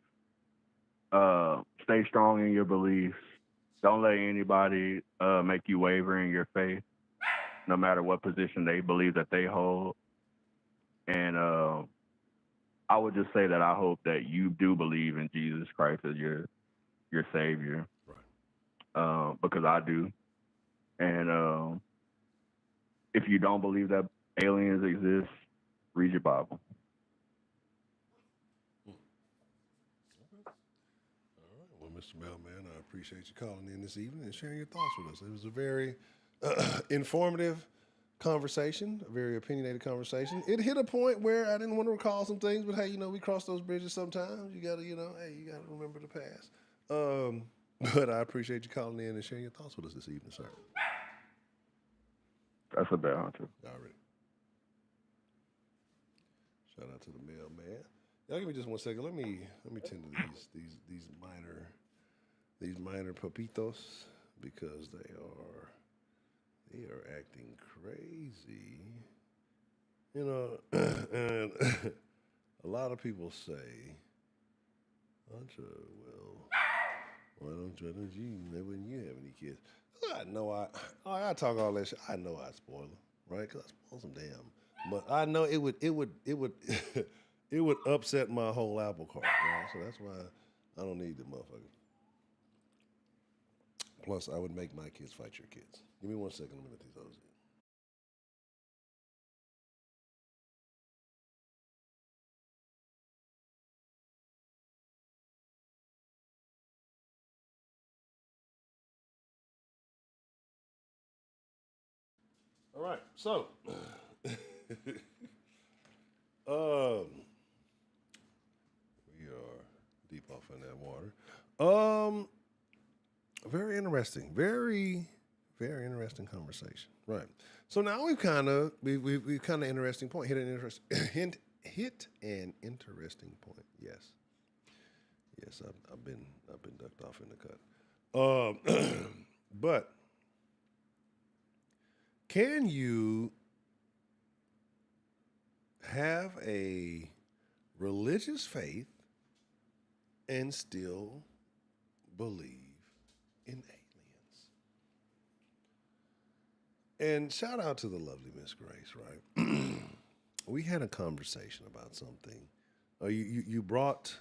stay strong in your beliefs. Don't let anybody make you waver in your faith, no matter what position they believe that they hold. And I would just say that I hope that you do believe in Jesus Christ as your Savior, Right. because I do. And if you don't believe that aliens exist, read your Bible. All right. Well, Mr. Mailman, I appreciate you calling in this evening and sharing your thoughts with us. It was a very informative conversation, a very opinionated conversation. It hit a point where I didn't want to recall some things, but hey, we cross those bridges sometimes. You gotta, you gotta remember the past. But I appreciate you calling in and sharing your thoughts with us this evening, sir. That's a bet, Hunter. Already. Shout out to the mailman. Y'all give me just 1 second. Let me tend to these minor papitos because they are acting crazy. And a lot of people say, Hunter, well, why don't you, when you have any kids? I know I talk all that shit. I know I spoil them, right? Because I spoil some damn. But I know it would it would upset my whole apple cart, right? So that's why I don't need the motherfucker. Plus, I would make my kids fight your kids. Give me 1 second. Let me let these others in. All right, so um, we are deep off in that water. Very interesting, very interesting conversation. Right. So now we've kind of interesting point hit an interest hit an interesting point. Yes, I've been ducked off in the cut. But can you have a religious faith and still believe in aliens? And shout out to the lovely Miss Grace, right? We had a conversation about something. You brought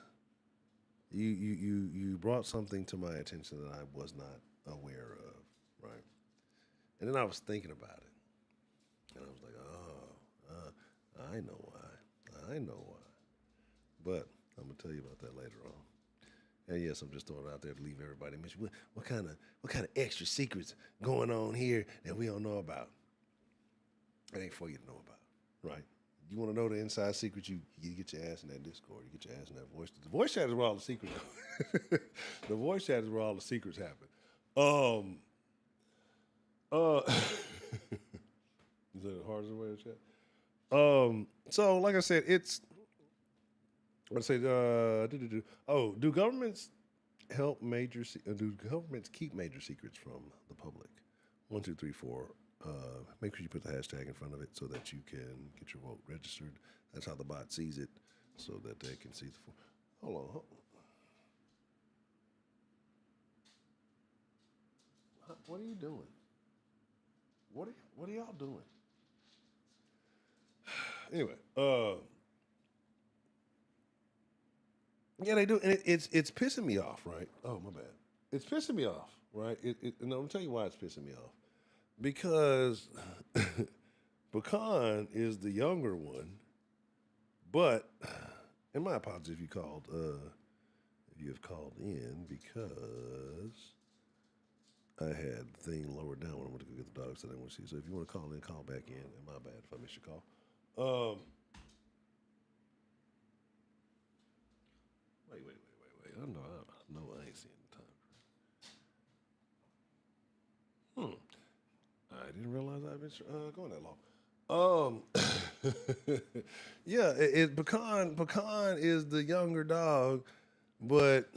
you brought something to my attention that I was not aware of, right? And then I was thinking about it, and I was like, I know why. I know why. But I'm gonna tell you about that later on. And yes, I'm just throwing it out there to leave everybody. What kind of extra secrets going on here that we don't know about? It ain't for you to know about, right? You want to know the inside secrets? You get your ass in that Discord. You get your ass in that voice. The voice chat is where all the secrets. The voice chat is where all the secrets happen. Is that the hardest way to chat? So like I said, it's. Let's say, do governments help do governments keep major secrets from the public? 1, 2, 3, 4. Make sure you put the hashtag in front of it so that you can get your vote registered. That's how the bot sees it, so that they can see the. Hold on. What are you doing? What are y'all doing? Anyway, yeah, they do, and it's pissing me off, right? Oh, my bad. It's pissing me off, right? And I'm gonna tell you why it's pissing me off. Because Pecan is the younger one, but and my apologies if you have called in because I had the thing lowered down when I went to go get the dogs that I want to see. So if you want to call in, call back in. And my bad if I missed your call. Wait. I know I ain't seeing the time. I didn't realize I've been going that long. Yeah, Pecan is the younger dog, but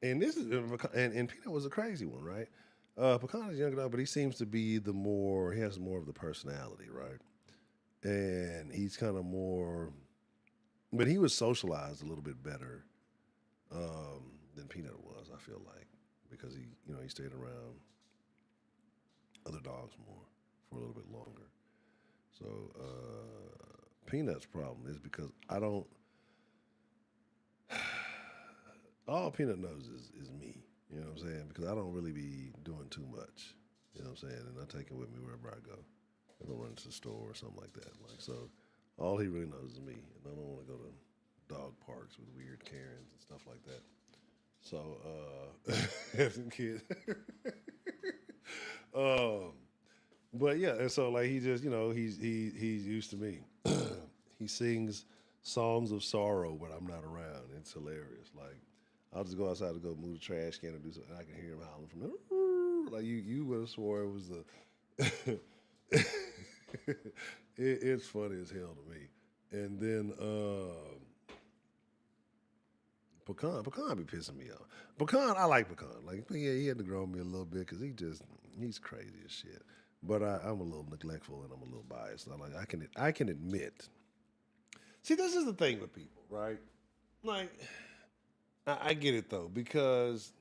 and this is and Peanut was a crazy one, right? Pecan is a younger dog, but he seems to be he has more of the personality, right? And he's kind of more, but he was socialized a little bit better than Peanut was. I feel like because he stayed around other dogs more for a little bit longer. So Peanut's problem is because I don't. All Peanut knows is me. You know what I'm saying? Because I don't really be doing too much. You know what I'm saying? And I take him with me wherever I go. If I run to the store or something like that. Like so, all he really knows is me, and I don't want to go to dog parks with weird Karens and stuff like that. So, have some kids. But yeah, and so like he just he's used to me. He sings songs of sorrow when I'm not around. It's hilarious. Like I'll just go outside to go move the trash can or do something. And I can hear him howling from there. Like you would have swore it was the. It's funny as hell to me. And then Pecan be pissing me off. Pecan, I like Pecan. Like yeah, he had to grow on me a little bit because he's crazy as shit. But I'm a little neglectful and I'm a little biased. I can admit. See, this is the thing with people, right? Like, I get it though because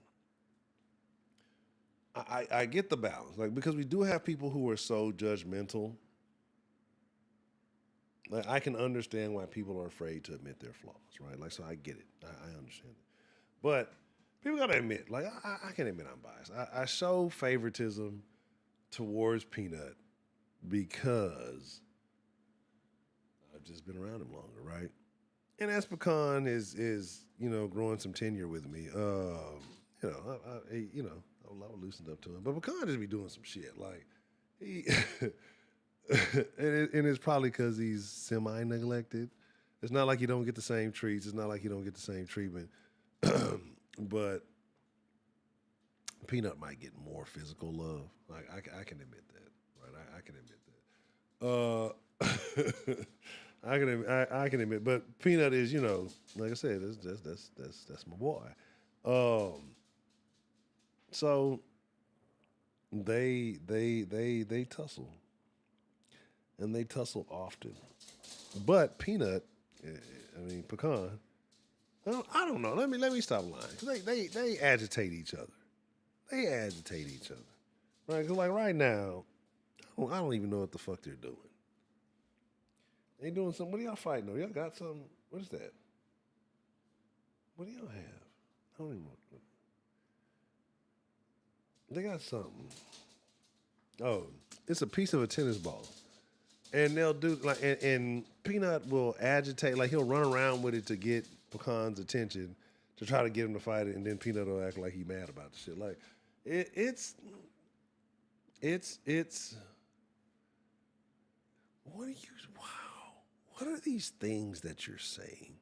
I get the balance. Like because we do have people who are so judgmental. Like I can understand why people are afraid to admit their flaws, right? Like so I get it. I understand it. But people gotta admit, like I can admit I'm biased. I show favoritism towards Peanut because I've just been around him longer, right? And as Pecan is growing some tenure with me, I was loosened up to him. But Pecan just be doing some shit like he, and it's probably because he's semi neglected. It's not like he don't get the same treats. It's not like he don't get the same treatment, but Peanut might get more physical love. Like I can admit that, right? I can admit that. I can admit, but Peanut is, like I said, that's my boy. So they tussle, and they tussle often. But Peanut, Pecan, I don't know. Let me stop lying because they agitate each other. They agitate each other, right? Because like right now, I don't even know what the fuck they're doing. They doing something. What are y'all fighting over? Y'all got some. What is that? What do y'all have? I don't even know. They got something. Oh, it's a piece of a tennis ball. And they'll do like and Peanut will agitate, like he'll run around with it to get Pecan's attention to try to get him to fight it, and then Peanut will act like he mad about the shit. Like it's what are you wow. What are these things that you're saying?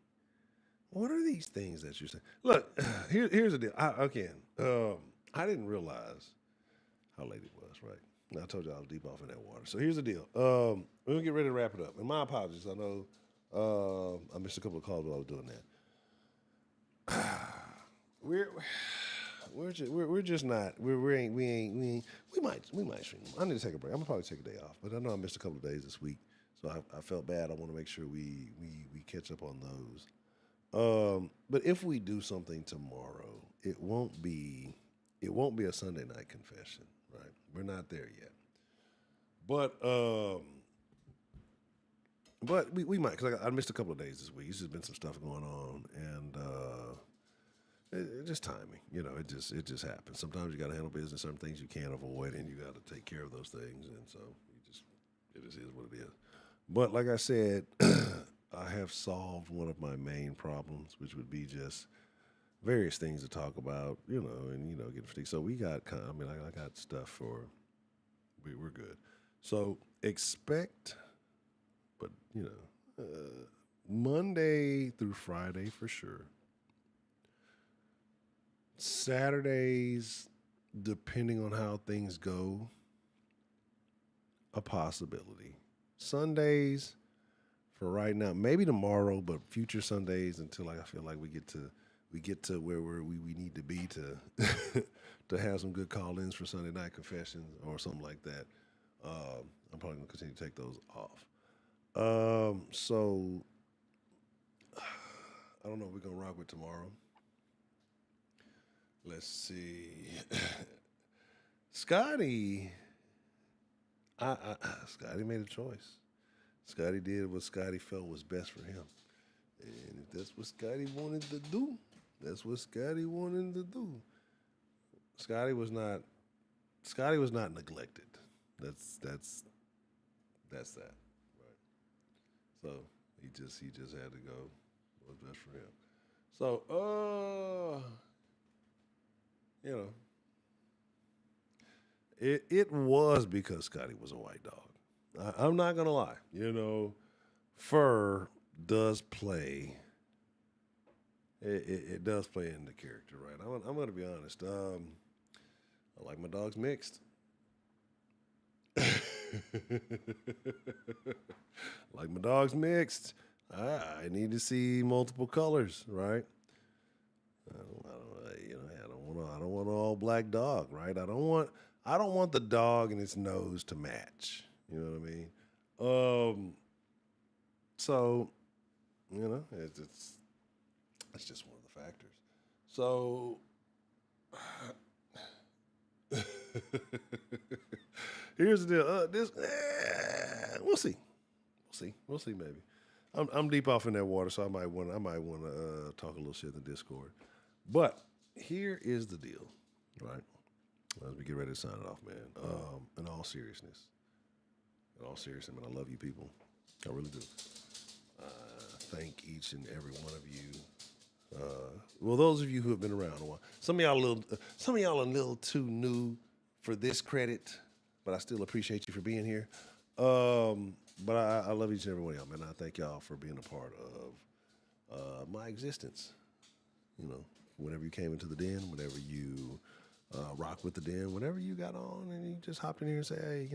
What are these things that you're saying? Look, here's the deal. I didn't realize how late it was, right? I told you I was deep off in that water. So here's the deal. We're gonna get ready to wrap it up. And my apologies. I know I missed a couple of calls while I was doing that. We're just not we might stream. I need to take a break. I'm gonna probably take a day off, but I know I missed a couple of days this week, so I felt bad. I want to make sure we catch up on those. But if we do something tomorrow, it won't be a Sunday night confession, right? We're not there yet. But we might, because I missed a couple of days this week. There's just been some stuff going on, and just timing. It just happens. Sometimes you got to handle business. Some things you can't avoid, and you got to take care of those things. And so it just is what it is. But like I said, I have solved one of my main problems, which would be just various things to talk about, and get fatigued. So we got I got stuff for. We're good. So expect but Monday through Friday for sure. Saturdays, depending on how things go, a possibility. Sundays, for right now, maybe tomorrow, but future Sundays until I feel like we get to where we need to be to to have some good call-ins for Sunday night confessions or something like that. I'm probably gonna continue to take those off. So I don't know what we're gonna rock with tomorrow. Let's see. Scotty. Scotty made a choice. Scotty did what Scotty felt was best for him. And if that's what Scotty wanted to do, that's what Scotty wanted to do. Scotty was not neglected. That's that. Right. So he just had to go what was best for him. So it was because Scotty was a white dog. I'm not gonna lie. Fur does play. It does play in the character, right? I'm gonna be honest. I like my dogs mixed. Like my dogs mixed. I need to see multiple colors, right? I don't want an all black dog, right? I don't want the dog and its nose to match. You know what I mean? So, it's just one of the factors. So, here's the deal. We'll see. Maybe. I'm deep off in that water, so I might want to talk a little shit in the Discord. But here is the deal, right? As we get ready to sign it off, man. In all seriousness, man, I love you people. I really do. Thank each and every one of you. Well, those of you who have been around a while. Some of y'all are a little too new for this credit, but I still appreciate you for being here. But I love each and every one of y'all, man. I thank y'all for being a part of my existence. Whenever you came into the den, whenever you rock with the den, whenever you got on and you just hopped in here and say, hey,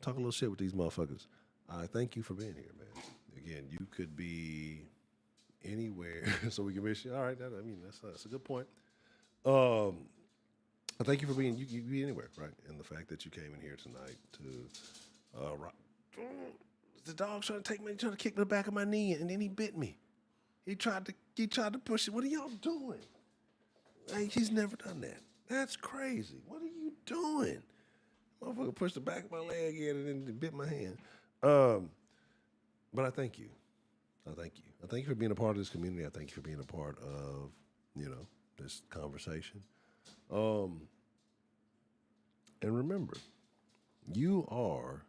talk a little shit with these motherfuckers. I thank you for being here, man. Again, you could be anywhere, so we can miss you. All right, that's a good point. I thank you for being you can be anywhere, right? And the fact that you came in here tonight to rock. The dog's trying to kick me in the back of my knee, and then he bit me. He tried to push it. What are y'all doing? Like, he's never done that. That's crazy. What are you doing? Motherfucker pushed the back of my leg in and then bit my hand. But I thank you. I thank you for being a part of this community. I thank you for being a part of, this conversation. And remember, you are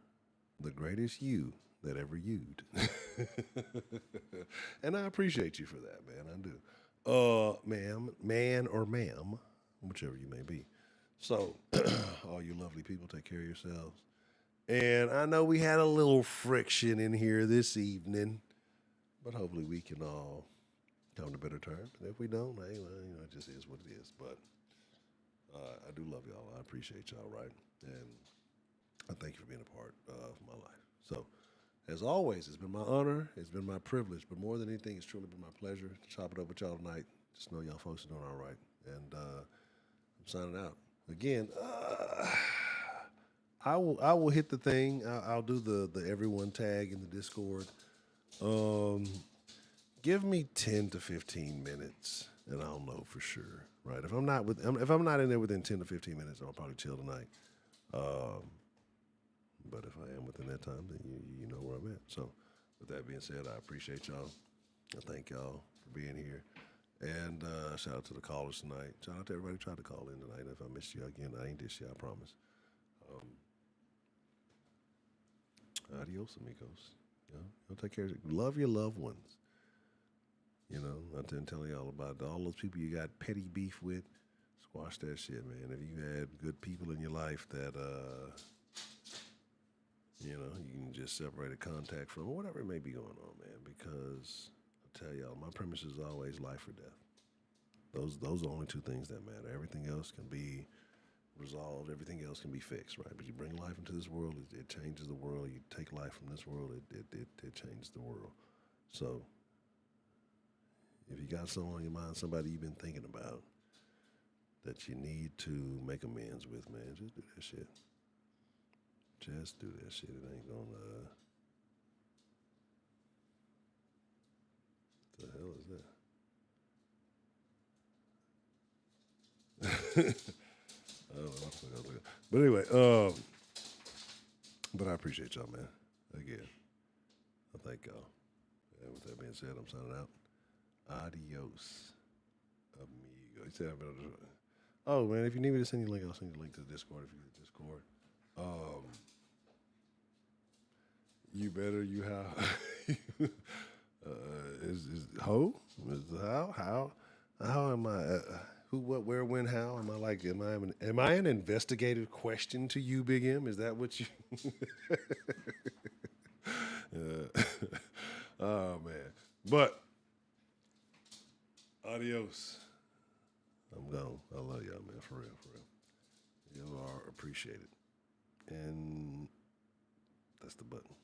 the greatest you that ever you'd. And I appreciate you for that, man. I do. Man or ma'am, whichever you may be. So, all you lovely people, take care of yourselves. And I know we had a little friction in here this evening, but hopefully we can all come to better terms. And if we don't, hey, well, it just is what it is. But I do love y'all. I appreciate y'all, right? And I thank you for being a part of my life. So, as always, it's been my honor. It's been my privilege. But more than anything, it's truly been my pleasure to chop it up with y'all tonight. Just know y'all folks are doing all right. And I'm signing out. Again, I will hit the thing. I'll do the everyone tag in the Discord. Give me 10 to 15 minutes, and I'll know for sure. Right? If I'm not in there within 10 to 15 minutes, I'll probably chill tonight. But if I am within that time, then you know where I'm at. So, with that being said, I appreciate y'all. I thank y'all for being here. And shout out to the callers tonight. Shout out to everybody who tried to call in tonight. If I missed you again, I ain't this year, I promise. Adios, amigos. Y'all take care of you. Love your loved ones. I'm telling y'all about all those people you got petty beef with. Squash that shit, man. If you had good people in your life that You know, you can just separate a contact from whatever it may be going on, man. Because I tell y'all, my premise is always life or death. Those are the only two things that matter. Everything else can be resolved. Everything else can be fixed, right? But you bring life into this world, it changes the world. You take life from this world, it changes the world. So if you got someone on your mind, somebody you've been thinking about that you need to make amends with, man, just do that shit. Just do that shit. It ain't gonna. What the hell is that? I don't know what the fuck I was looking at. But anyway, but I appreciate y'all, man. Again, I thank y'all. And with that being said, I'm signing out. Adios, amigo. He said, oh, man, if you need me to send you a link, I'll send you a link to the Discord if you use Discord. You better, you how. Is how? How am I? Who, what, where, when, how? Am I like? Am I an investigative question to you, Big M? Is that what you? Oh man, but adios. I'm gone. I love y'all, man. For real, for real. You are appreciated, and that's the button.